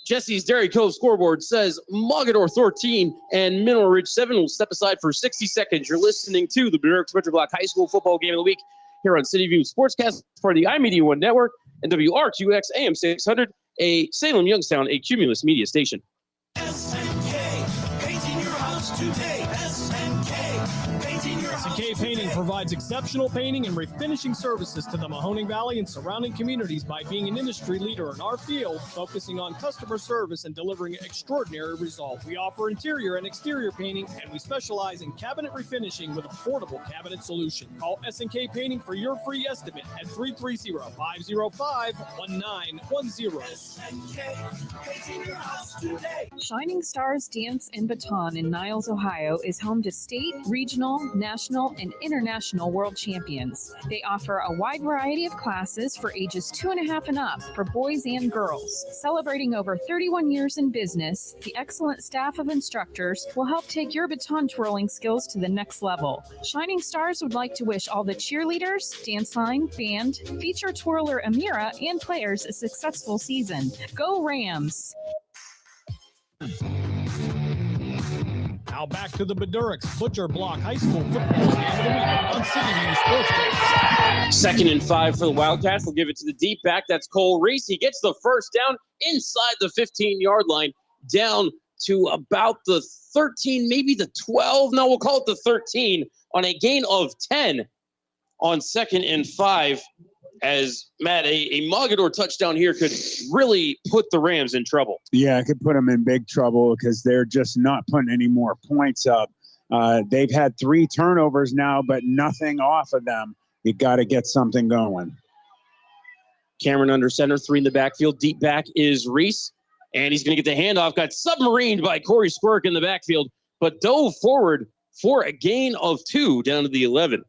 Jesse's Dairy Cove scoreboard says Mogadore 13 and Mineral Ridge 7 will step aside for 60 seconds. You're listening to the Burdick Spectre Block High School Football Game of the Week here on City View Sportscast for the iMedia One Network and WRQX AM 600, a Salem Youngstown, a Cumulus media station. SNK, painting your house today. SNK, painting your house. SNK Painting provides exceptional painting and refinishing services to the Mahoning Valley and surrounding communities by being an industry leader in our field, focusing on customer service and delivering extraordinary results. We offer interior and exterior painting, and we specialize in cabinet refinishing with affordable cabinet solutions. Call SNK Painting for your free estimate at 330-505-1910. SNK, painting your house today. Shining Stars Dance and Baton in Niles, Ohio is home to state, regional, national, and international world champions. They offer a wide variety of classes for ages 2.5 and up for boys and girls. Celebrating over 31 years in business, the excellent staff of instructors will help take your baton twirling skills to the next level. Shining Stars would like to wish all the cheerleaders, dance line, band, feature twirler Amira, and players a successful season. Go Rams! Now back to the Beduricks Butcher Block High School Football Game of the Week on City View Sportscast. 2nd and 5 for the Wildcats. They'll give it to the deep back. That's Cole Reese. He gets the first down inside the 15-yard line, down to about the 13, maybe the 12. No, we'll call it the 13 on a gain of 10 on 2nd and 5. As Matt, a Mogadore touchdown here could really put the Rams in trouble. Yeah, it could put them in big trouble because they're just not putting any more points up. They've had 3 turnovers now, but nothing off of them. You got to get something going. Cameron under center, 3 in the backfield. Deep back is Reese, and he's going to get the handoff. Got submarined by Corey Squirk in the backfield, but dove forward for a gain of 2 down to the 11.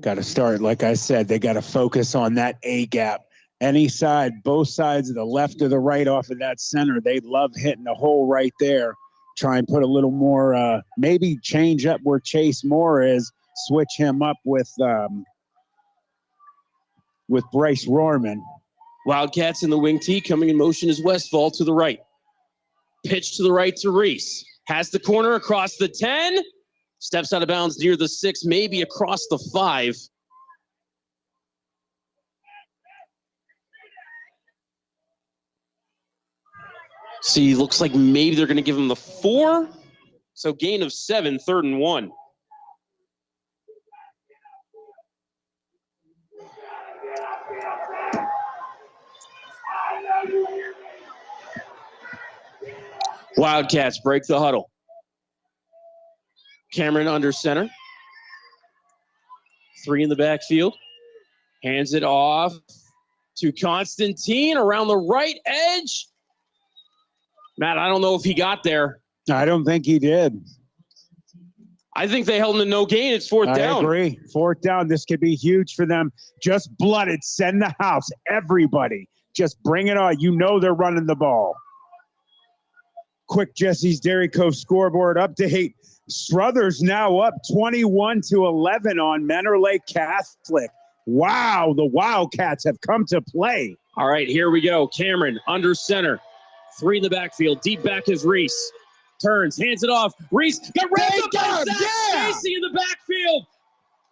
Got to start, like I said, they got to focus on that A gap. Any side, both sides, the left or the right off of that center, they love hitting the hole right there. Try and put a little more, maybe change up where Chase Moore is, switch him up with Bryce Rohrman. Wildcats in the wing tee, coming in motion is Westfall to the right. Pitch to the right to Reese. Has the corner across the 10. Steps out of bounds near the 6, maybe across the 5. See, looks like maybe they're going to give him the 4. So gain of 7, 3rd and 1. Wildcats break the huddle. Cameron under center. 3 in the backfield. Hands it off to Constantine around the right edge. Matt, I don't know if he got there. I don't think he did. I think they held him to no gain. It's 4th down. I agree. 4th down. This could be huge for them. Just blooded. Send the house. Everybody. Just bring it on. You know they're running the ball. Quick Jesse's Dairy Cove scoreboard update. Struthers now up 21-11 on Menor Lake Catholic. Wow, the Wildcats have come to play. All right, here we go. Cameron under center. 3 in the backfield. Deep back is Reese. Turns, hands it off. Reese got wrapped up by Zach Stacy in the backfield.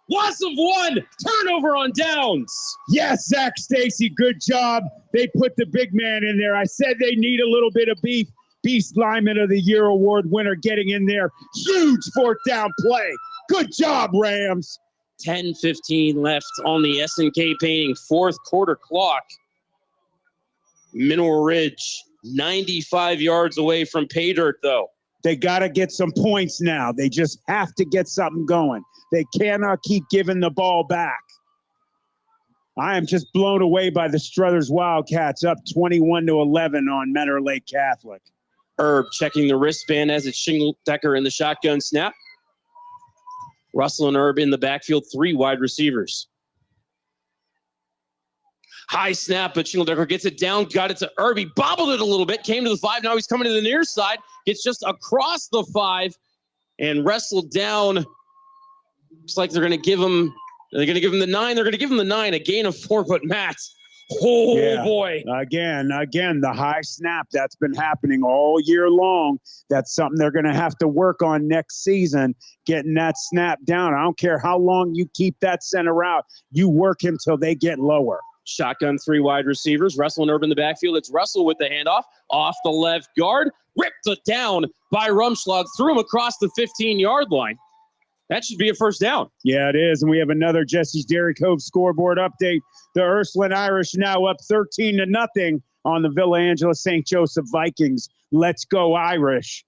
Loss of 1. Turnover on downs. Yes, Zach Stacy, good job. They put the big man in there. I said they need a little bit of beef. Beast Lineman of the Year award winner getting in there. Huge 4th down play. Good job, Rams. 10:15 left on the SNK Painting 4th quarter clock. Mineral Ridge, 95 yards away from pay dirt, though. They got to get some points now. They just have to get something going. They cannot keep giving the ball back. I am just blown away by the Struthers Wildcats, up 21-11 on Mentor Lake Catholic. Herb checking the wristband as it's Shingledecker in the shotgun snap. Russell and Herb in the backfield, 3 wide receivers. High snap, but Shingledecker gets it down, got it to Herb. He bobbled it a little bit, came to the 5. Now he's coming to the near side, gets just across the 5 and wrestled down. Looks like they're going to give him the 9. They're going to give him the 9, a gain of 4, but Matt, boy. Again, the high snap, that's been happening all year long. That's something they're going to have to work on next season, getting that snap down. I don't care how long you keep that center out. You work him till they get lower. Shotgun, 3 wide receivers. Russell and Herb in the backfield. It's Russell with the handoff off the left guard. Ripped it down by Rumschlag. Threw him across the 15-yard line. That should be a first down. Yeah, it is. And we have another Jesse's Dairy Cove scoreboard update. The Ursuline Irish now up 13-0 on the Villa Angela St. Joseph Vikings. Let's go Irish.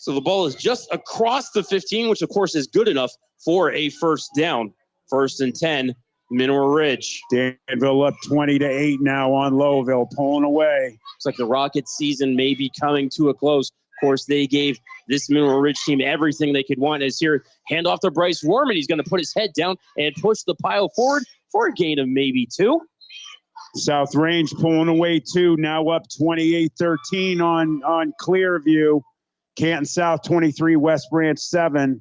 So the ball is just across the 15, which of course is good enough for a first down. 1st and 10. Mineral Ridge. Danville up 20-8 now on Lowville, pulling away. Looks like the Rockets season may be coming to a close. Of course, they gave this Mineral Ridge team everything they could want. As here, hand off to Bryce Warman. He's going to put his head down and push the pile forward for a gain of maybe 2. South Range pulling away 2, now up 28-13 on Clearview. Canton South 23, West Branch 7.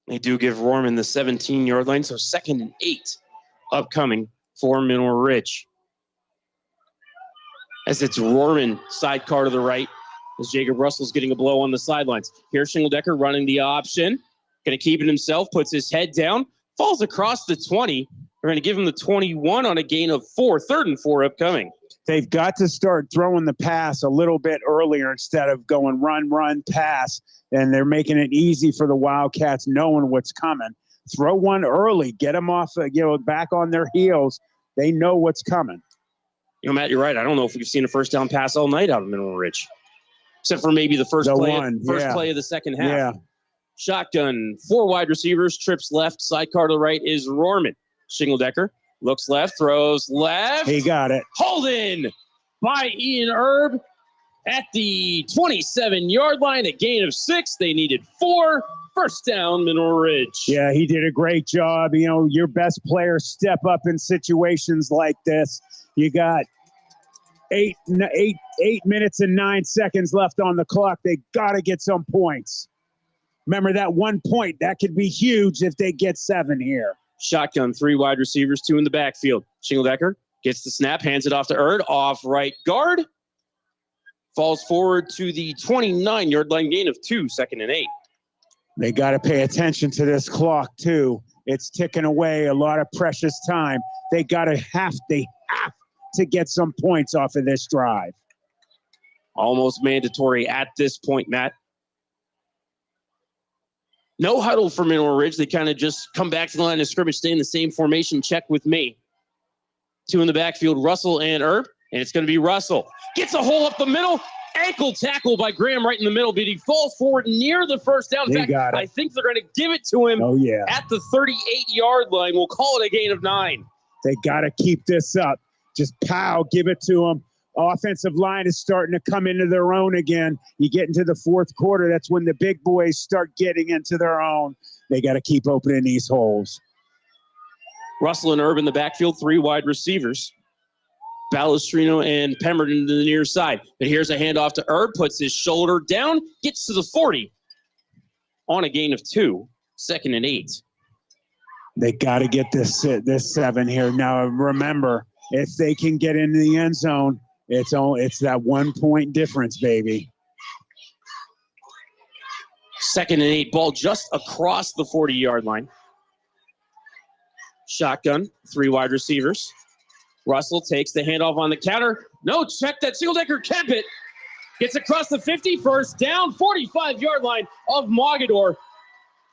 They do give Rorman the 17-yard line, so 2nd and 8 upcoming for Mineral Ridge. As it's Rorman, sidecar to the right, as Jacob Russell's getting a blow on the sidelines. Here's Shingledecker running the option. Going to keep it himself, puts his head down, falls across the 20. They're going to give him the 21 on a gain of 4. 3rd and 4 upcoming. They've got to start throwing the pass a little bit earlier instead of going run, pass. And they're making it easy for the Wildcats knowing what's coming. Throw one early, get them off, back on their heels. They know what's coming. Matt, you're right. I don't know if we've seen a first down pass all night out of Mineral Ridge, except for maybe the first play of the second half. Yeah. Shotgun, 4 wide receivers, trips left, sidecar to the right is Rorman. Shingledecker looks left, throws left. He got it. Holding by Ian Herb at the 27-yard line, a gain of 6. They needed 4. First down, Mineral Ridge. Yeah, he did a great job. Your best players step up in situations like this. You got 8 minutes and 9 seconds left on the clock. They got to get some points. Remember that 1 point, that could be huge if they get 7 here. Shotgun, 3 wide receivers, 2 in the backfield. Shingledecker gets the snap, hands it off to Erd, off right guard. Falls forward to the 29-yard line, gain of 2, 2nd and 8. They got to pay attention to this clock, too. It's ticking away, a lot of precious time. They have to get some points off of this drive. Almost mandatory at this point, Matt. No huddle for Mineral Ridge. They kind of just come back to the line of scrimmage, stay in the same formation, check with me. 2 in the backfield, Russell and Herb, and it's going to be Russell. Gets a hole up the middle, ankle tackle by Graham right in the middle, but he falls forward near the first down. In fact, I think they're going to give it to him at the 38-yard line. We'll call it a gain of 9. They got to keep this up. Just give it to them. Offensive line is starting to come into their own again. You get into the 4th quarter, that's when the big boys start getting into their own. They got to keep opening these holes. Russell and Herb in the backfield, 3 wide receivers. Balestrino and Pemberton to the near side. But here's a handoff to Herb, puts his shoulder down, gets to the 40 on a gain of 2, 2nd and 8. They got to get this 7 here. Now, remember, if they can get into the end zone, it's that 1 point difference, baby. 2nd and 8, ball just across the 40-yard line. Shotgun, 3 wide receivers. Russell takes the handoff on the counter. No, check that. Shingledecker kept it. Gets across the 50, first down, 45-yard line of Mogadore.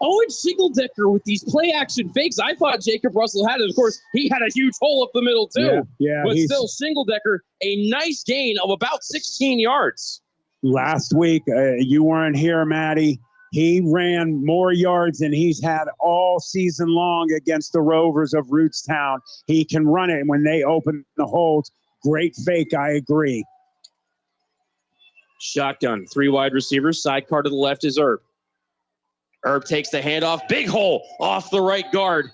Owen Shingledecker with these play-action fakes. I thought Jacob Russell had it. Of course, he had a huge hole up the middle, too. Yeah, but still, Shingledecker, a nice gain of about 16 yards. Last week, you weren't here, Matty. He ran more yards than he's had all season long against the Rovers of Rootstown. He can run it when they open the holes. Great fake, I agree. Shotgun, 3 wide receivers. Sidecar to the left is Herb. Herb takes the handoff. Big hole off the right guard.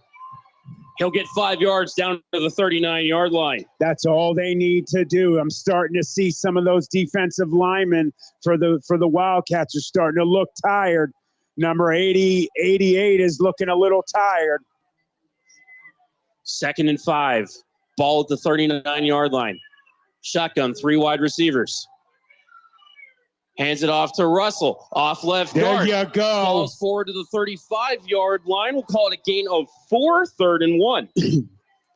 He'll get 5 yards down to the 39-yard line. That's all they need to do. I'm starting to see some of those defensive linemen for the Wildcats are starting to look tired. Number 88 is looking a little tired. 2nd and 5. Ball at the 39-yard line. Shotgun, 3 wide receivers. Hands it off to Russell. Off left guard. There you go. Falls forward to the 35-yard line. We'll call it a gain of 4, 3rd and 1.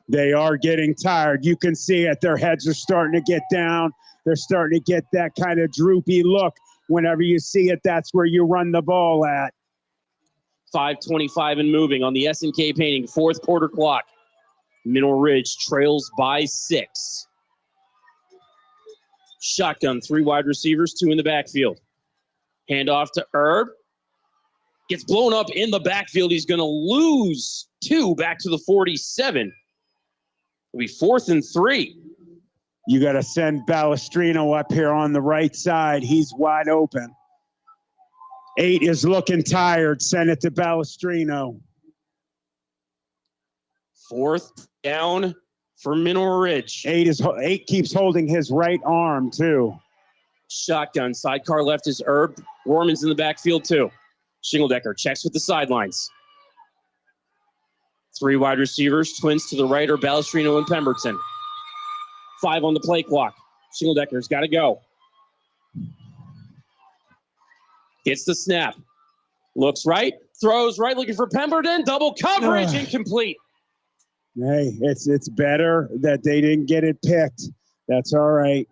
They are getting tired. You can see it. Their heads are starting to get down. They're starting to get that kind of droopy look. Whenever you see it, that's where you run the ball at. 5:25 and moving on the S&K Painting 4th quarter clock. Mineral Ridge trails by 6. Shotgun, 3 wide receivers, 2 in the backfield. Hand off to Herb. Gets blown up in the backfield. He's going to lose 2 back to the 47. It'll be 4th and 3. You got to send Balestrino up here on the right side. He's wide open. 8 is looking tired. Send it to Balestrino. 4th down for Mineral Ridge. 8 keeps holding his right arm, too. Shotgun. Sidecar left is Herb. Rohrman's in the backfield, too. Shingledecker checks with the sidelines. 3 wide receivers. Twins to the right are Balestrino and Pemberton. 5 on the play clock. Shingledecker's got to go. Gets the snap. Looks right. Throws right, looking for Pemberton. Double coverage, incomplete. Hey, it's better that they didn't get it picked. That's all right.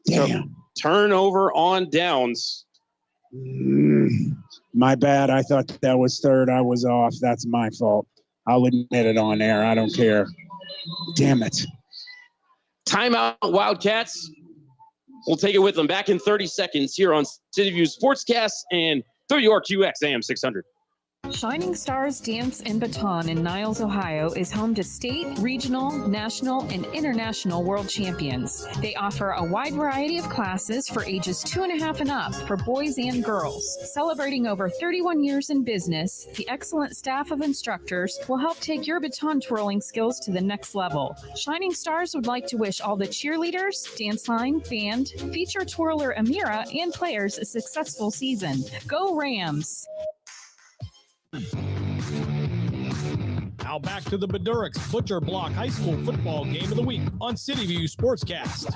Damn. So, turnover on downs. My bad. I thought that was 3rd. I was off. That's my fault. I'll admit it on air. I don't care. Damn it. Timeout, Wildcats. We'll take it with them back in 30 seconds here on City View Sportscast and 30 RQX AM 600. Shining Stars Dance and Baton in Niles, Ohio is home to state, regional, national, and international world champions. They offer a wide variety of classes for ages 2.5 and up for boys and girls. Celebrating over 31 years in business, the excellent staff of instructors will help take your baton twirling skills to the next level. Shining Stars would like to wish all the cheerleaders, dance line, band, feature twirler Amira, and players a successful season. Go Rams! Now back to the Bedurix Butcher Block High School football game of the week on City View Sportscast.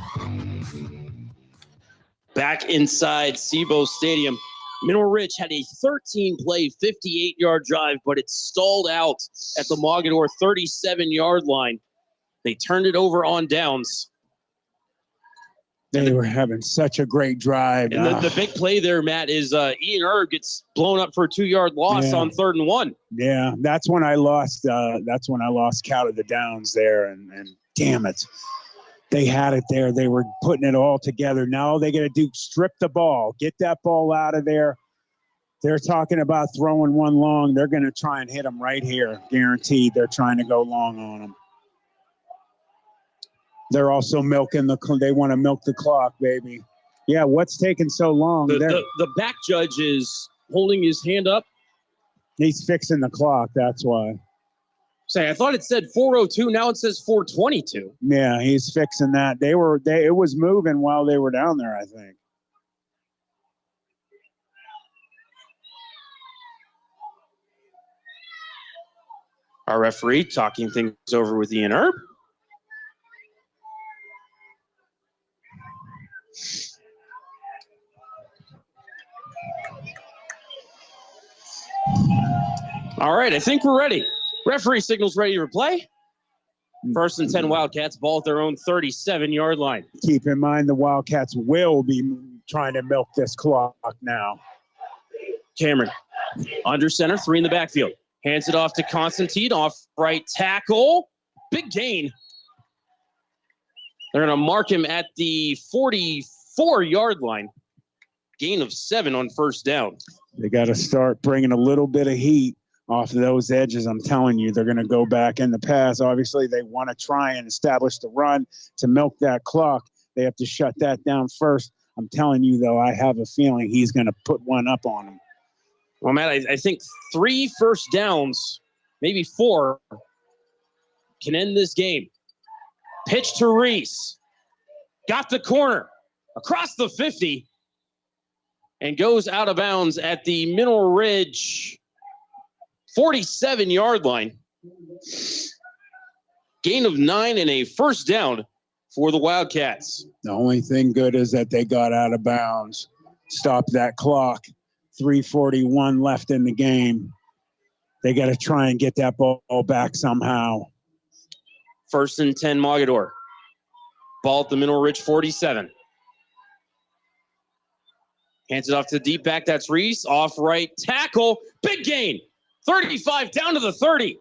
Back inside SIBO Stadium. Mineral Ridge had a 13-play, 58-yard drive, but it stalled out at the Mogadore 37-yard line. They turned it over on downs. They were having such a great drive. And the big play there, Matt, is Ian Erb gets blown up for a 2-yard loss on 3rd and 1. Yeah, that's when I lost. That's when I lost count of the downs there, and damn it, they had it there. They were putting it all together. Now they got to do strip the ball, get that ball out of there. They're talking about throwing one long. They're going to try and hit them right here, guaranteed. They're trying to go long on them. They're also milking they want to milk the clock, baby. Yeah, what's taking so long? The back judge is holding his hand up. He's fixing the clock, that's why. Say, I thought it said 4:02, now it says 4:22. Yeah, he's fixing that. It was moving while they were down there, I think. Our referee talking things over with Ian Erb. All right, I think we're ready. Referee signals ready to play. 1st and 10 Wildcats, ball at their own 37-yard line. Keep in mind the Wildcats will be trying to milk this clock now. Cameron, under center, 3 in the backfield. Hands it off to Constantine, off right tackle. Big gain. They're going to mark him at the 4-yard line. Gain of 7 on first down. They got to start bringing a little bit of heat off of those edges. I'm telling you, they're going to go back in the pass. Obviously, they want to try and establish the run to milk that clock. They have to shut that down first. I'm telling you, though, I have a feeling he's going to put one up on them. Well, Matt, I think 3 first downs, maybe 4, can end this game. Pitch to Reese. Got the corner. Across the 50. And goes out of bounds at the Mineral Ridge 47-yard line. Gain of 9 and a first down for the Wildcats. The only thing good is that they got out of bounds. Stop that clock. 3:41 left in the game. They got to try and get that ball back somehow. 1st and 10 Mogadore. Ball at the Mineral Ridge 47. Hands it off to the deep back. That's Reese. Off right tackle. Big gain. 35 down to the 30.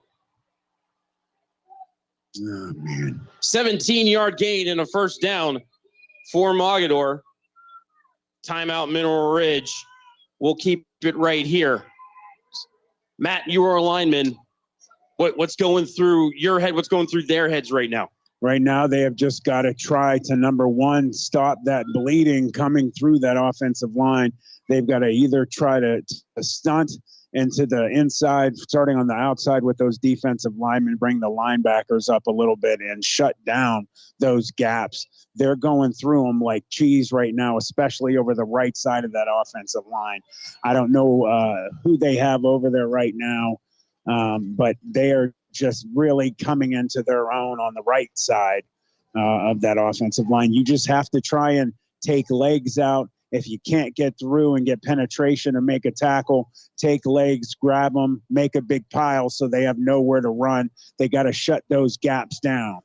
Oh, man. 17-yard gain and a first down for Mogadore. Timeout Mineral Ridge. We'll keep it right here. Matt, you are a lineman. What's going through your head? What's going through their heads right now? Right now, they have just got to try to, number one, stop that bleeding coming through that offensive line. They've got to either try to stunt into the inside, starting on the outside with those defensive linemen, bring the linebackers up a little bit and shut down those gaps. They're going through them like cheese right now, especially over the right side of that offensive line. I don't know who they have over there right now, but they are just really coming into their own on the right side of that offensive line. You just have to try and take legs out. If you can't get through and get penetration or make a tackle, take legs, grab them, make a big pile so they have nowhere to run. They got to shut those gaps down.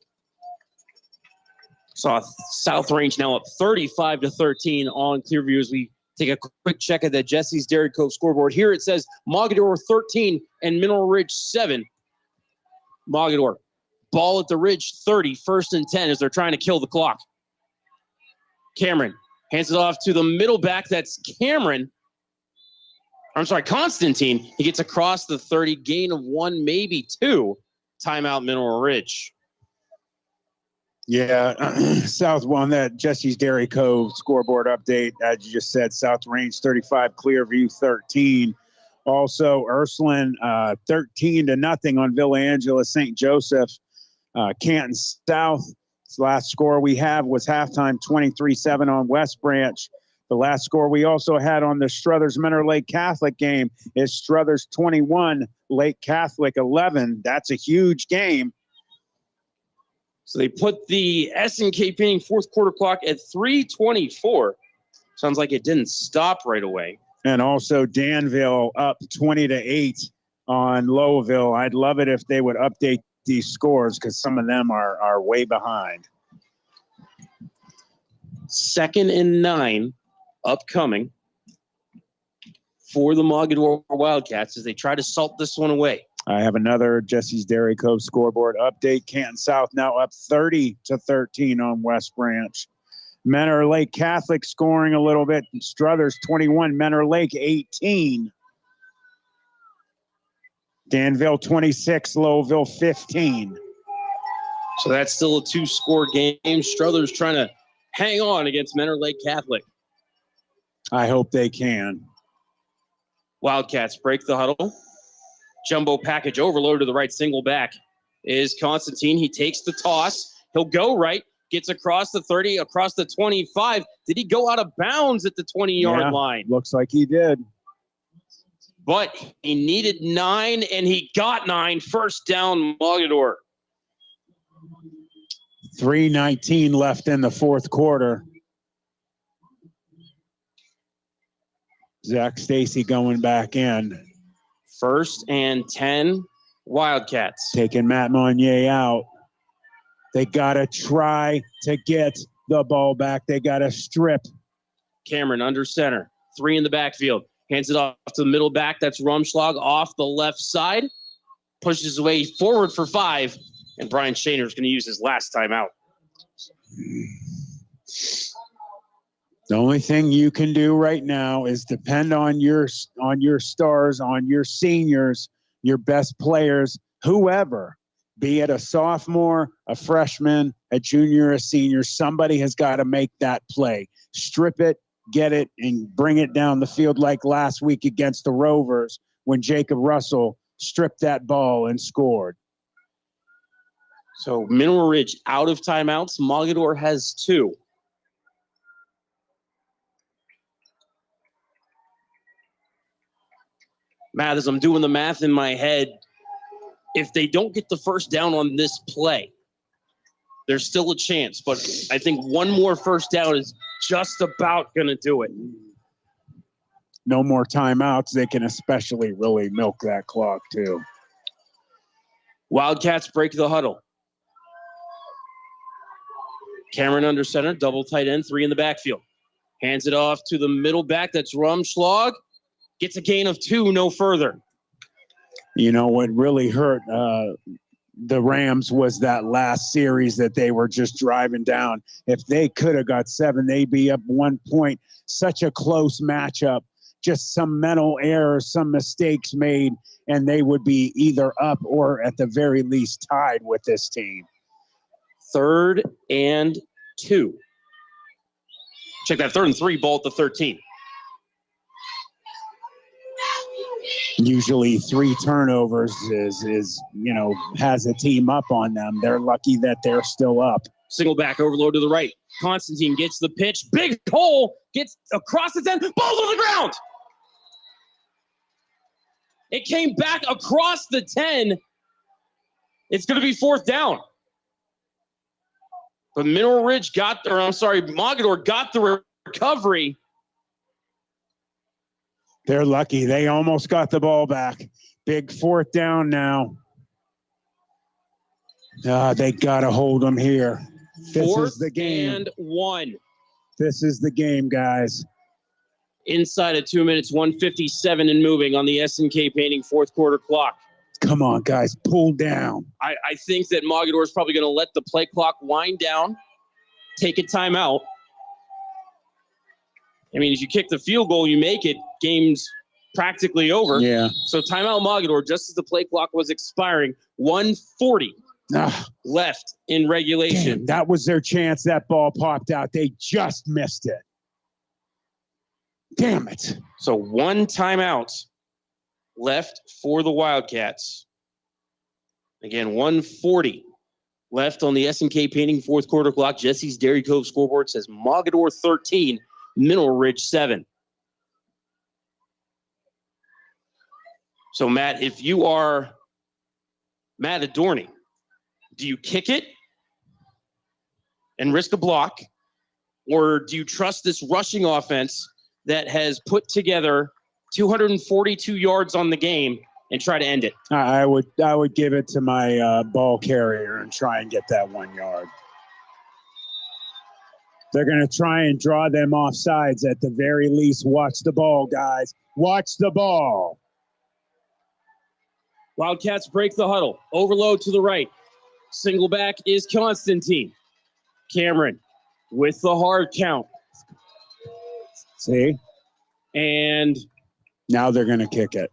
Saw South Range now up 35-13 on Clearview as we take a quick check at the Jesse's Dairy Cove scoreboard. Here it says Mogadore 13 and Mineral Ridge 7. Mogadore, ball at the Ridge 30, 1st and 10 as they're trying to kill the clock. Cameron hands it off to the middle back. That's Constantine. He gets across the 30, gain of 1, maybe 2. Timeout Mineral Ridge. Yeah, South on that Jesse's Dairy Cove scoreboard update, as you just said, South Range 35, Clearview 13. Also, Ursuline 13-0 on Villa Angela St. Joseph. Canton South, the last score we have was halftime 23-7 on West Branch. The last score we also had on the Struthers Menor Lake Catholic game is Struthers 21, Lake Catholic 11. That's a huge game. So they put the S&K Painting fourth quarter clock at 3:24. Sounds like it didn't stop right away. And also Danville up 20-8 on Lowville. I'd love it if they would update these scores because some of them are way behind. 2nd and 9 upcoming for the Mogadore Wildcats as they try to salt this one away. I have another Jesse's Dairy Cove scoreboard update. Canton South now up 30-13 on West Branch. Menor Lake Catholic scoring a little bit. Struthers 21, Menor Lake 18. Danville 26, Lowville 15. So that's still a 2-score game. Struthers trying to hang on against Menor Lake Catholic. I hope they can. Wildcats break the huddle. Jumbo package overload to the right, single back is Constantine. He takes the toss. He'll go right, gets across the 30, across the 25. Did he go out of bounds at the 20-yard line? Looks like he did. But he needed 9, and he got 9. First down, Mogadore. 3:19 left in the fourth quarter. Zach Stacy going back in. 1st and 10, Wildcats. Taking Matt Monnier out. They got to try to get the ball back. They got to strip. Cameron under center. 3 in the backfield. Hands it off to the middle back. That's Rumschlag off the left side. Pushes his way forward for 5. And Brian Shaner is going to use his last time out. The only thing you can do right now is depend on your stars, on your seniors, your best players, whoever, be it a sophomore, a freshman, a junior, a senior. Somebody has got to make that play. Strip it, get it, and bring it down the field like last week against the Rovers when Jacob Russell stripped that ball and scored. So Mineral Ridge out of timeouts. Mogadore has 2. Matt, as I'm doing the math in my head, if they don't get the first down on this play, there's still a chance. But I think one more first down is just about going to do it. No more timeouts. They can especially really milk that clock, too. Wildcats break the huddle. Cameron under center, double tight end, 3 in the backfield. Hands it off to the middle back. That's Rumschlag. Gets a gain of 2, no further. You know, what really hurt the Rams was that last series that they were just driving down. If they could have got 7, they'd be up 1 point. Such a close matchup. Just some mental errors, some mistakes made, and they would be either up or at the very least tied with this team. 3rd and 2. Check that, 3rd and 3, ball at the 13. Usually 3 turnovers is has a team up on them. They're lucky that they're still up. Single back overload to the right. Constantine gets the pitch. Big hole. Gets across the 10. Ball's on the ground. It came back across the 10. It's going to be 4th down. But Mogadore got the recovery. They're lucky. They almost got the ball back. Big 4th down now. They got to hold them here. This is the game. 4th and 1. This is the game, guys. Inside of 2 minutes, 1:57 and moving on the SNK Painting 4th quarter clock. Come on, guys. Pull down. I think that Mogadore is probably going to let the play clock wind down, take a timeout. I mean, if you kick the field goal, you make it, game's practically over. Yeah. So timeout Mogadore, just as the play clock was expiring, 1:40 left in regulation. Damn, that was their chance. That ball popped out. They just missed it. Damn it. So 1 timeout left for the Wildcats. Again, 1:40 left on the SNK Painting 4th quarter clock. Jesse's Dairy Cove scoreboard says Mogadore 13, Mineral Ridge 7. So, Matt, if you are Matt Adorney, do you kick it and risk a block, or do you trust this rushing offense that has put together 242 yards on the game and try to end it? I would give it to my ball carrier and try and get that 1 yard. They're going to try and draw them off sides at the very least. Watch the ball, guys. Watch the ball. Wildcats break the huddle. Overload to the right. Single back is Constantine. Cameron with the hard count. See? And now they're going to kick it.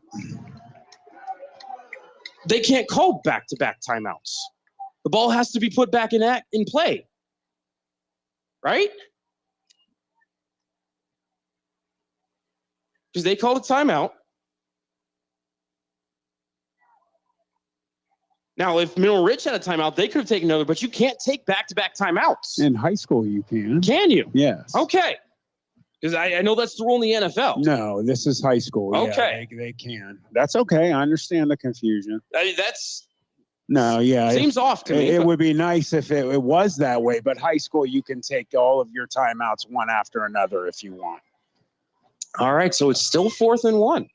They can't call back-to-back timeouts. The ball has to be put back in play. Right? Because they called a timeout. Now, if Mineral Ridge had a timeout, they could have taken another, but you can't take back-to-back timeouts. In high school, you can. Can you? Yes. Okay. Because I know that's the rule in the NFL. No, this is high school. Okay. Yeah, they can. That's okay. I understand the confusion. That's No, yeah. seems off to me. It would be nice if it was that way, but high school, you can take all of your timeouts one after another if you want. All right, so it's still 4th and 1.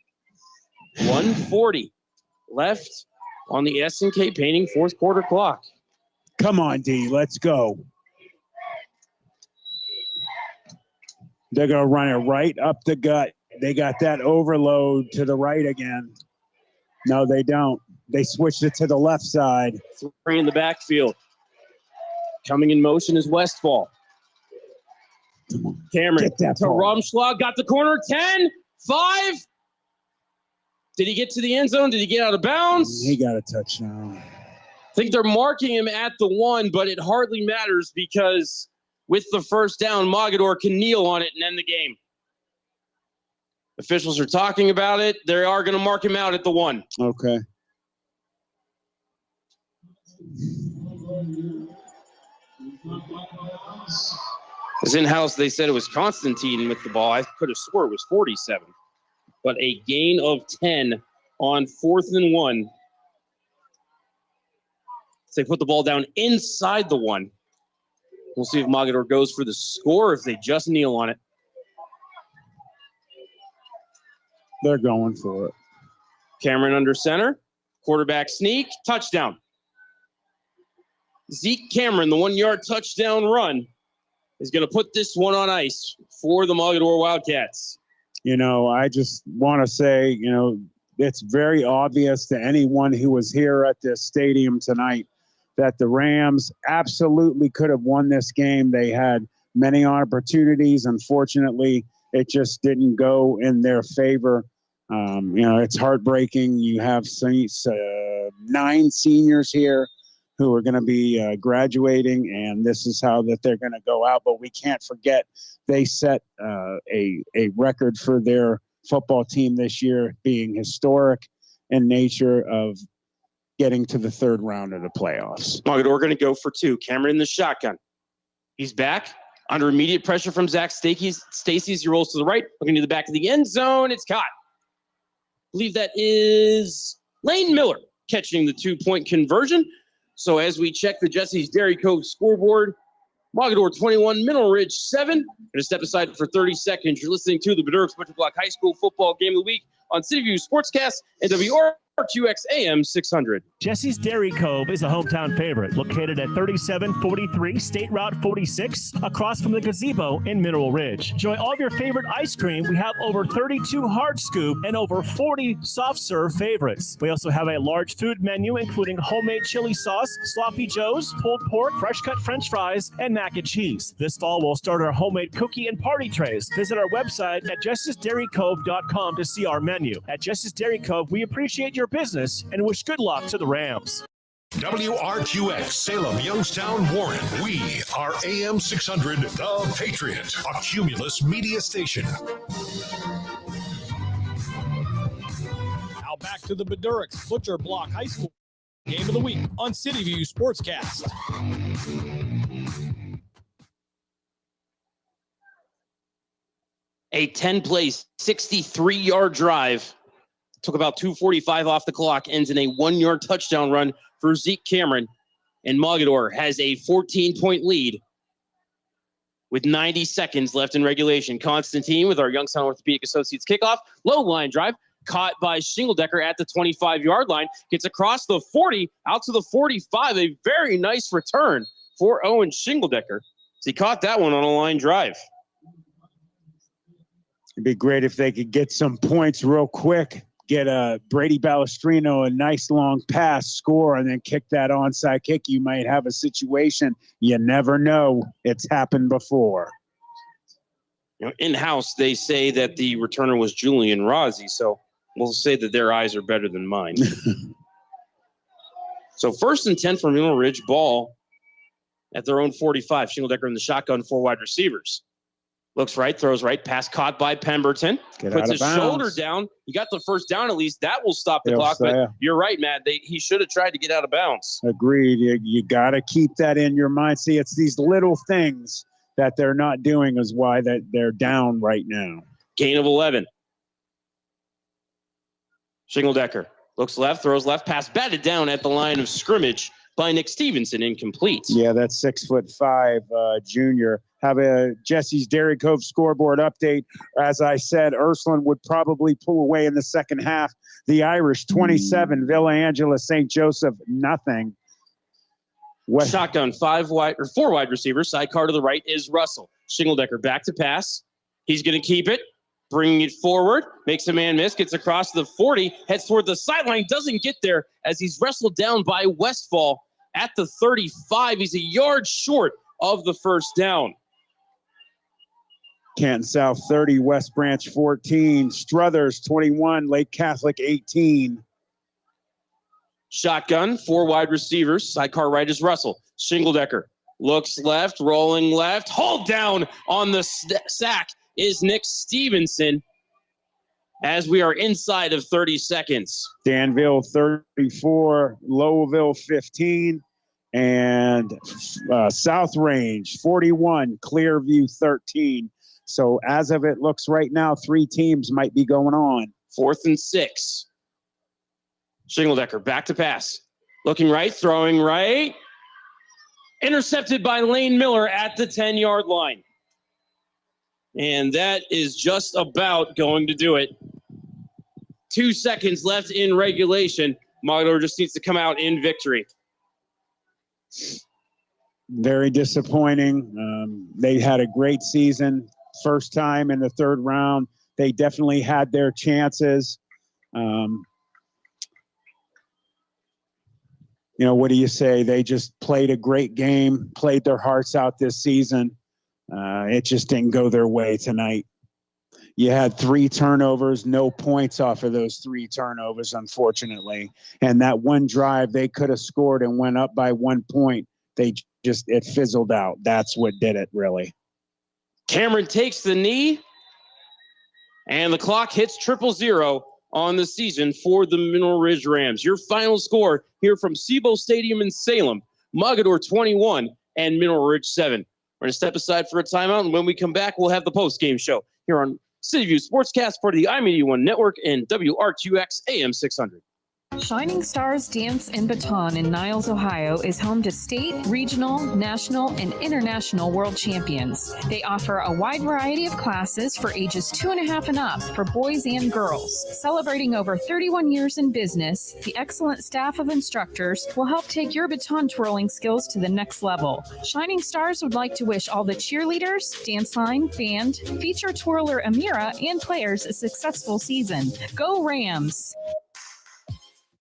1:40 left on the SNK Painting 4th quarter clock. Come on, D, let's go. They're going to run it right up the gut. They got that overload to the right again. No, they don't. They switched it to the left side. 3 in the backfield. Coming in motion is Westfall. Cameron Get that to ball. Rumschlag, got the corner, 10, 5. Did he get to the end zone? Did he get out of bounds? He got a touchdown. I think they're marking him at the 1, but it hardly matters because with the first down, Mogadore can kneel on it and end the game. Officials are talking about it. They are going to mark him out at the 1. Okay. As in-house, they said it was Constantine with the ball. I could have swore it was 47. But a gain of 10 on 4th and 1. So they put the ball down inside the 1. We'll see if Mogadore goes for the score, if they just kneel on it. They're going for it. Cameron under center. Quarterback sneak. Touchdown. Zeke Cameron, the 1-yard touchdown run, is going to put this one on ice for the Mogadore Wildcats. You know, I just want to say, you know, it's very obvious to anyone who was here at this stadium tonight that the Rams absolutely could have won this game. They had many opportunities. Unfortunately, it just didn't go in their favor. You know, it's heartbreaking. You have 9 seniors here who are going to be graduating, and this is how that they're going to go out. But we can't forget they set a record for their football team this year, being historic in nature of getting to the 3rd round of the playoffs. Mogadore going to go for 2. Cameron in the shotgun. He's back under immediate pressure from Zach Stacey's. He rolls to the right, looking to the back of the end zone. It's caught. I believe that is Lane Miller catching the 2-point conversion. So as we check the Jesse's Dairy Cove scoreboard, Mogadore 21, Mineral Ridge 7. Going to step aside for 30 seconds. You're listening to the Badurks Butcher Block High School Football Game of the Week on CityView Sportscast and WRQX AM 600. Jesse's Dairy Cove is a hometown favorite, located at 3743 State Route 46, across from the gazebo in Mineral Ridge. Enjoy all of your favorite ice cream. We have over 32 hard scoop and over 40 soft serve favorites. We also have a large food menu, including homemade chili sauce, sloppy joes, pulled pork, fresh cut French fries, and mac and cheese. This fall, we'll start our homemade cookie and party trays. Visit our website at jessesdairycove.com to see our menu. At Jesse's Dairy Cove, we appreciate your business and wish good luck to the Rams. WRQX, Salem, Youngstown, Warren. We are AM 600, The Patriot, a Cumulus media station. Now back to the Badurks Butcher Block High School Game of the Week on CityView Sportscast. A 10-play, 63-yard drive. Took about 2:45 off the clock, ends in a 1-yard touchdown run for Zeke Cameron. And Mogadore has a 14-point lead with 90 seconds left in regulation. Constantine with our Youngstown Orthopedic Associates kickoff. Low line drive, caught by Shingledecker at the 25-yard line. Gets across the 40, out to the 45. A very nice return for Owen Shingledecker. He caught that one on a line drive. It'd be great if they could get some points real quick, get Brady Balestrino a nice long pass, score, and then kick that onside kick. You might have a situation. You never know. It's happened before. You know, in-house, they say that the returner was Julian Rossi, so we'll say that their eyes are better than mine. So 1st and 10 for Mineral Ridge, ball at their own 45. Shingledecker in the shotgun, 4 wide receivers. Looks right, throws right, pass caught by Pemberton. Puts his shoulder down. He got the first down at least. That will stop the clock. But you're right, Matt. He should have tried to get out of bounds. Agreed. You got to keep that in your mind. See, it's these little things that they're not doing is why that they're down right now. Gain of 11. Shingledecker looks left, throws left, pass batted down at the line of scrimmage by Nick Stevenson, incomplete. Yeah, that's 6'5" junior. Have a Jesse's Dairy Cove scoreboard update. As I said, Ursuline would probably pull away in the second half. The Irish 27, Villa Angela St. Joseph nothing. Shotgun 4 wide receivers. Sidecar to the right is Russell. Shingledecker back to pass. He's going to keep it, bringing it forward, makes a man miss, gets across the 40, heads toward the sideline, doesn't get there as he's wrestled down by Westfall at the 35. He's a yard short of the first down. Canton South 30, West Branch 14, Struthers 21, Lake Catholic 18. Shotgun, 4 wide receivers. Sidecar right is Russell. Shingledecker looks left, rolling left. Hold down on the sack is Nick Stevenson as we are inside of 30 seconds. Danville 34, Lowellville 15, and South Range 41, Clearview 13. So as of it looks right now, 3 teams might be going on. 4th and 6. Shingledecker back to pass. Looking right, throwing right. Intercepted by Lane Miller at the 10-yard line. And that is just about going to do it. 2 seconds left in regulation. Mogadore just needs to come out in victory. Very disappointing. They had a great season. First time in the 3rd round. They definitely had their chances. You know, what do you say? They just played a great game, played their hearts out this season. It just didn't go their way tonight. You had 3 turnovers, no points off of those 3 turnovers, unfortunately. And that one drive, they could have scored and went up by 1 point. It fizzled out. That's what did it, really. Cameron takes the knee, and the clock hits 000 on the season for the Mineral Ridge Rams. Your final score here from SIBO Stadium in Salem, Mogadore 21 and Mineral Ridge 7. We're going to step aside for a timeout, and when we come back, we'll have the post-game show here on City View Sportscast for the iMedia One Network and WRQX AM 600. Shining Stars Dance and Baton in Niles, Ohio is home to state, regional, national, and international world champions. They offer a wide variety of classes for ages 2.5 and up for boys and girls. Celebrating over 31 years in business, the excellent staff of instructors will help take your baton twirling skills to the next level. Shining Stars would like to wish all the cheerleaders, dance line, band, feature twirler Amira, and players a successful season. Go Rams!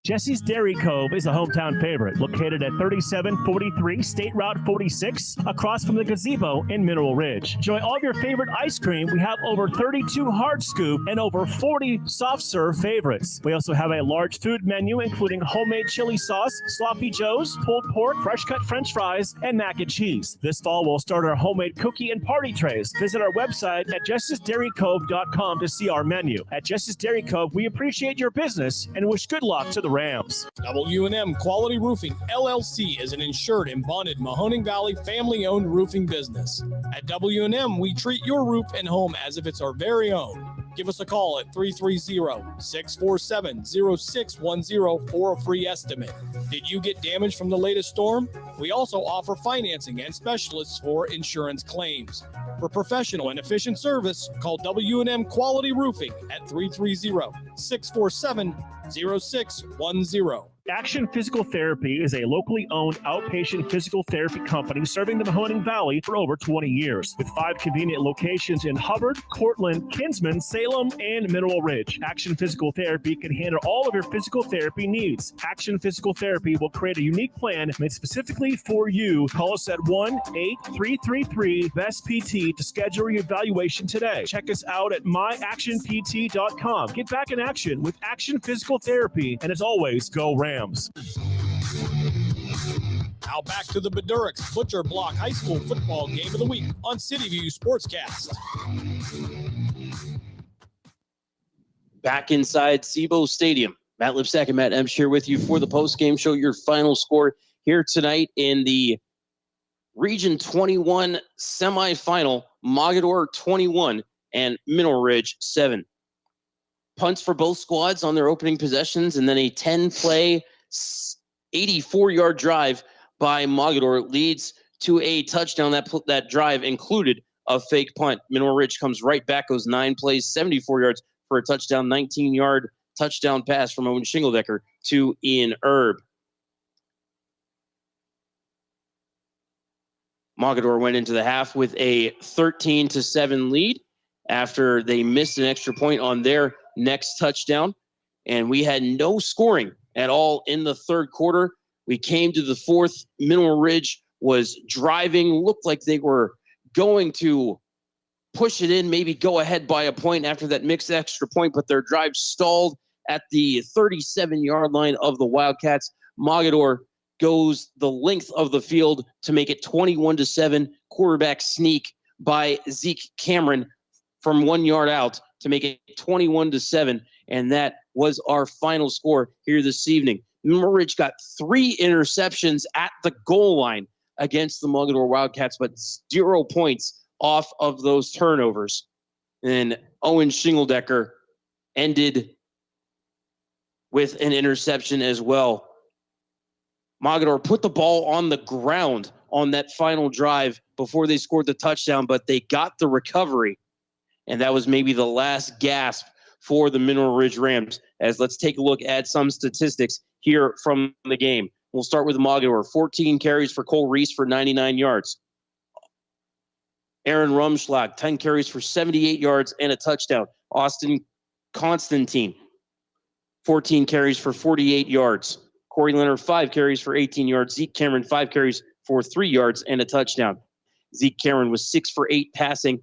Jesse's Dairy Cove is a hometown favorite, located at 3743 State Route 46, across from the gazebo in Mineral Ridge. Enjoy all of your favorite ice cream. We have over 32 hard scoop and over 40 soft serve favorites. We also have a large food menu, including homemade chili sauce, sloppy joes, pulled pork, fresh cut French fries, and mac and cheese. This fall, we'll start our homemade cookie and party trays. Visit our website at jessesdairycove.com to see our menu. At Jesse's Dairy Cove, we appreciate your business and wish good luck to the Rams. W&M Quality Roofing, LLC is an insured and bonded Mahoning Valley family-owned roofing business. At W&M, we treat your roof and home as if it's our very own. Give us a call at 330-647-0610 for a free estimate. Did you get damage from the latest storm? We also offer financing and specialists for insurance claims. For professional and efficient service, call W&M Quality Roofing at 330-647-0610. Action Physical Therapy is a locally owned outpatient physical therapy company serving the Mahoning Valley for over 20 years. With 5 convenient locations in Hubbard, Cortland, Kinsman, Salem, and Mineral Ridge. Action Physical Therapy can handle all of your physical therapy needs. Action Physical Therapy will create a unique plan made specifically for you. Call us at 1-8333-BEST-PT to schedule your evaluation today. Check us out at myactionpt.com. Get back in action with Action Physical Therapy, and as always, go Rams. Now back to the Beduricks Butcher Block High School football game of the week on City View Sportscast. Back inside SIBO Stadium. Matt Lipsack and Matt Emsch here with you for the post-game show. Your final score here tonight in the Region 21 semifinal. Mogadore 21 and Mineral Ridge 7. Punts for both squads on their opening possessions, and then a 10-play, 84-yard drive by Mogadore leads to a touchdown. That drive included a fake punt. Mineral Ridge comes right back, goes 9 plays, 74 yards for a touchdown, 19-yard touchdown pass from Owen Shingledecker to Ian Erb. Mogadore went into the half with a 13-7 lead after they missed an extra point on their next touchdown, and we had no scoring at all in the third quarter. We came to the fourth. Mineral Ridge was driving, looked like they were going to push it in, maybe go ahead by a point after that mixed extra point, but their drive stalled at the 37-yard line of the Wildcats. Mogadore goes the length of the field to make it 21-7. Quarterback sneak by Zeke Cameron from 1 yard out to make it 21-7. And that was our final score here this evening. Mineral Ridge got 3 interceptions at the goal line against the Mogadore Wildcats, but 0 points off of those turnovers. And Owen Shingledecker ended with an interception as well. Mogadore put the ball on the ground on that final drive before they scored the touchdown, but they got the recovery. And that was maybe the last gasp for the Mineral Ridge Rams. As let's take a look at some statistics here from the game. We'll start with Mogadore. 14 carries for Cole Reese for 99 yards. Aaron Rumschlag, 10 carries for 78 yards and a touchdown. Austin Constantine, 14 carries for 48 yards. Corey Leonard, 5 carries for 18 yards. Zeke Cameron, 5 carries for 3 yards and a touchdown. Zeke Cameron was 6 for 8 passing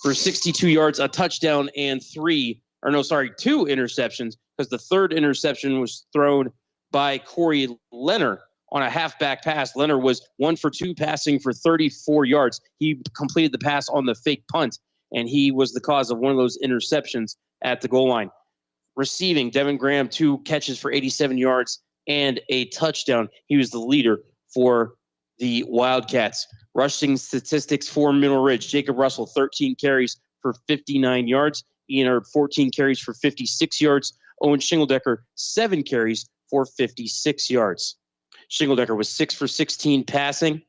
for 62 yards, a touchdown, and 2 interceptions, because the third interception was thrown by Corey Leonard on a halfback pass. Leonard was 1 for 2 passing for 34 yards. He completed the pass on the fake punt, and he was the cause of one of those interceptions at the goal line. Receiving, Devin Graham, 2 catches for 87 yards and a touchdown. He was the leader for the Wildcats. Rushing statistics for Mineral Ridge. Jacob Russell, 13 carries for 59 yards. Ian Erb, 14 carries for 56 yards. Owen Shingledecker, 7 carries for 56 yards. Shingledecker was 6 for 16 passing,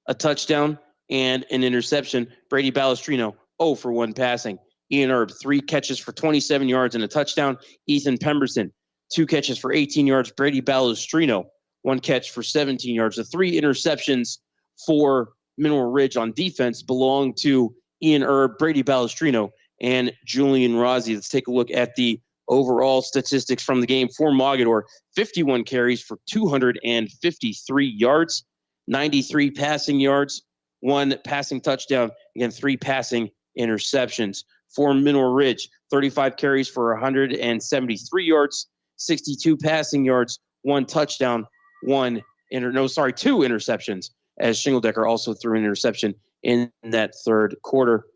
a touchdown, and an interception. Brady Balestrino, 0 for 1 passing. Ian Erb, 3 catches for 27 yards and a touchdown. Ethan Pemberton, 2 catches for 18 yards. Brady Balestrino, 1 catch for 17 yards. The 3 interceptions for Mineral Ridge on defense belong to Ian Erb, Brady Balestrino, and Julian Rossi. Let's take a look at the overall statistics from the game for Mogadore. 51 carries for 253 yards, 93 passing yards, 1 passing touchdown, again, 3 passing interceptions. For Mineral Ridge, 35 carries for 173 yards, 62 passing yards, 1 touchdown, 2 interceptions, as Shingledecker also threw an interception in that third quarter.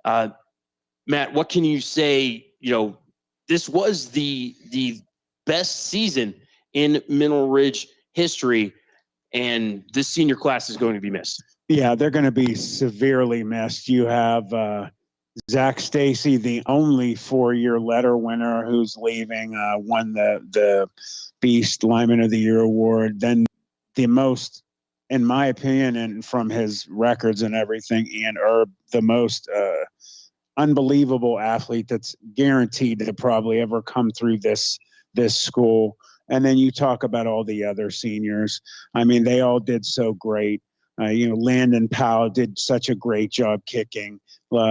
Matt, what can you say? This was the best season in Mineral Ridge history, and this senior class is going to be missed. Yeah, they're going to be severely missed. You have Zach Stacy, the only 4-year letter winner who's leaving, won the Beast Lineman of the Year award. Then the most, in my opinion, and from his records and everything, Ian Erb, the most unbelievable athlete that's guaranteed to probably ever come through this school. And then you talk about all the other seniors. I mean, they all did so great. Landon Powell did such a great job kicking.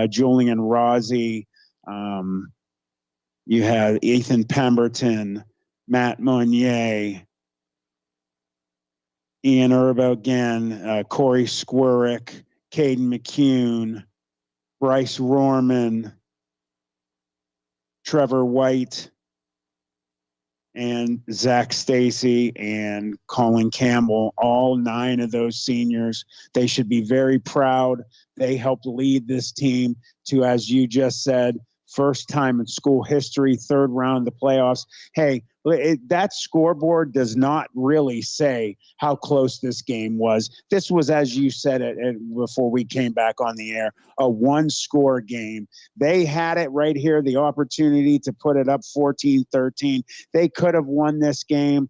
Julian Rossi. You had Ethan Pemberton, Matt Monnier, Ian Erb again, Corey Squirrick, Caden McCune, Bryce Rorman, Trevor White, and Zach Stacy and Colin Campbell, all 9 of those seniors. They should be very proud. They helped lead this team to, as you just said, first time in school history, 3rd round of the playoffs. Hey, that scoreboard does not really say how close this game was. This was, as you said it before we came back on the air, a 1-score game. They had it right here, the opportunity to put it up 14-13. They could have won this game.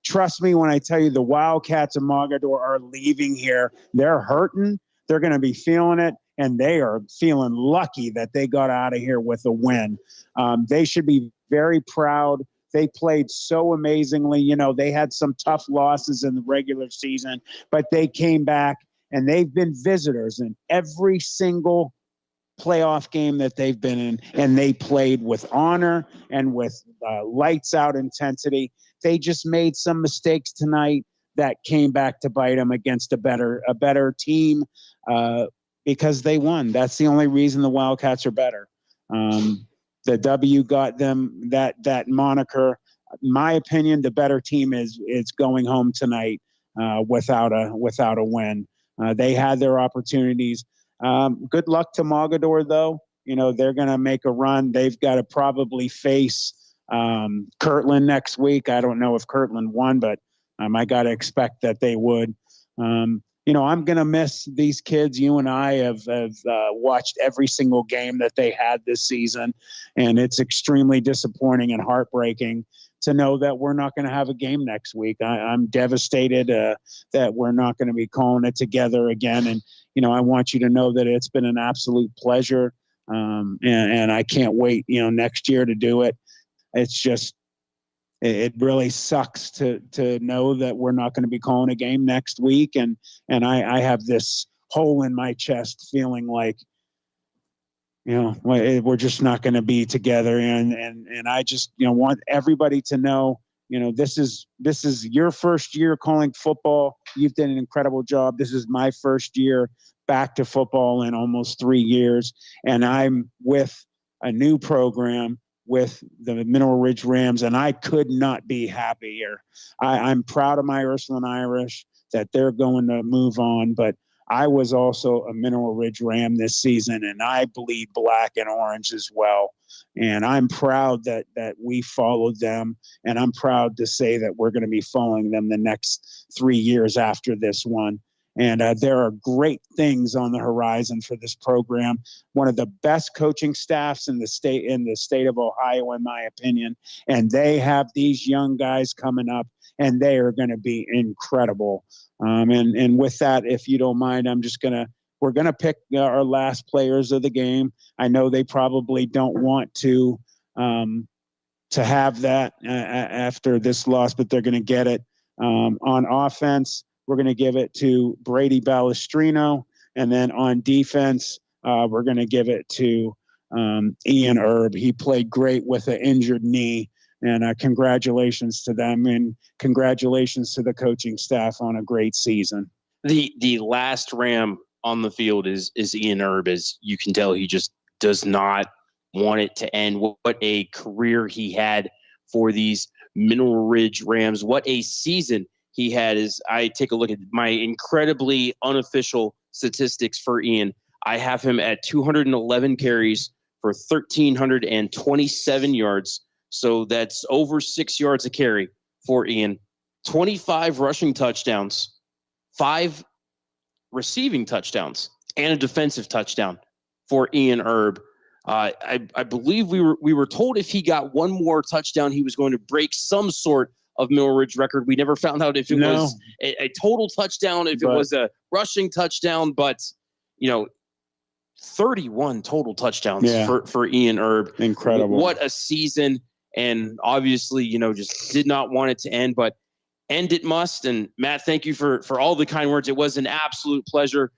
Trust me when I tell you the Wildcats of Mogadore are leaving here. They're hurting. They're going to be feeling it, and they are feeling lucky that they got out of here with a win. They should be very proud. They played so amazingly. They had some tough losses in the regular season, but they came back, and they've been visitors in every single playoff game that they've been in, and they played with honor and with lights out intensity. They just made some mistakes tonight that came back to bite them against a better team. because they won. That's the only reason the Wildcats are better. The W got them that moniker. My opinion, the better team is going home tonight without a win. They had their opportunities. Good luck to Mogadore, though. They're going to make a run. They've got to probably face Kirtland next week. I don't know if Kirtland won, but I got to expect that they would. I'm going to miss these kids. You and I have watched every single game that they had this season, and it's extremely disappointing and heartbreaking to know that we're not going to have a game next week. I'm devastated that we're not going to be calling it together again. And, I want you to know that it's been an absolute pleasure. And I can't wait, next year to do it. It's just, it really sucks to know that we're not going to be calling a game next week. And I have this hole in my chest feeling like, we're just not going to be together. And I just, want everybody to know, this is your first year calling football. You've done an incredible job. This is my first year back to football in almost 3 years. And I'm with a new program with the Mineral Ridge Rams, and I could not be happier. I'm proud of my Ursuline Irish that they're going to move on, but I was also a Mineral Ridge Ram this season, and I bleed black and orange as well. And I'm proud that we followed them, and I'm proud to say that we're going to be following them the next 3 years after this one. And there are great things on the horizon for this program. One of the best coaching staffs in the state of Ohio, in my opinion. And they have these young guys coming up, and they are going to be incredible. And with that, if you don't mind, we're going to pick our last players of the game. I know they probably don't want to have that after this loss, but they're going to get it. On offense, we're going to give it to Brady Balestrino. And then on defense, we're going to give it to Ian Erb. He played great with an injured knee. And congratulations to them, and congratulations to the coaching staff on a great season. The last Ram on the field is Ian Erb. As you can tell, he just does not want it to end. What a career he had for these Mineral Ridge Rams. What a season he had. As I take a look at my incredibly unofficial statistics for Ian, I have him at 211 carries for 1,327 yards. So that's over 6 yards a carry for Ian. 25 rushing touchdowns, 5 receiving touchdowns, and a defensive touchdown for Ian Erb. I believe we were told if he got one more touchdown, he was going to break some sort of Mineral Ridge record. We never found out if it was a total touchdown, if it was a rushing touchdown, but 31 total touchdowns for Ian Erb. Incredible. What a season. And obviously, just did not want it to end, but end it must. And Matt, thank you for all the kind words. It was an absolute pleasure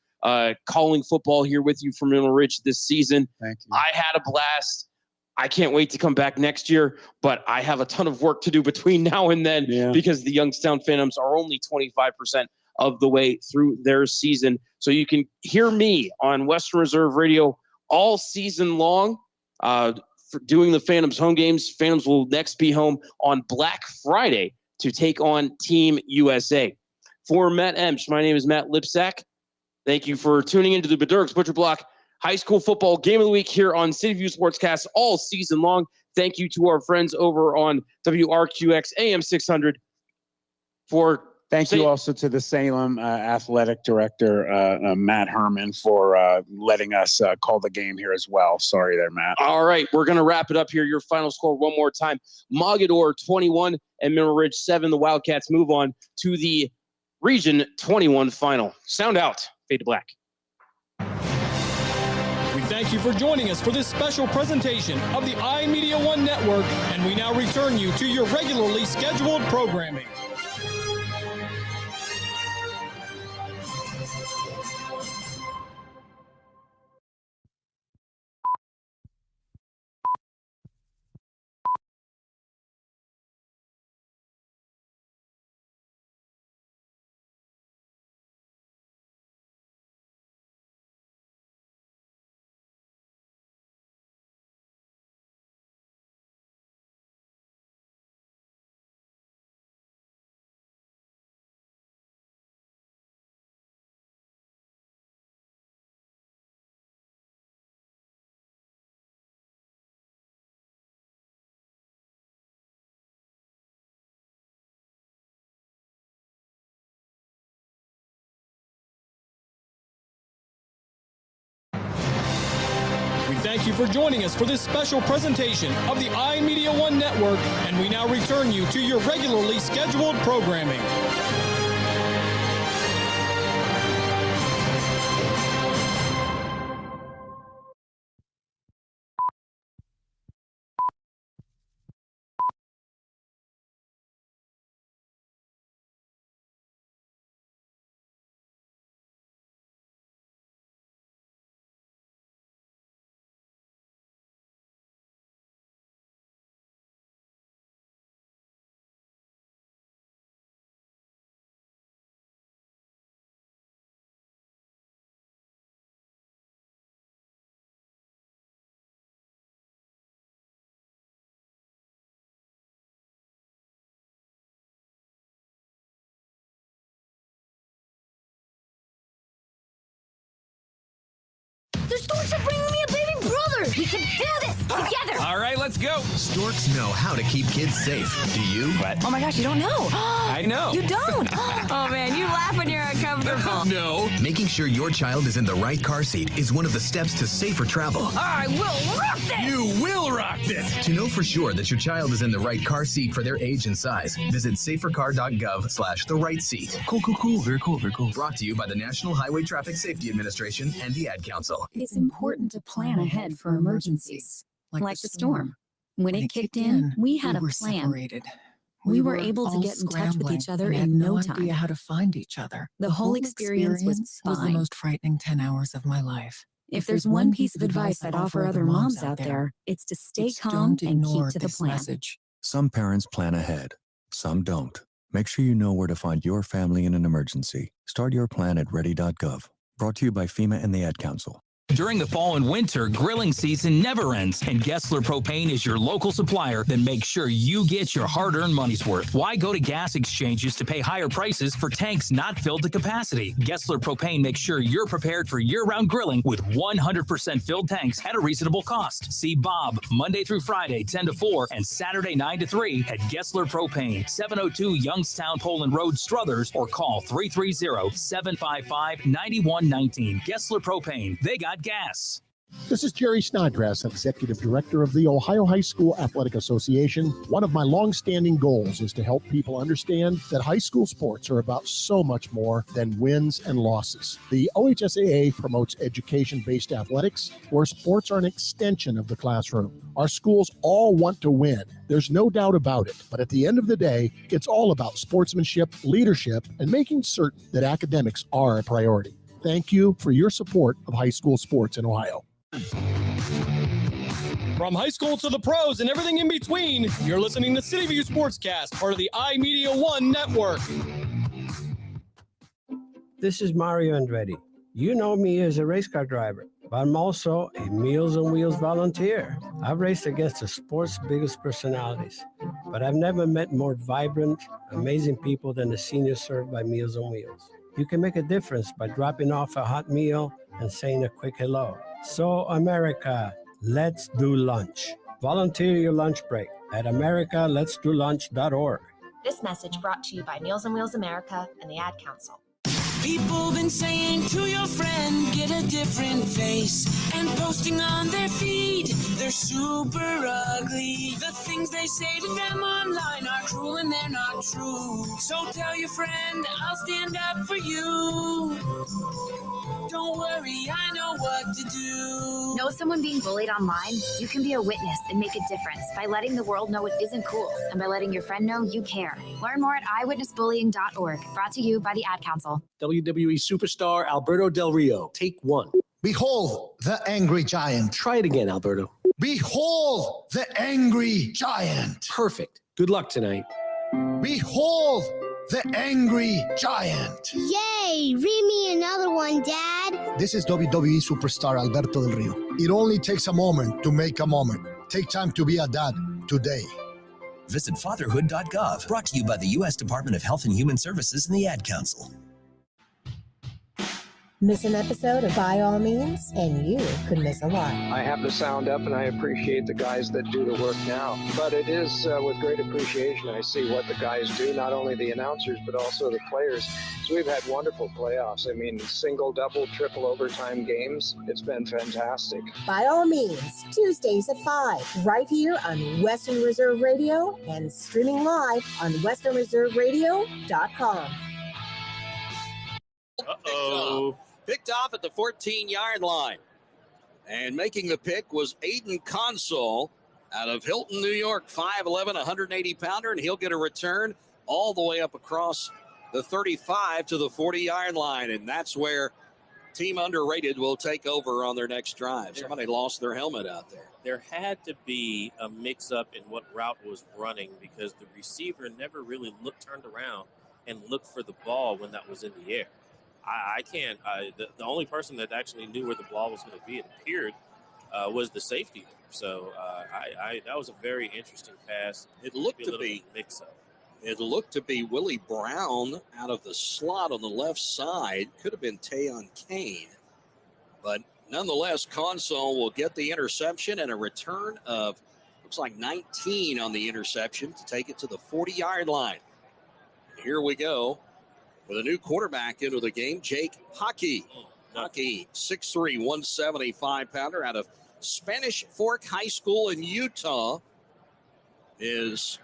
calling football here with you from Mineral Ridge this season. Thank you. I had a blast. I can't wait to come back next year, but I have a ton of work to do between now and then because the Youngstown Phantoms are only 25% of the way through their season. So you can hear me on Western Reserve Radio all season long. For doing the Phantoms home games. Phantoms will next be home on Black Friday to take on Team USA. For Matt Emsch, my name is Matt Lipsack. Thank you for tuning into the Bedurks Butcher Block High School Football Game of the Week here on City View Sportscast all season long. Thank you to our friends over on WRQX AM 600 for Thank you also to the Salem athletic director, Matt Herman, for letting us call the game here as well. Sorry there, Matt. All right, we're going to wrap it up here. Your final score one more time. Mogadore 21 and Mineral Ridge 7. The Wildcats move on to the Region 21 final. Sound out. Fade to black. We thank you for joining us for this special presentation of the iMedia One Network, and we now return you to your regularly scheduled programming. thank you for joining us for this special presentation of the iMedia One Network, and we now return you to your regularly scheduled programming. The storks are bringing me a baby brother! We can do this together! All right, let's go. Storks know how to keep kids safe. Do you? What? Oh my gosh, you don't know! I know. You don't! Oh man, you laugh when you're uncomfortable. No. Making sure your child is in the right car seat is one of the steps to safer travel. I will rock this! You will rock this! To know for sure that your child is in the right car seat for their age and size, visit safercar.gov/the-right-seat. Cool. Very cool. Brought to you by the National Highway Traffic Safety Administration and the Ad Council. It's important to plan ahead for emergencies, like the storm. When it kicked in, we had a plan. Separated. We were able to get in touch with each other in no time. Idea how to find each other. The whole experience was the fine. most frightening 10 hours of my life. If there's one piece of advice I'd offer other moms out there, it's to stay calm and keep to the plan. Some parents plan ahead, some don't. Make sure you know where to find your family in an emergency. Start your plan at ready.gov. Brought to you by FEMA and the Ad Council. During the fall and winter, grilling season never ends, and Gessler Propane is your local supplier that makes sure you get your hard-earned money's worth. Why go to gas exchanges to pay higher prices for tanks not filled to capacity? Gessler Propane makes sure you're prepared for year-round grilling with 100% filled tanks at a reasonable cost. See Bob Monday through Friday, 10 to 4, and Saturday, 9 to 3 at Gessler Propane, 702 Youngstown Poland Road, Struthers, or call 330-755-9119. Gessler Propane. They got gas. This is Jerry Snodgrass, Executive Director of the Ohio High School Athletic Association. One of my long-standing goals is to help people understand that high school sports are about so much more than wins and losses. The OHSAA promotes education-based athletics, where sports are an extension of the classroom. Our schools all want to win. There's no doubt about it. But at the end of the day, it's all about sportsmanship, leadership, and making certain that academics are a priority. Thank you for your support of high school sports in Ohio. From high school to the pros and everything in between, you're listening to City View Sportscast, part of the iMedia One Network. This is Mario Andretti. You know me as a race car driver, but I'm also a Meals on Wheels volunteer. I've raced against the sport's biggest personalities, but I've never met more vibrant, amazing people than the seniors served by Meals on Wheels. You can make a difference by dropping off a hot meal and saying a quick hello. So, America, let's do lunch. Volunteer your lunch break at americaletsdolunch.org. This message brought to you by Meals on Wheels America and the Ad Council. People been saying to your friend, get a different face, and posting on their feed, they're super ugly. The things they say to them online are cruel and they're not true. So tell your friend, I'll stand up for you. Don't worry, I know what to do. Know someone being bullied online? You can be a witness and make a difference by letting the world know it isn't cool and by letting your friend know you care. Learn more at eyewitnessbullying.org. Brought to you by the Ad Council. WWE superstar Alberto Del Rio. Take one. Behold the angry giant. Try it again, Alberto. Behold the angry giant. Perfect. Good luck tonight. Behold the angry giant. Yay! Read me another one, Dad. This is WWE superstar Alberto Del Rio. It only takes a moment to make a moment. Take time to be a dad today. Visit fatherhood.gov. Brought to you by the U.S. Department of Health and Human Services and the Ad Council. Miss an episode of By All Means, and you could miss a lot. I have the sound up, and I appreciate the guys that do the work now. But it is with great appreciation I see what the guys do, not only the announcers, but also the players. So we've had wonderful playoffs. I mean, single, double, triple overtime games. It's been fantastic. By All Means, Tuesdays at 5, right here on Western Reserve Radio and streaming live on westernreserveradio.com. Uh-oh. Picked off at the 14-yard line. And making the pick was Aiden Console out of Hilton, New York, 5'11", 180-pounder, and he'll get a return all the way up across the 35 to the 40-yard line, and that's where Team Underrated will take over on their next drive. Somebody lost their helmet out there. There had to be a mix-up in what route was running because the receiver never really turned around and looked for the ball when that was in the air. I can't. The only person that actually knew where the ball was going to be, it appeared, was the safety. So that was a very interesting pass. It looked to be mix-up. It looked to be Willie Brown out of the slot on the left side. Could have been Tayon Kane, but nonetheless, Console will get the interception and a return of looks like 19 on the interception to take it to the 40-yard line. And here we go. With a new quarterback into the game, Jake Hockey. Hockey, 6'3", 175-pounder out of Spanish Fork High School in Utah. His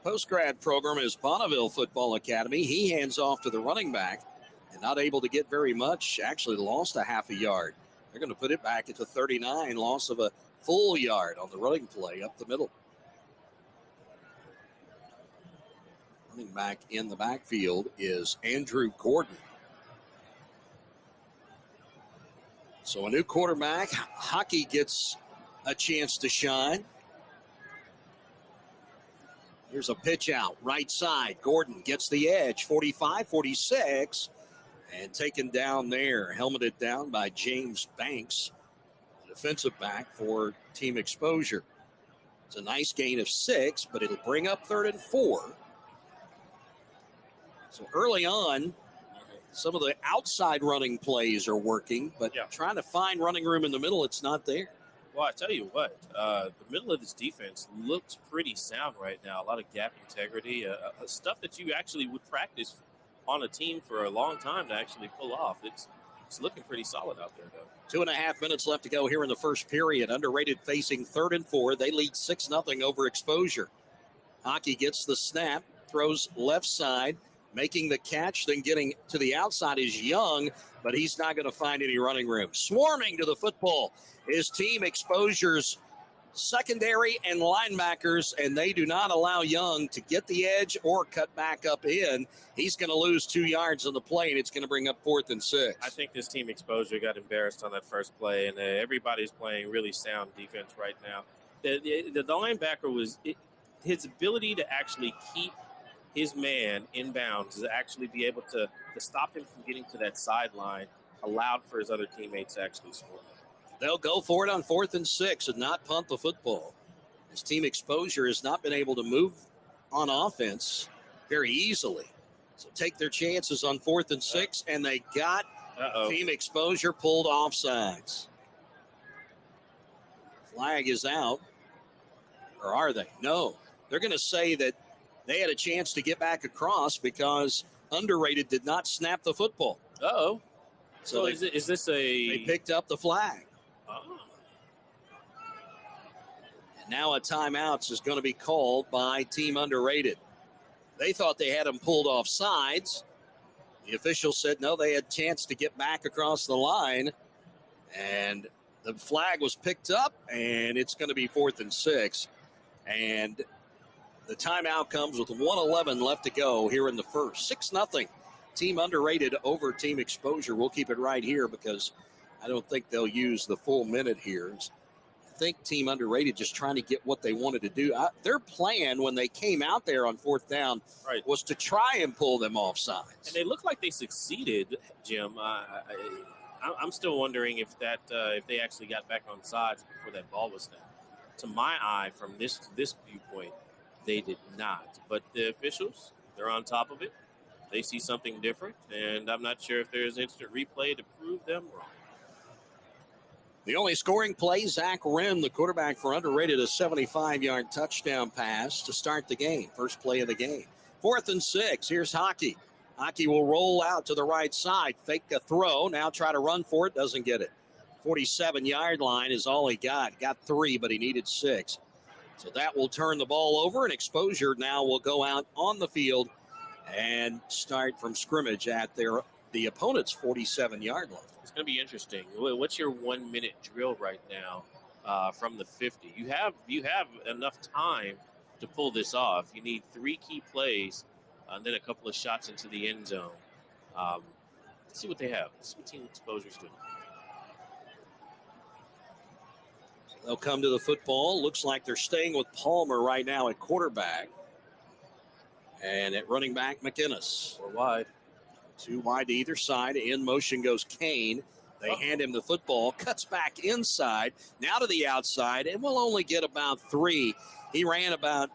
post-grad program is Bonneville Football Academy. He hands off to the running back and not able to get very much. Actually lost a half a yard. They're going to put it back at the 39, loss of a full yard on the running play up the middle. Running back in the backfield is Andrew Gordon. So a new quarterback. Hockey gets a chance to shine. Here's a pitch out, right side. Gordon gets the edge, 45, 46, and taken down there, helmeted down by James Banks, the defensive back for Team Exposure. It's a nice gain of 6, but it'll bring up 3rd and 4. So early on, some of the outside running plays are working, but trying to find running room in the middle, it's not there. Well, I tell you what, the middle of this defense looks pretty sound right now. A lot of gap integrity, stuff that you actually would practice on a team for a long time to actually pull off. It's looking pretty solid out there, though. 2.5 minutes left to go here in the first period. Underrated facing 3rd and 4. They lead 6-0 over Exposure. Hockey gets the snap, throws left side. Making the catch, then getting to the outside is Young, but he's not going to find any running room. Swarming to the football is Team Exposure's secondary and linebackers, and they do not allow Young to get the edge or cut back up in. He's going to lose 2 yards on the play, and it's going to bring up 4th and 6. I think this Team Exposure got embarrassed on that first play, and everybody's playing really sound defense right now. The linebacker was his ability to actually keep his man inbounds, to actually be able to stop him from getting to that sideline, allowed for his other teammates to actually score. They'll go for it on 4th and 6 and not punt the football. His Team Exposure has not been able to move on offense very easily. So take their chances on 4th and 6, and they got Team Exposure pulled offsides. Flag is out. Or are they? No. They're going to say that they had a chance to get back across because Underrated did not snap the football. Uh-oh. So is this a... They picked up the flag. Oh. And now a timeout is going to be called by Team Underrated. They thought they had them pulled off sides. The official said no, they had a chance to get back across the line. And the flag was picked up, and it's going to be 4th and 6. And the timeout comes with 1:11 left to go here in the first. 6-0. Team Underrated over Team Exposure. We'll keep it right here because I don't think they'll use the full minute here. I think Team Underrated just trying to get what they wanted to do. Their plan when they came out there on 4th down was to try and pull them off sides. And they look like they succeeded, Jim. I'm still wondering if they actually got back on sides before that ball was snapped. To my eye, from this viewpoint, they did not. But the officials, they're on top of it. they see something different, and I'm not sure if there's instant replay to prove them wrong. The only scoring play, Zach Wren, the quarterback for Underrated, a 75-yard touchdown pass to start the game. First play of the game. 4th and 6. Here's Hockey. Hockey will roll out to the right side, fake a throw, now try to run for it, doesn't get it. 47-yard line is all he got. Got 3, but he needed 6. So that will turn the ball over, and Exposure now will go out on the field and start from scrimmage at the opponent's 47-yard line. It's going to be interesting. What's your 1-minute drill right now from the 50? You have enough time to pull this off. You need 3 key plays and then a couple of shots into the end zone. Let's see what they have. Let's see what Team Exposure's doing. They'll come to the football. Looks like they're staying with Palmer right now at quarterback. And at running back, McInnes. 4 wide. 2 wide to either side. In motion goes Kane. They hand him the football. Cuts back inside. Now to the outside. And will only get about 3. He ran about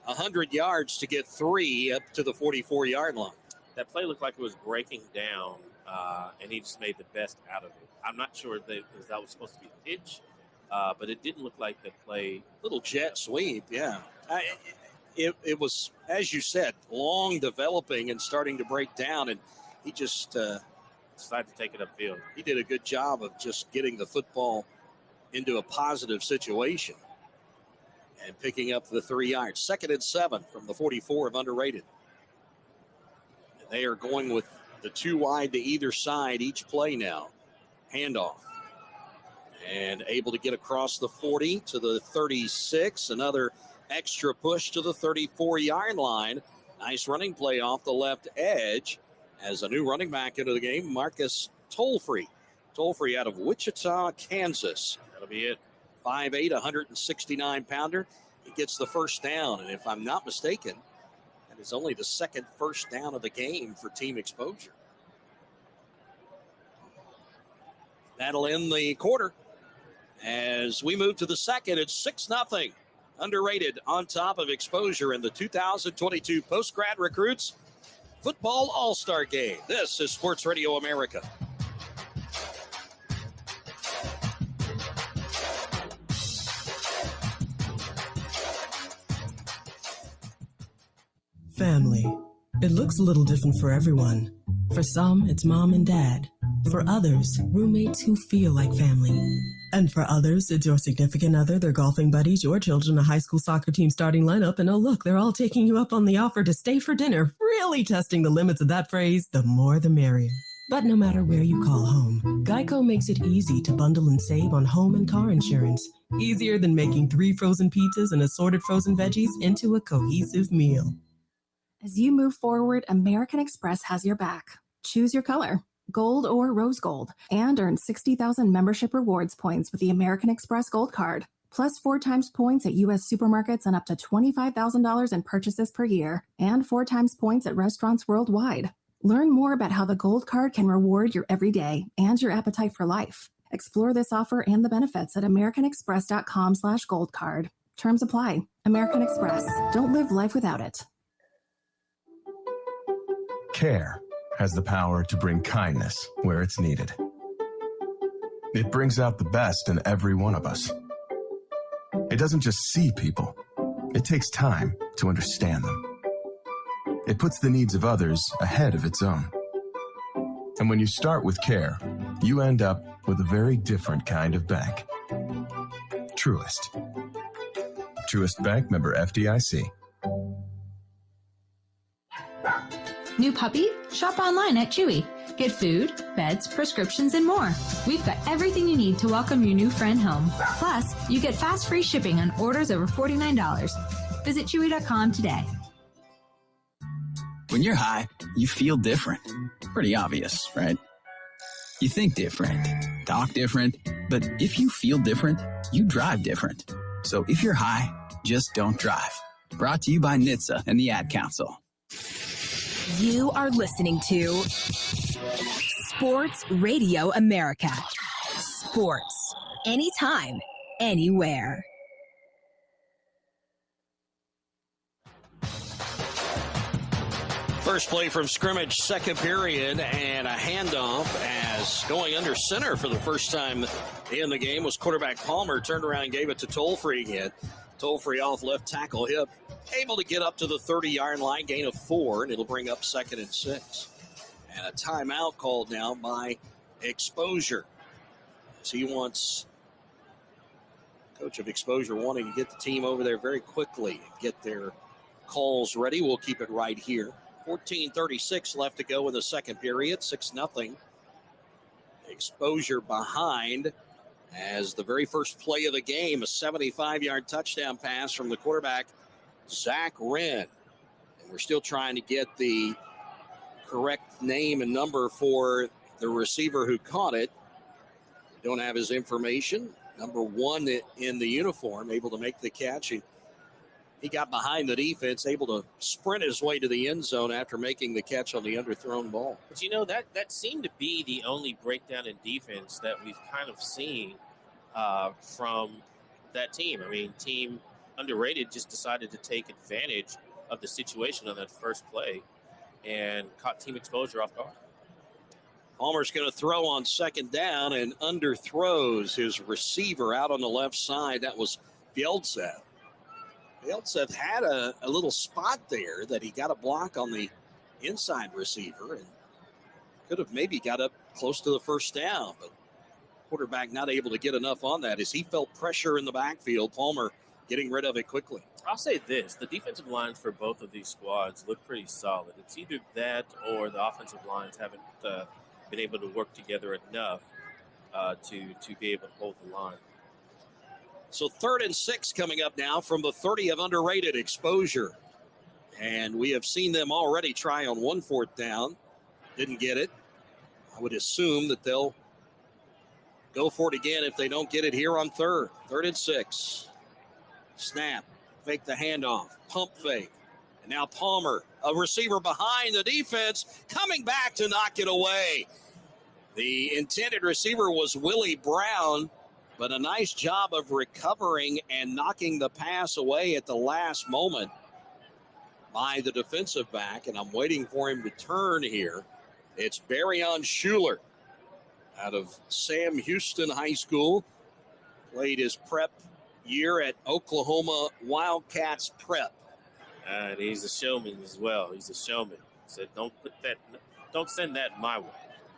100 yards to get 3 up to the 44-yard line. That play looked like it was breaking down, and he just made the best out of it. I'm not sure that was supposed to be a pitch, but it didn't look like the play. Little jet sweep, yeah. It was, as you said, long developing and starting to break down, and he just decided to take it upfield. He did a good job of just getting the football into a positive situation and picking up the 3 yards. 2nd and 7 from the 44 of Underrated. And they are going with the 2 wide to either side each play now. Handoff. And able to get across the 40 to the 36. Another extra push to the 34-yard line. Nice running play off the left edge as a new running back into the game, Marcus Tollfree. Tollfree out of Wichita, Kansas. That'll be it. 5'8", 169-pounder. He gets the first down, and if I'm not mistaken, that is only the 2nd first down of the game for Team Exposure. That'll end the quarter. As we move to the 2nd, it's 6-0. Underrated on top of Exposure in the 2022 Post-Grad Recruits Football All-Star Game. This is Sports Radio America. Family. It looks a little different for everyone. For some, it's mom and dad. For others, roommates who feel like family. And for others, it's your significant other, their golfing buddies, your children, a high school soccer team starting lineup, and oh look, they're all taking you up on the offer to stay for dinner, really testing the limits of that phrase, the more the merrier. But no matter where you call home, Geico makes it easy to bundle and save on home and car insurance. Easier than making 3 frozen pizzas and assorted frozen veggies into a cohesive meal. As you move forward, American Express has your back. Choose your color, gold or rose gold, and earn 60,000 membership rewards points with the American Express Gold Card. Plus 4 times points at U.S. supermarkets and up to $25,000 in purchases per year, and 4 times points at restaurants worldwide. Learn more about how the Gold Card can reward your everyday and your appetite for life. Explore this offer and the benefits at americanexpress.com/goldcard. Terms apply. American Express. Don't live life without it. Care has the power to bring kindness where it's needed. It brings out the best in every one of us. It doesn't just see people. It takes time to understand them. It puts the needs of others ahead of its own. And when you start with care, you end up with a very different kind of bank. Truist. Truist Bank, member FDIC. New puppy? Shop online at Chewy. Get food, beds, prescriptions, and more. We've got everything you need to welcome your new friend home. Plus, you get fast free shipping on orders over $49. Visit Chewy.com today. When you're high, you feel different. Pretty obvious, right? You think different, talk different, but if you feel different, you drive different. So if you're high, just don't drive. Brought to you by NHTSA and the Ad Council. You are listening to Sports Radio America. Sports. Anytime, anywhere. First play from scrimmage, second period, and a handoff as going under center for the first time in the game was quarterback Palmer. Turned around and gave it to Tollfree again. Tollfree off left tackle hip. Able to get up to the 30-yard line, gain of 4, and it'll bring up 2nd and 6. And a timeout called now by Exposure. So he wants, coach of Exposure wanting to get the team over there very quickly, get their calls ready. We'll keep it right here. 14:36 left to go in the second period. 6-0. Exposure behind as the very first play of the game, a 75-yard touchdown pass from the quarterback, Zach Wren. And we're still trying to get the correct name and number for the receiver who caught it. We don't have his information. Number 1 in the uniform, able to make the catch. He got behind the defense, able to sprint his way to the end zone after making the catch on the underthrown ball. But, you know, that seemed to be the only breakdown in defense that we've kind of seen from that team. I mean, Team Underrated just decided to take advantage of the situation on that first play and caught Team Exposure off guard. Palmer's going to throw on second down and underthrows his receiver out on the left side. That was Fjeldseth. Fjeldseth had a little spot there that he got a block on the inside receiver and could have maybe got up close to the first down, but quarterback not able to get enough on that as he felt pressure in the backfield. Palmer getting rid of it quickly. I'll say this, the defensive lines for both of these squads look pretty solid. It's either that or the offensive lines haven't been able to work together enough to be able to hold the line. So 3rd and 6 coming up now from the 30 of Underrated. Exposure. And we have seen them already try on 1 4th down. Didn't get it. I would assume that they'll go for it again if they don't get it here on 3rd. 3rd and 6. Snap. Fake the handoff. Pump fake. And now Palmer, a receiver behind the defense, coming back to knock it away. The intended receiver was Willie Brown, but a nice job of recovering and knocking the pass away at the last moment by the defensive back. And I'm waiting for him to turn here. It's Barryon Schuler out of Sam Houston High School. Played his prep year at Oklahoma Wildcats Prep. And he's a showman as well. He's a showman. Said, don't send that my way.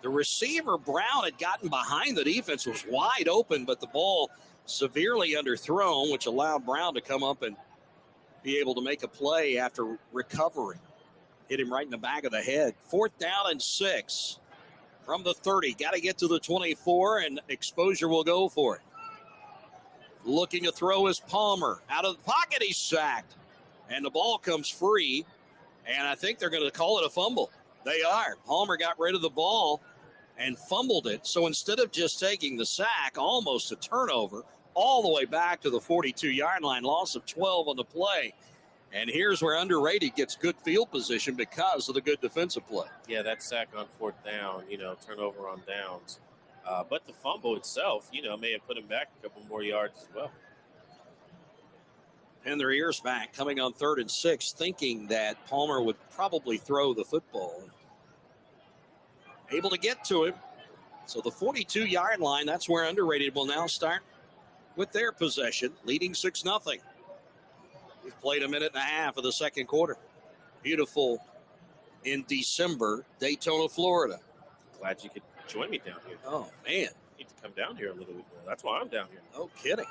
The receiver, Brown, had gotten behind the defense, was wide open, but the ball severely underthrown, which allowed Brown to come up and be able to make a play after recovering. Hit him right in the back of the head. 4th down and 6 from the 30. Got to get to the 24, and Exposure will go for it. Looking to throw is Palmer. Out of the pocket, he's sacked. And the ball comes free, and I think they're going to call it a fumble. They are. Palmer got rid of the ball and fumbled it. So instead of just taking the sack, almost a turnover, all the way back to the 42-yard line, loss of 12 on the play. And here's where Underrated gets good field position because of the good defensive play. Yeah, that sack on 4th down, turnover on downs. But the fumble itself, may have put him back a couple more yards as well. And their ears back, coming on 3rd and 6, thinking that Palmer would probably throw the football. Able to get to him. So the 42-yard line, that's where Underrated will now start with their possession, leading 6-0. We've played a minute and a half of the second quarter. Beautiful in December, Daytona, Florida. Glad you could join me down here. Oh, man. You need to come down here a little bit more. That's why I'm down here. No kidding.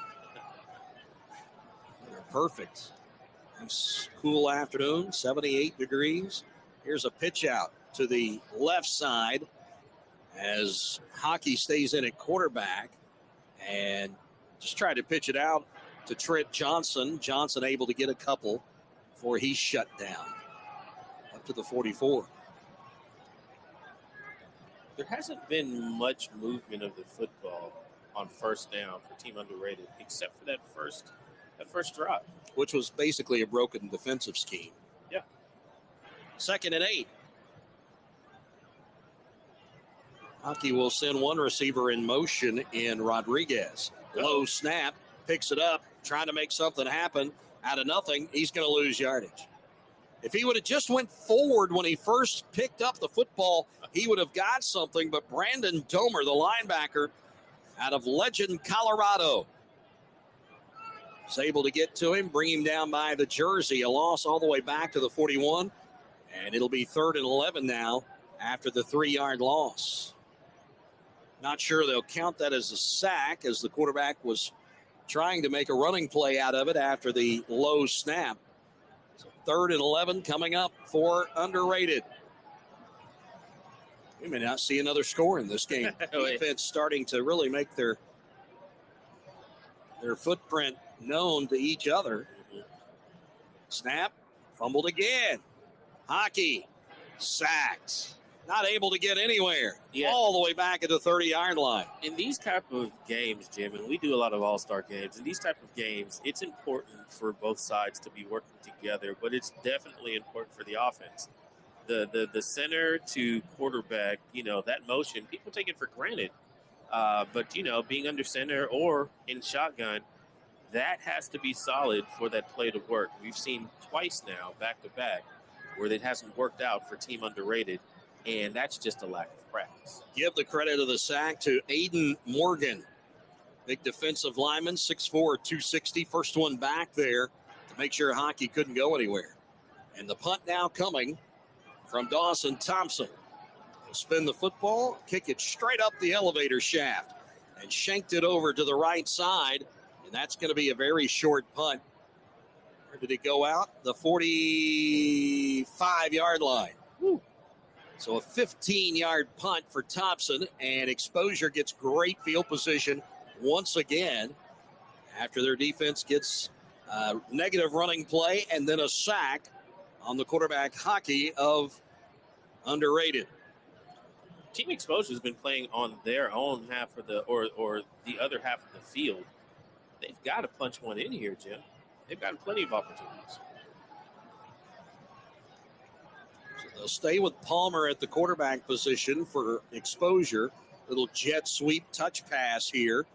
They're perfect. Nice cool afternoon, 78 degrees. Here's a pitch out to the left side as Hockey stays in at quarterback and just tried to pitch it out to Trent Johnson. Johnson able to get a couple before he's shut down up to the 44. There hasn't been much movement of the football on 1st down for Team Underrated, except for that first drive, which was basically a broken defensive scheme. Yeah. 2nd and 8. Hockey will send one receiver in motion in Rodriguez. Low snap, picks it up, trying to make something happen. Out of nothing, he's going to lose yardage. If he would have just went forward when he first picked up the football, he would have got something. But Brandon Domer, the linebacker out of Legend, Colorado, is able to get to him, bring him down by the jersey. A loss all the way back to the 41. And it'll be 3rd and 11 now after the 3-yard loss. Not sure they'll count that as a sack, as the quarterback was trying to make a running play out of it after the low snap. So 3rd and 11 coming up for Underrated. We may not see another score in this game. Defense starting to really make their footprint known to each other. Snap, fumbled again. Hockey, sacked. Not able to get anywhere. All the way back at the 30-yard line. In these type of games, Jim, and we do a lot of all-star games, in these type of games, it's important for both sides to be working together, but it's definitely important for the offense. The center to quarterback, that motion, people take it for granted. But, being under center or in shotgun, that has to be solid for that play to work. We've seen twice now, back-to-back, where it hasn't worked out for Team Underrated, and that's just a lack of practice. Give the credit of the sack to Aiden Morgan. Big defensive lineman, 6'4", 260. First one back there to make sure Hockey couldn't go anywhere. And the punt now coming from Dawson Thompson. He'll spin the football, kick it straight up the elevator shaft, and shanked it over to the right side. And that's going to be a very short punt. Where did it go out? The 45-yard line. Woo. So a 15-yard punt for Thompson, and Exposure gets great field position once again after their defense gets a negative running play and then a sack on the quarterback, Hockey, of Underrated. Team Exposure has been playing on their own half of the or the other half of the field. They've got to punch one in here, Jim. They've got plenty of opportunities. So they'll stay with Palmer at the quarterback position for Exposure. Little jet sweep touch pass here.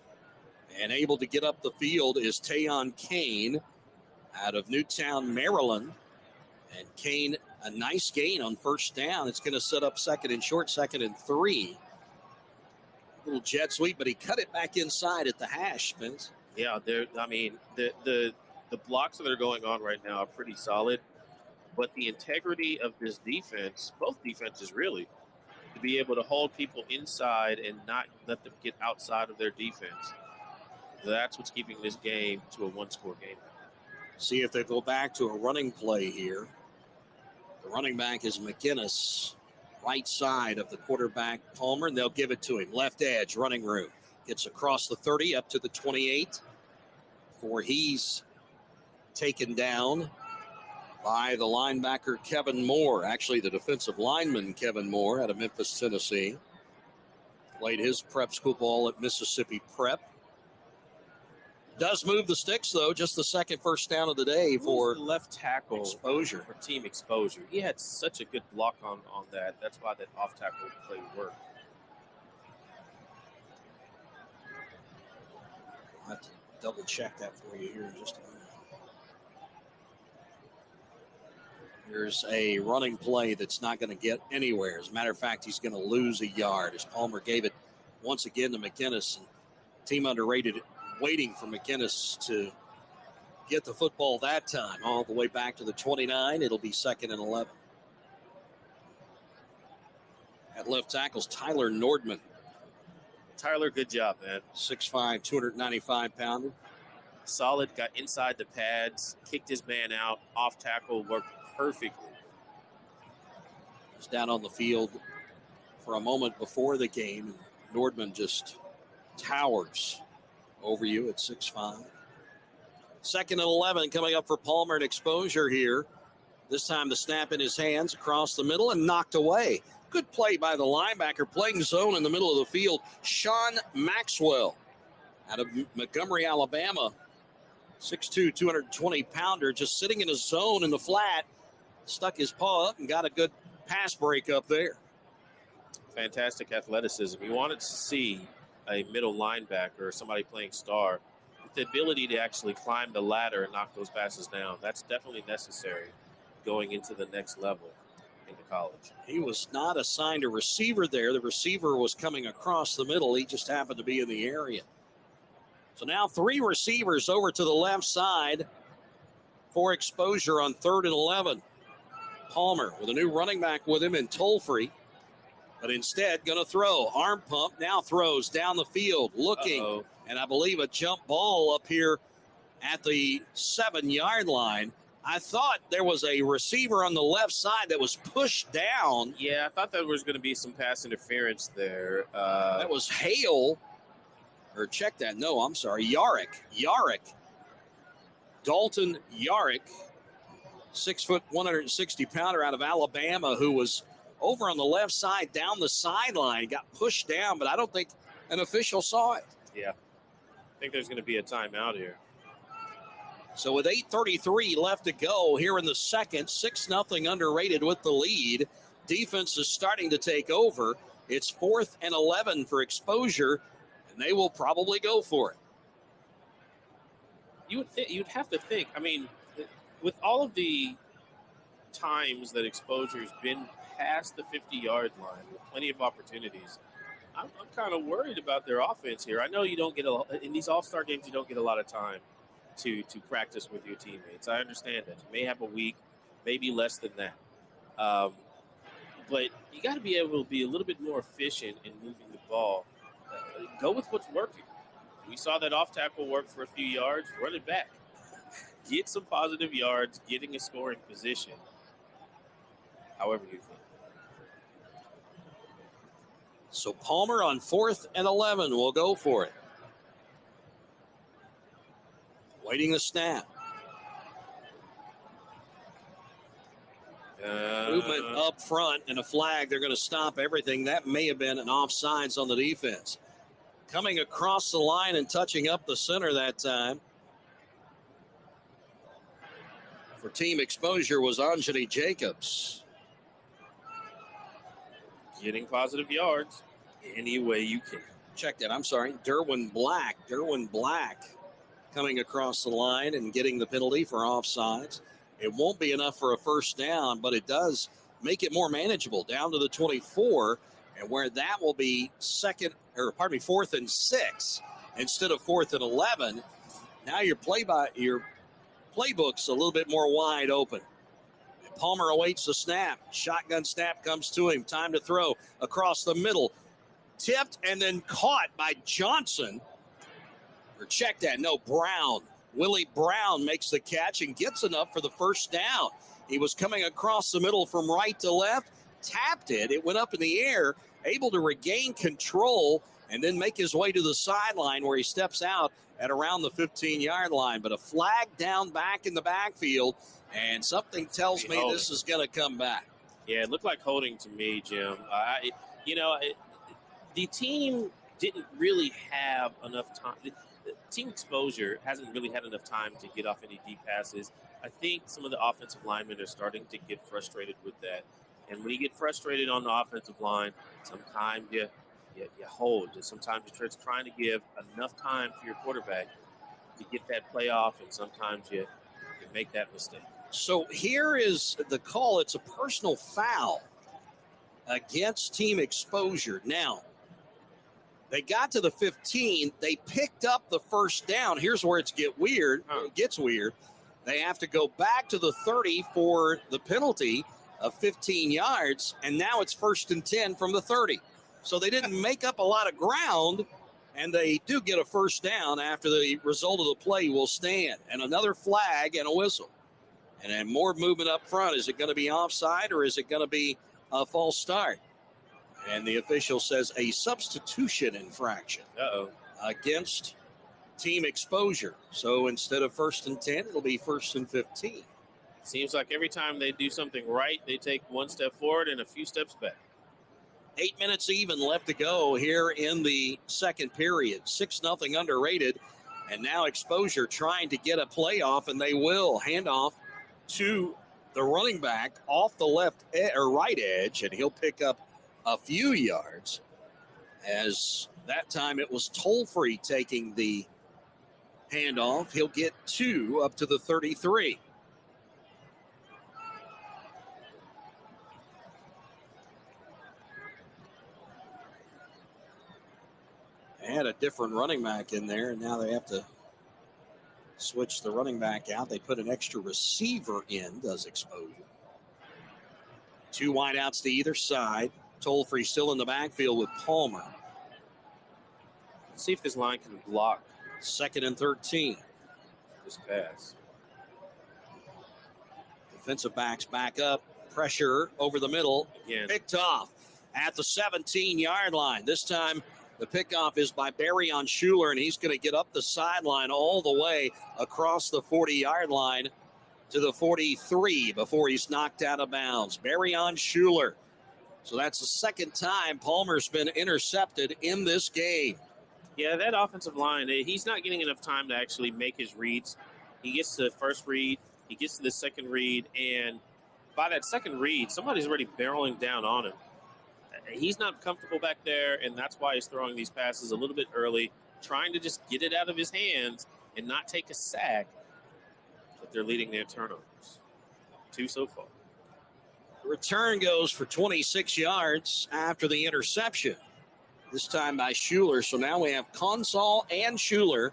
And able to get up the field is Tayon Kane out of Newtown, Maryland. And Kane, a nice gain on first down. It's going to set up second and short, 2nd and 3. Little jet sweep, but he cut it back inside at the hash, Spence. Yeah, the blocks that are going on right now are pretty solid. But the integrity of this defense, both defenses really, to be able to hold people inside and not let them get outside of their defense. That's what's keeping this game to a one-score game. See if they go back to a running play here. The running back is McInnes, right side of the quarterback, Palmer, and they'll give it to him. Left edge, running room. Gets across the 30 up to the 28 before he's taken down by the linebacker, Kevin Moore. Actually, the defensive lineman, Kevin Moore, out of Memphis, Tennessee. Played his prep school ball at Mississippi Prep. Does move the sticks, though. Just the second first down of the day for the left tackle Exposure. For Team Exposure. He had such a good block on that. That's why that off-tackle play worked. I'll have to double check that for you here in just a minute. Here's a running play that's not going to get anywhere. As a matter of fact, he's going to lose a yard as Palmer gave it once again to McInnes. And Team Underrated waiting for McInnes to get the football that time all the way back to the 29. It'll be 2nd and 11. At left tackle's Tyler Nordman. Tyler, good job, man. 6'5", 295-pounder. Solid, got inside the pads, kicked his man out, off tackle, worked perfectly. He's down on the field for a moment before the game. Nordman just towers over you at 6'5". 2nd and 11 coming up for Palmer and Exposure here. This time the snap in his hands across the middle and knocked away. Good play by the linebacker, playing zone in the middle of the field. Sean Maxwell out of Montgomery, Alabama. 6'2", 220-pounder, just sitting in a zone in the flat. Stuck his paw up and got a good pass break up there. Fantastic athleticism. You wanted to see a middle linebacker or somebody playing star with the ability to actually climb the ladder and knock those passes down. That's definitely necessary. going into the next level in the college. He was not assigned a receiver there. The receiver was coming across the middle. He just happened to be in the area. So now 3 receivers over to the left side for Exposure on 3rd and 11. Palmer with a new running back with him in Toll-Free, but instead going to throw. Arm pump, now throws down the field, looking, and I believe a jump ball up here at the 7-yard line. I thought there was a receiver on the left side that was pushed down. Yeah, I thought there was going to be some pass interference there. That was Hale. Or check that. No, I'm sorry. Yarrick. Dalton Yarrick, 6 foot, 160 pounder out of Alabama, who was over on the left side down the sideline, got pushed down, but I don't think an official saw it. Yeah. I think there's going to be a timeout here. So with 8:33 left to go here in the second, 6-0 underrated with the lead. Defense is starting to take over. It's 4th and 11 for Exposure, and they will probably go for it. You'd have to think, I mean, with all of the times that Exposure's been past the 50-yard line with plenty of opportunities, I'm kind of worried about their offense here. I know you don't get in these all-star games, you don't get a lot of time to practice with your teammates. I understand that. You may have a week, maybe less than that. But you got to be able to be a little bit more efficient in moving the ball. Go with what's working. We saw that off tackle work for a few yards. Run it back. Get some positive yards, getting a scoring position. However you feel. So Palmer on 4th and 11 will go for it. Waiting the snap. Movement up front and a flag. They're going to stop everything. That may have been an offsides on the defense. Coming across the line and touching up the center that time for Team Exposure was Anjani Jacobs. Getting positive yards any way you can. Check that. I'm sorry. Derwin Black coming across the line and getting the penalty for offsides. It won't be enough for a first down, but it does make it more manageable down to the 24, and where that will be 4th and 6 instead of 4th and 11. Now your playbook's a little bit more wide open. And Palmer awaits the snap. Shotgun snap comes to him. Time to throw across the middle. Tipped and then caught by Johnson. Or check that. No, Brown. Willie Brown makes the catch and gets enough for the first down. He was coming across the middle from right to left, tapped it. It went up in the air, able to regain control, and then make his way to the sideline where he steps out at around the 15-yard line. But a flag down back in the backfield, and something tells me this is going to come back. Yeah, it looked like holding to me, Jim. The team didn't really have enough time. Team Exposure hasn't really had enough time to get off any deep passes. I think some of the offensive linemen are starting to get frustrated with that. And when you get frustrated on the offensive line, sometimes you hold. Sometimes you're trying to give enough time for your quarterback to get that play off, and sometimes you make that mistake. So here is the call. It's a personal foul against Team Exposure. Now, they got to the 15. They picked up the first down. Here's where it gets weird. They have to go back to the 30 for the penalty of 15 yards, and now it's 1st and 10 from the 30. So they didn't make up a lot of ground, and they do get a first down after the result of the play will stand. And another flag and a whistle. And then more movement up front. Is it going to be offside or is it going to be a false start? And the official says a substitution infraction against Team Exposure. So instead of 1st and 10, it'll be 1st and 15. Seems like every time they do something right, they take one step forward and a few steps back. 8 minutes even left to go here in the second period. 6-0 underrated. And now Exposure trying to get a playoff, and they will. Handoff to the running back off the right edge, and he'll pick up a few yards, as that time it was Toll-Free taking the handoff. He'll get 2 up to the 33. had a different running back in there, and now they have to switch the running back out. They put an extra receiver in, does Exposure. 2 wideouts to either side. Toll-free still in the backfield with Palmer. Let's see if this line can block. 2nd and 13. This pass. Defensive backs back up. Pressure over the middle. Again. Picked off at the 17-yard line. This time the pickoff is by Barryon Schuler, and he's going to get up the sideline all the way across the 40-yard line to the 43 before he's knocked out of bounds. Barryon Schuler. So that's the second time Palmer's been intercepted in this game. Yeah, that offensive line, he's not getting enough time to actually make his reads. He gets to the first read, he gets to the second read, and by that second read, somebody's already barreling down on him. He's not comfortable back there, and that's why he's throwing these passes a little bit early, trying to just get it out of his hands and not take a sack. But they're leading their turnovers. 2 so far. The return goes for 26 yards after the interception. This time by Schuler. So now we have Consall and Schuler,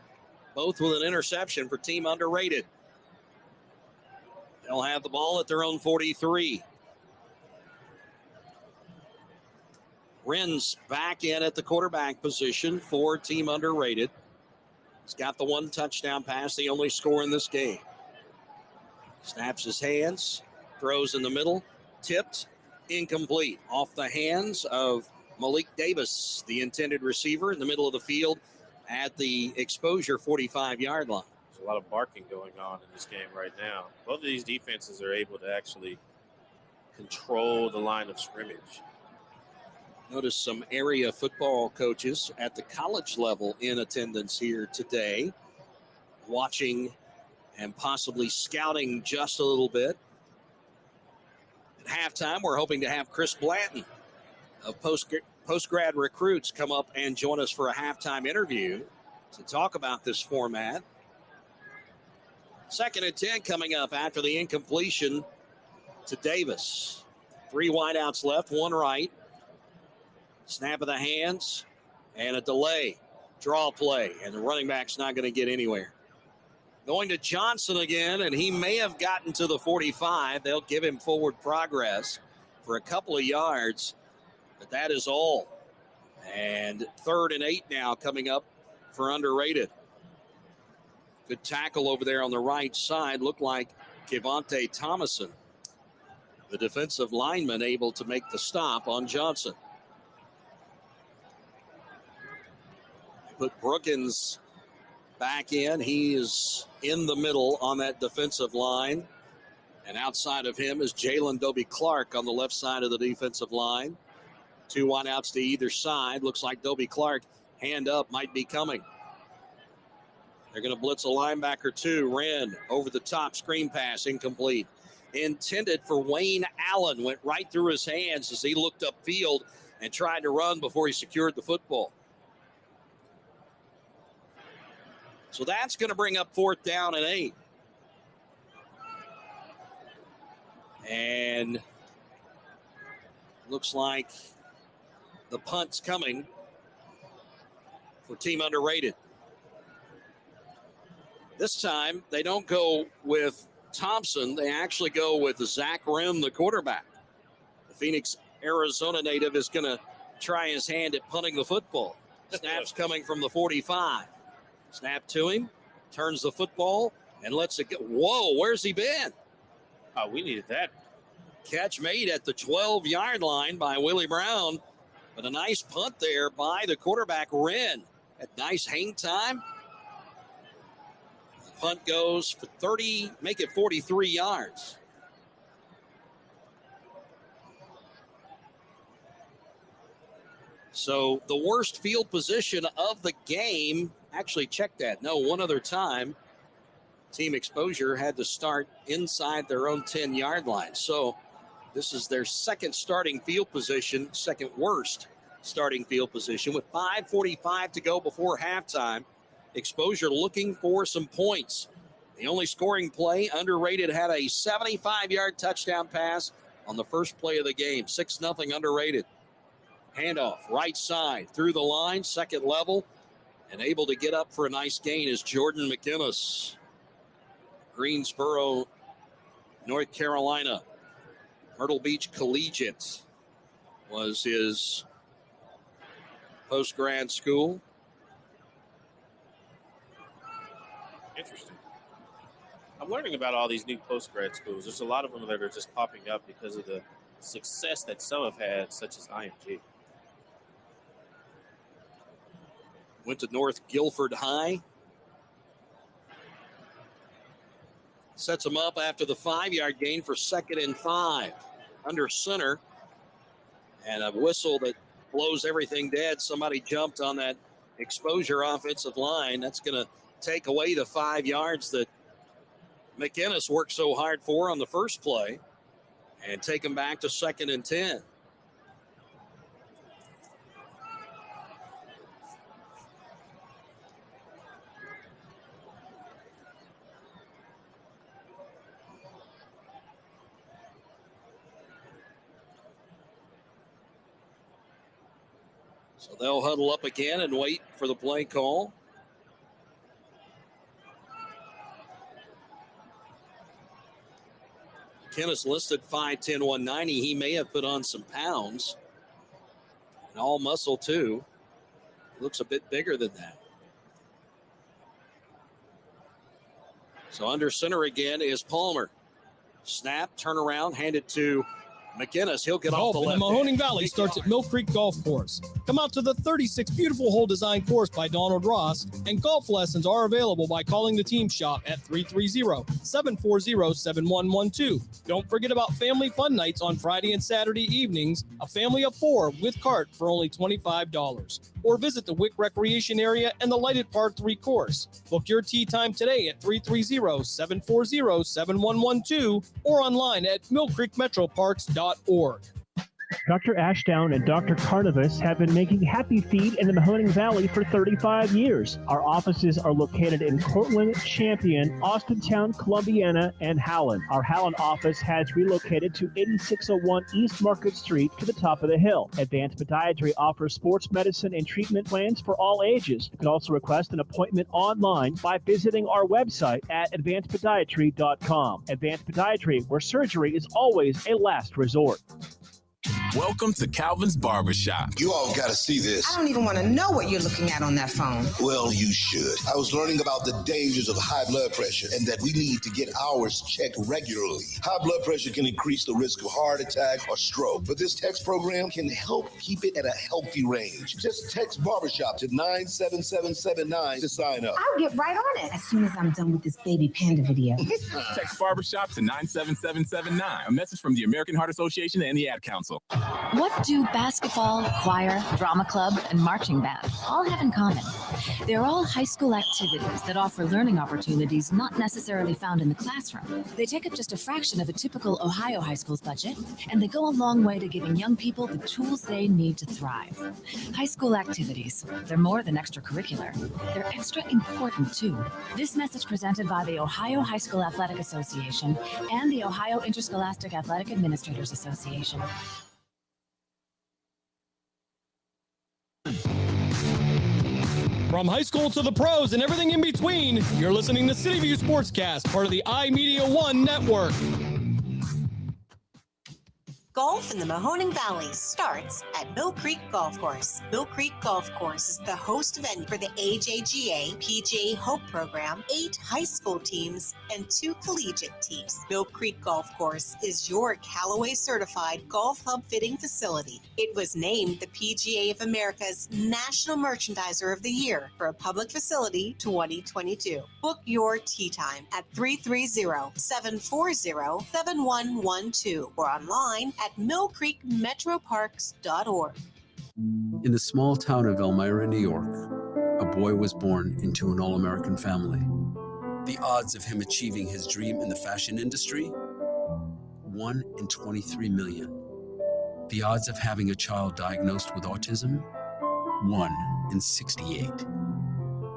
both with an interception for Team Underrated. They'll have the ball at their own 43. Wren's back in at the quarterback position for Team Underrated. He's got the 1 touchdown pass, the only score in this game. Snaps his hands, throws in the middle, tipped, incomplete. Off the hands of Malik Davis, the intended receiver, in the middle of the field at the Exposure 45-yard line. There's a lot of barking going on in this game right now. Both of these defenses are able to actually control the line of scrimmage. Notice some area football coaches at the college level in attendance here today, watching and possibly scouting just a little bit. At halftime, we're hoping to have Chris Blanton of post-grad recruits come up and join us for a halftime interview to talk about this format. 2nd and 10 coming up after the incompletion to Davis. 3 wideouts left, 1 right. Snap of the hands and a delay. Draw play, and the running back's not going to get anywhere. Going to Johnson again, and he may have gotten to the 45. They'll give him forward progress for a couple of yards, but that is all. And 3rd and 8 now coming up for Underrated. Good tackle over there on the right side. Looked like Kevontae Thomason, the defensive lineman, able to make the stop on Johnson. Put Brookins back in. He is in the middle on that defensive line. And outside of him is Jalen Dobie Clark on the left side of the defensive line. 2 wideouts to either side. Looks like Dobie Clark, hand up, might be coming. They're going to blitz a linebacker too. Wren over the top, screen pass, incomplete. Intended for Wayne Allen, went right through his hands as he looked upfield and tried to run before he secured the football. So that's going to bring up 4th down and 8. And looks like the punt's coming for Team Underrated. This time, they don't go with Thompson. They actually go with Zach Rim, the quarterback. The Phoenix, Arizona native is going to try his hand at punting the football. Snap's coming from the 45. Snap to him, turns the football, and lets it go. Whoa, where's he been? Oh, we needed that. Catch made at the 12-yard line by Willie Brown. But a nice punt there by the quarterback, Wren. At nice hang time. The punt goes for 30, make it 43 yards. So the worst field position of the game, actually check that. No, one other time, Team Exposure had to start inside their own 10-yard line. So this is their second starting field position, second worst starting field position with 5:45 to go before halftime. Exposure looking for some points. The only scoring play, Underrated, had a 75-yard touchdown pass on the first play of the game. 6-0 Underrated. Handoff, right side, through the line, second level. And able to get up for a nice gain is Jordan McInnes. Greensboro, North Carolina. Myrtle Beach Collegiate was his post-grad school. Interesting. I'm learning about all these new post-grad schools. There's a lot of them that are just popping up because of the success that some have had, such as IMG. Went to North Guilford High. Sets him up after the 5-yard gain for 2nd and 5. Under center. And a whistle that blows everything dead. Somebody jumped on that exposure offensive line. That's going to take away the 5 yards that McInnes worked so hard for on the first play and take him back to 2nd and 10. So they'll huddle up again and wait for the play call. McInnes listed 5'10", 190. He may have put on some pounds. And all muscle, too. Looks a bit bigger than that. So under center again is Palmer. Snap, turnaround, handed to McInnes. He'll get off the Golf in left the Mahoning edge. Valley starts at Mill Creek Golf Course. Come out to the 36 beautiful hole design course by Donald Ross, and golf lessons are available by calling the team shop at 330-740-7112. Don't forget about family fun nights on Friday and Saturday evenings, a family of 4 with cart for only $25. Or visit the Wick Recreation Area and the lighted Par 3 course. Book your tee time today at 330-740-7112 or online at millcreekmetroparks.org. Dr. Ashdown and Dr. Carnivus have been making Happy Feed in the Mahoning Valley for 35 years. Our offices are located in Cortland, Champion, Austintown, Columbiana, and Howland. Our Howland office has relocated to 8601 East Market Street to the top of the hill. Advanced Podiatry offers sports medicine and treatment plans for all ages. You can also request an appointment online by visiting our website at advancedpodiatry.com. Advanced Podiatry, where surgery is always a last resort. Welcome to Calvin's Barbershop. You all got to see this. I don't even want to know what you're looking at on that phone. Well, you should. I was learning about the dangers of high blood pressure and that we need to get ours checked regularly. High blood pressure can increase the risk of heart attack or stroke, but this text program can help keep it at a healthy range. Just text Barbershop to 97779 to sign up. I'll get right on it as soon as I'm done with this baby panda video. Text Barbershop to 97779. A message from the American Heart Association and the Ad Council. What do basketball, choir, drama club, and marching band all have in common? They're all high school activities that offer learning opportunities not necessarily found in the classroom. They take up just a fraction of a typical Ohio high school's budget, and they go a long way to giving young people the tools they need to thrive. High school activities, they're more than extracurricular. They're extra important, too. This message presented by the Ohio High School Athletic Association and the Ohio Interscholastic Athletic Administrators Association. From high school to the pros and everything in between, you're listening to City View Sportscast, part of the iMedia One network. Golf in the Mahoning Valley starts at Mill Creek Golf Course. Mill Creek Golf Course is the host venue for the AJGA PGA Hope Program, 8 high school teams, and 2 collegiate teams. Mill Creek Golf Course is your Callaway certified golf hub fitting facility. It was named the PGA of America's National Merchandiser of the Year for a public facility 2022. Book your tee time at 330-740-7112 or online at millcreekmetroparks.org. In the small town of Elmira, New York, a boy was born into an all-American family. The odds of him achieving his dream in the fashion industry? 1 in 23 million. The odds of having a child diagnosed with autism? 1 in 68.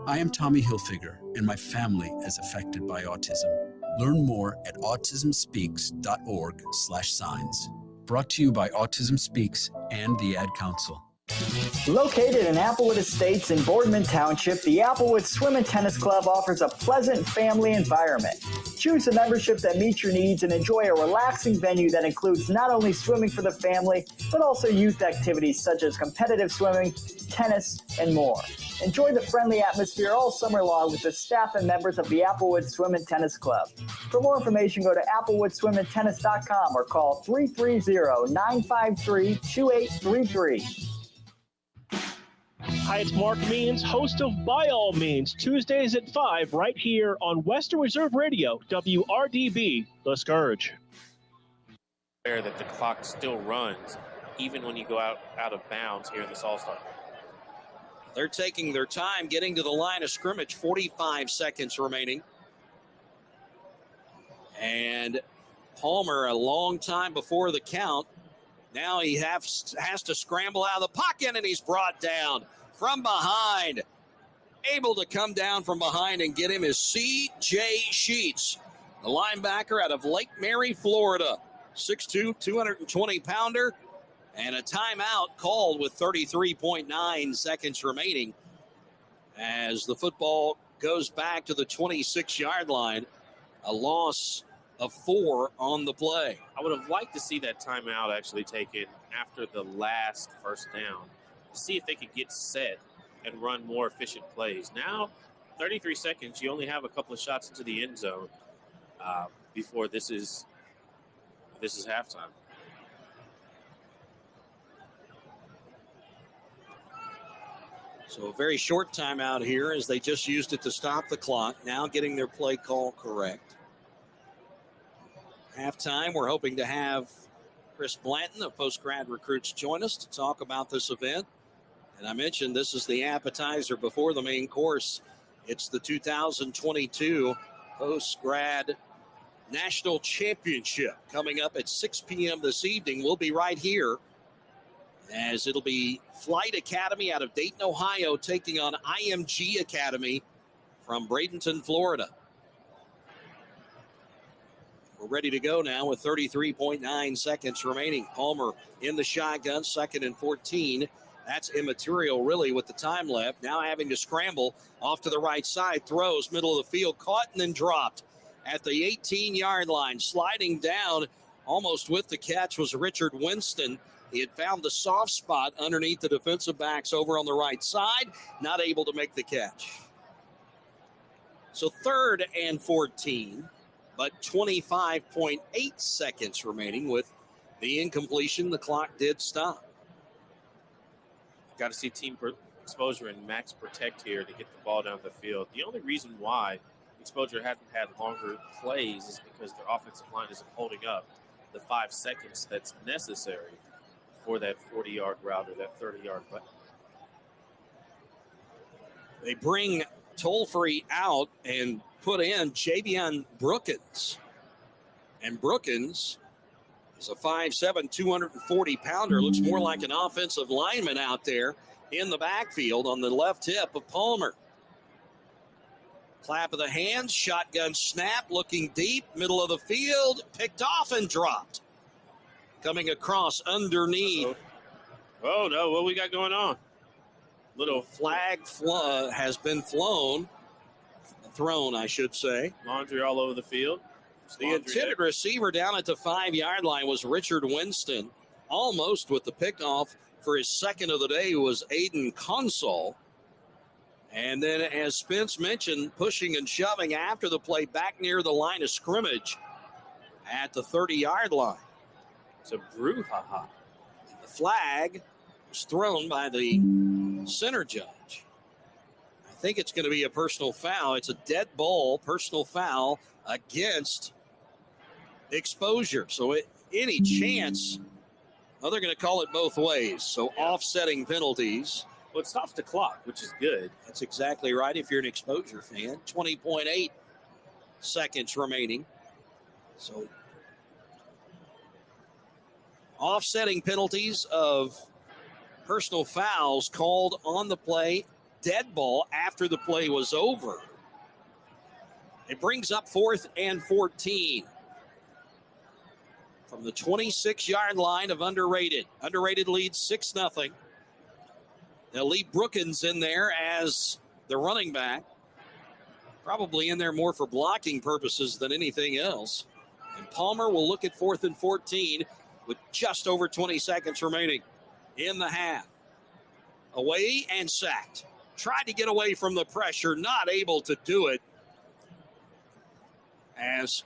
I am Tommy Hilfiger, and my family is affected by autism. Learn more at autismspeaks.org/signs. Brought to you by Autism Speaks and the Ad Council. Located in Applewood Estates in Boardman Township, the Applewood Swim and Tennis Club offers a pleasant family environment. Choose a membership that meets your needs and enjoy a relaxing venue that includes not only swimming for the family, but also youth activities such as competitive swimming, tennis, and more. Enjoy the friendly atmosphere all summer long with the staff and members of the Applewood Swim and Tennis Club. For more information, go to applewoodswimandtennis.com or call 330-953-2833. Hi, it's Mark Means, host of By All Means, Tuesdays at 5, right here on Western Reserve Radio, WRDB, The Scourge. That the clock still runs, even when you go out of bounds here in this All-Star. They're taking their time getting to the line of scrimmage, 45 seconds remaining. And Palmer, a long time before the count. Now he has to scramble out of the pocket, and he's brought down from behind. Able to come down from behind and get him is C.J. Sheets, the linebacker out of Lake Mary, Florida. 6'2", 220-pounder. And a timeout called with 33.9 seconds remaining as the football goes back to the 26-yard line. A loss of 4 on the play. I would have liked to see that timeout actually taken after the last first down to see if they could get set and run more efficient plays. Now, 33 seconds, you only have a couple of shots into the end zone before this is halftime. So a very short timeout here as they just used it to stop the clock. Now getting their play call correct. Halftime, we're hoping to have Chris Blanton of Post-Grad Recruits join us to talk about this event. And I mentioned this is the appetizer before the main course. It's the 2022 Post-Grad National Championship coming up at 6 p.m. this evening. We'll be right here as it'll be Flight Academy out of Dayton, Ohio, taking on IMG Academy from Bradenton, Florida. We're ready to go now with 33.9 seconds remaining. Palmer in the shotgun, 2nd and 14. That's immaterial, really, with the time left. Now having to scramble off to the right side. Throws, middle of the field, caught and then dropped at the 18-yard line. Sliding down almost with the catch was Richard Winston. He had found the soft spot underneath the defensive backs over on the right side, not able to make the catch. So 3rd and 14, but 25.8 seconds remaining with the incompletion. The clock did stop. Got to see team exposure and max protect here to get the ball down the field. The only reason why exposure hasn't had longer plays is because their offensive line isn't holding up the 5 seconds that's necessary for that 40-yard route or that 30-yard play. They bring Tollfree out and put in Javion Brookins. And Brookins is a 5'7", 240-pounder. Looks more like an offensive lineman out there in the backfield on the left hip of Palmer. Clap of the hands, shotgun snap, looking deep, middle of the field, picked off and dropped. Coming across underneath. Oh, no, what we got going on? Little flag has been thrown, I should say. Laundry all over the field. The intended receiver down at the 5-yard line was Richard Winston, almost with the pickoff for his 2nd of the day was Aiden Consol. And then, as Spence mentioned, pushing and shoving after the play back near the line of scrimmage at the 30-yard line. It's a brouhaha. The flag was thrown by the center judge. I think it's going to be a personal foul. It's a dead ball, personal foul against exposure. So any chance, well, they're going to call it both ways. So offsetting penalties. Well, it stops the clock, which is good. That's exactly right if you're an exposure fan. 20.8 seconds remaining. So offsetting penalties of personal fouls called on the play, dead ball after the play was over. It brings up 4th and 14 from the 26-yard line of Underrated. Underrated leads 6-0. They'll leave Brookins in there as the running back. Probably in there more for blocking purposes than anything else. And Palmer will look at 4th and 14 with just over 20 seconds remaining in the half. Away and sacked. Tried to get away from the pressure, not able to do it. As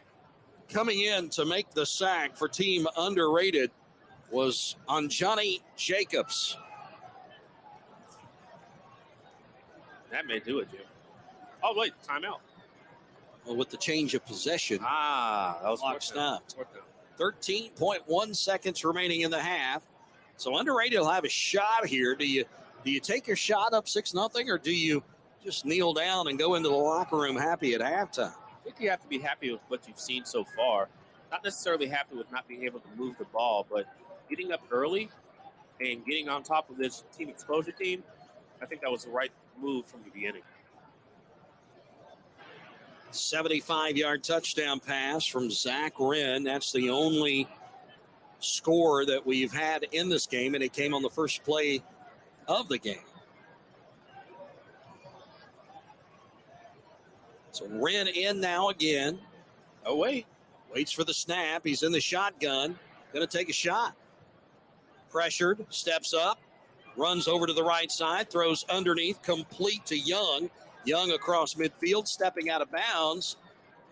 coming in to make the sack for team underrated was on Johnny Jacobs. That may do it, Jim. Oh, wait, timeout. Well, with the change of possession. That was clock stopped. 13.1 seconds remaining in the half. So underrated will have a shot here. Do you take your shot up 6-0, or do you just kneel down and go into the locker room happy at halftime? I think you have to be happy with what you've seen so far. Not necessarily happy with not being able to move the ball, but getting up early and getting on top of this team exposure team, I think that was the right move from the beginning. 75-yard touchdown pass from Zach Wren. That's the only score that we've had in this game, and it came on the first play of the game. So Wren in now again. Oh, wait. Waits for the snap. He's in the shotgun. Going to take a shot. Pressured. Steps up. Runs over to the right side. Throws underneath. Complete to Young. Young across midfield. Stepping out of bounds.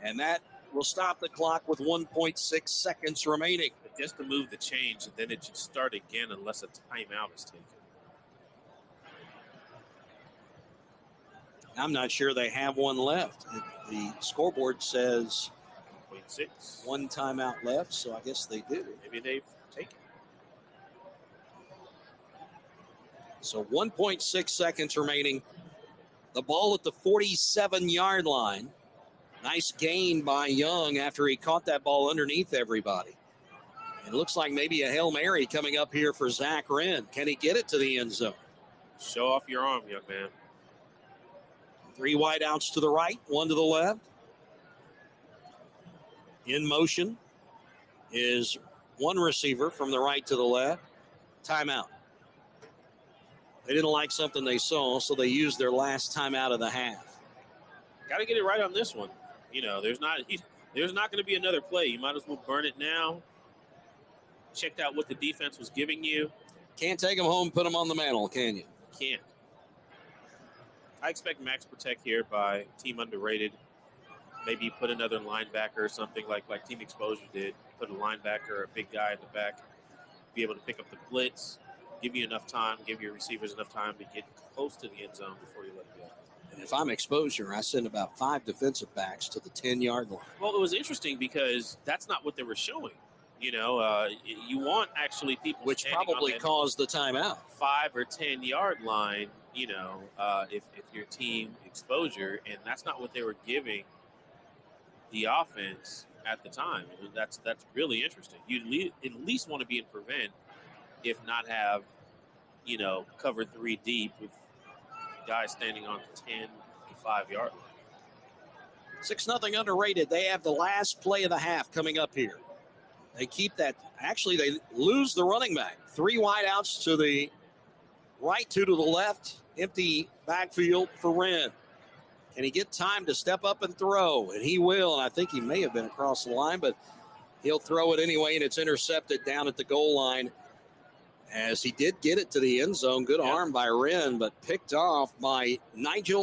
And that will stop the clock with 1.6 seconds remaining. But just to move the change, and then it should start again unless a timeout is taken. I'm not sure they have one left. The scoreboard says 1.6. One timeout left, so I guess they do. Maybe they've taken. So 1.6 seconds remaining. The ball at the 47-yard line. Nice gain by Young after he caught that ball underneath everybody. It looks like maybe a Hail Mary coming up here for Zach Wren. Can he get it to the end zone? Show off your arm, young man. 3 wideouts to the right, 1 to the left. In motion is 1 receiver from the right to the left. Timeout. They didn't like something they saw, so they used their last timeout of the half. Got to get it right on this one. You know, there's not going to be another play. You might as well burn it now. Checked out what the defense was giving you. Can't take them home, put them on the mantle, can you? Can't. I expect max protect here by team underrated. Maybe put another linebacker or something like team exposure did. Put a linebacker or a big guy in the back. Be able to pick up the blitz. Give you enough time. Give your receivers enough time to get close to the end zone before you let it go. And if I'm exposure, I send about 5 defensive backs to the 10-yard line. Well, it was interesting because that's not what they were showing. You know, you want actually people which probably caused the timeout. 5 or 10-yard line. You know, if your team exposure, and that's not what they were giving the offense at the time. That's really interesting. You at least want to be in prevent, if not have, you know, cover 3 deep with guys standing on the 10 to 5-yard line. 6-0 underrated. They have the last play of the half coming up here. They keep that. Actually, they lose the running back. 3 wideouts to the right, 2 to the left. Empty backfield for Wren. Can he get time to step up and throw? And he will. And I think he may have been across the line, but he'll throw it anyway, and it's intercepted down at the goal line. As he did get it to the end zone. Good arm by Wren, but picked off by Nigel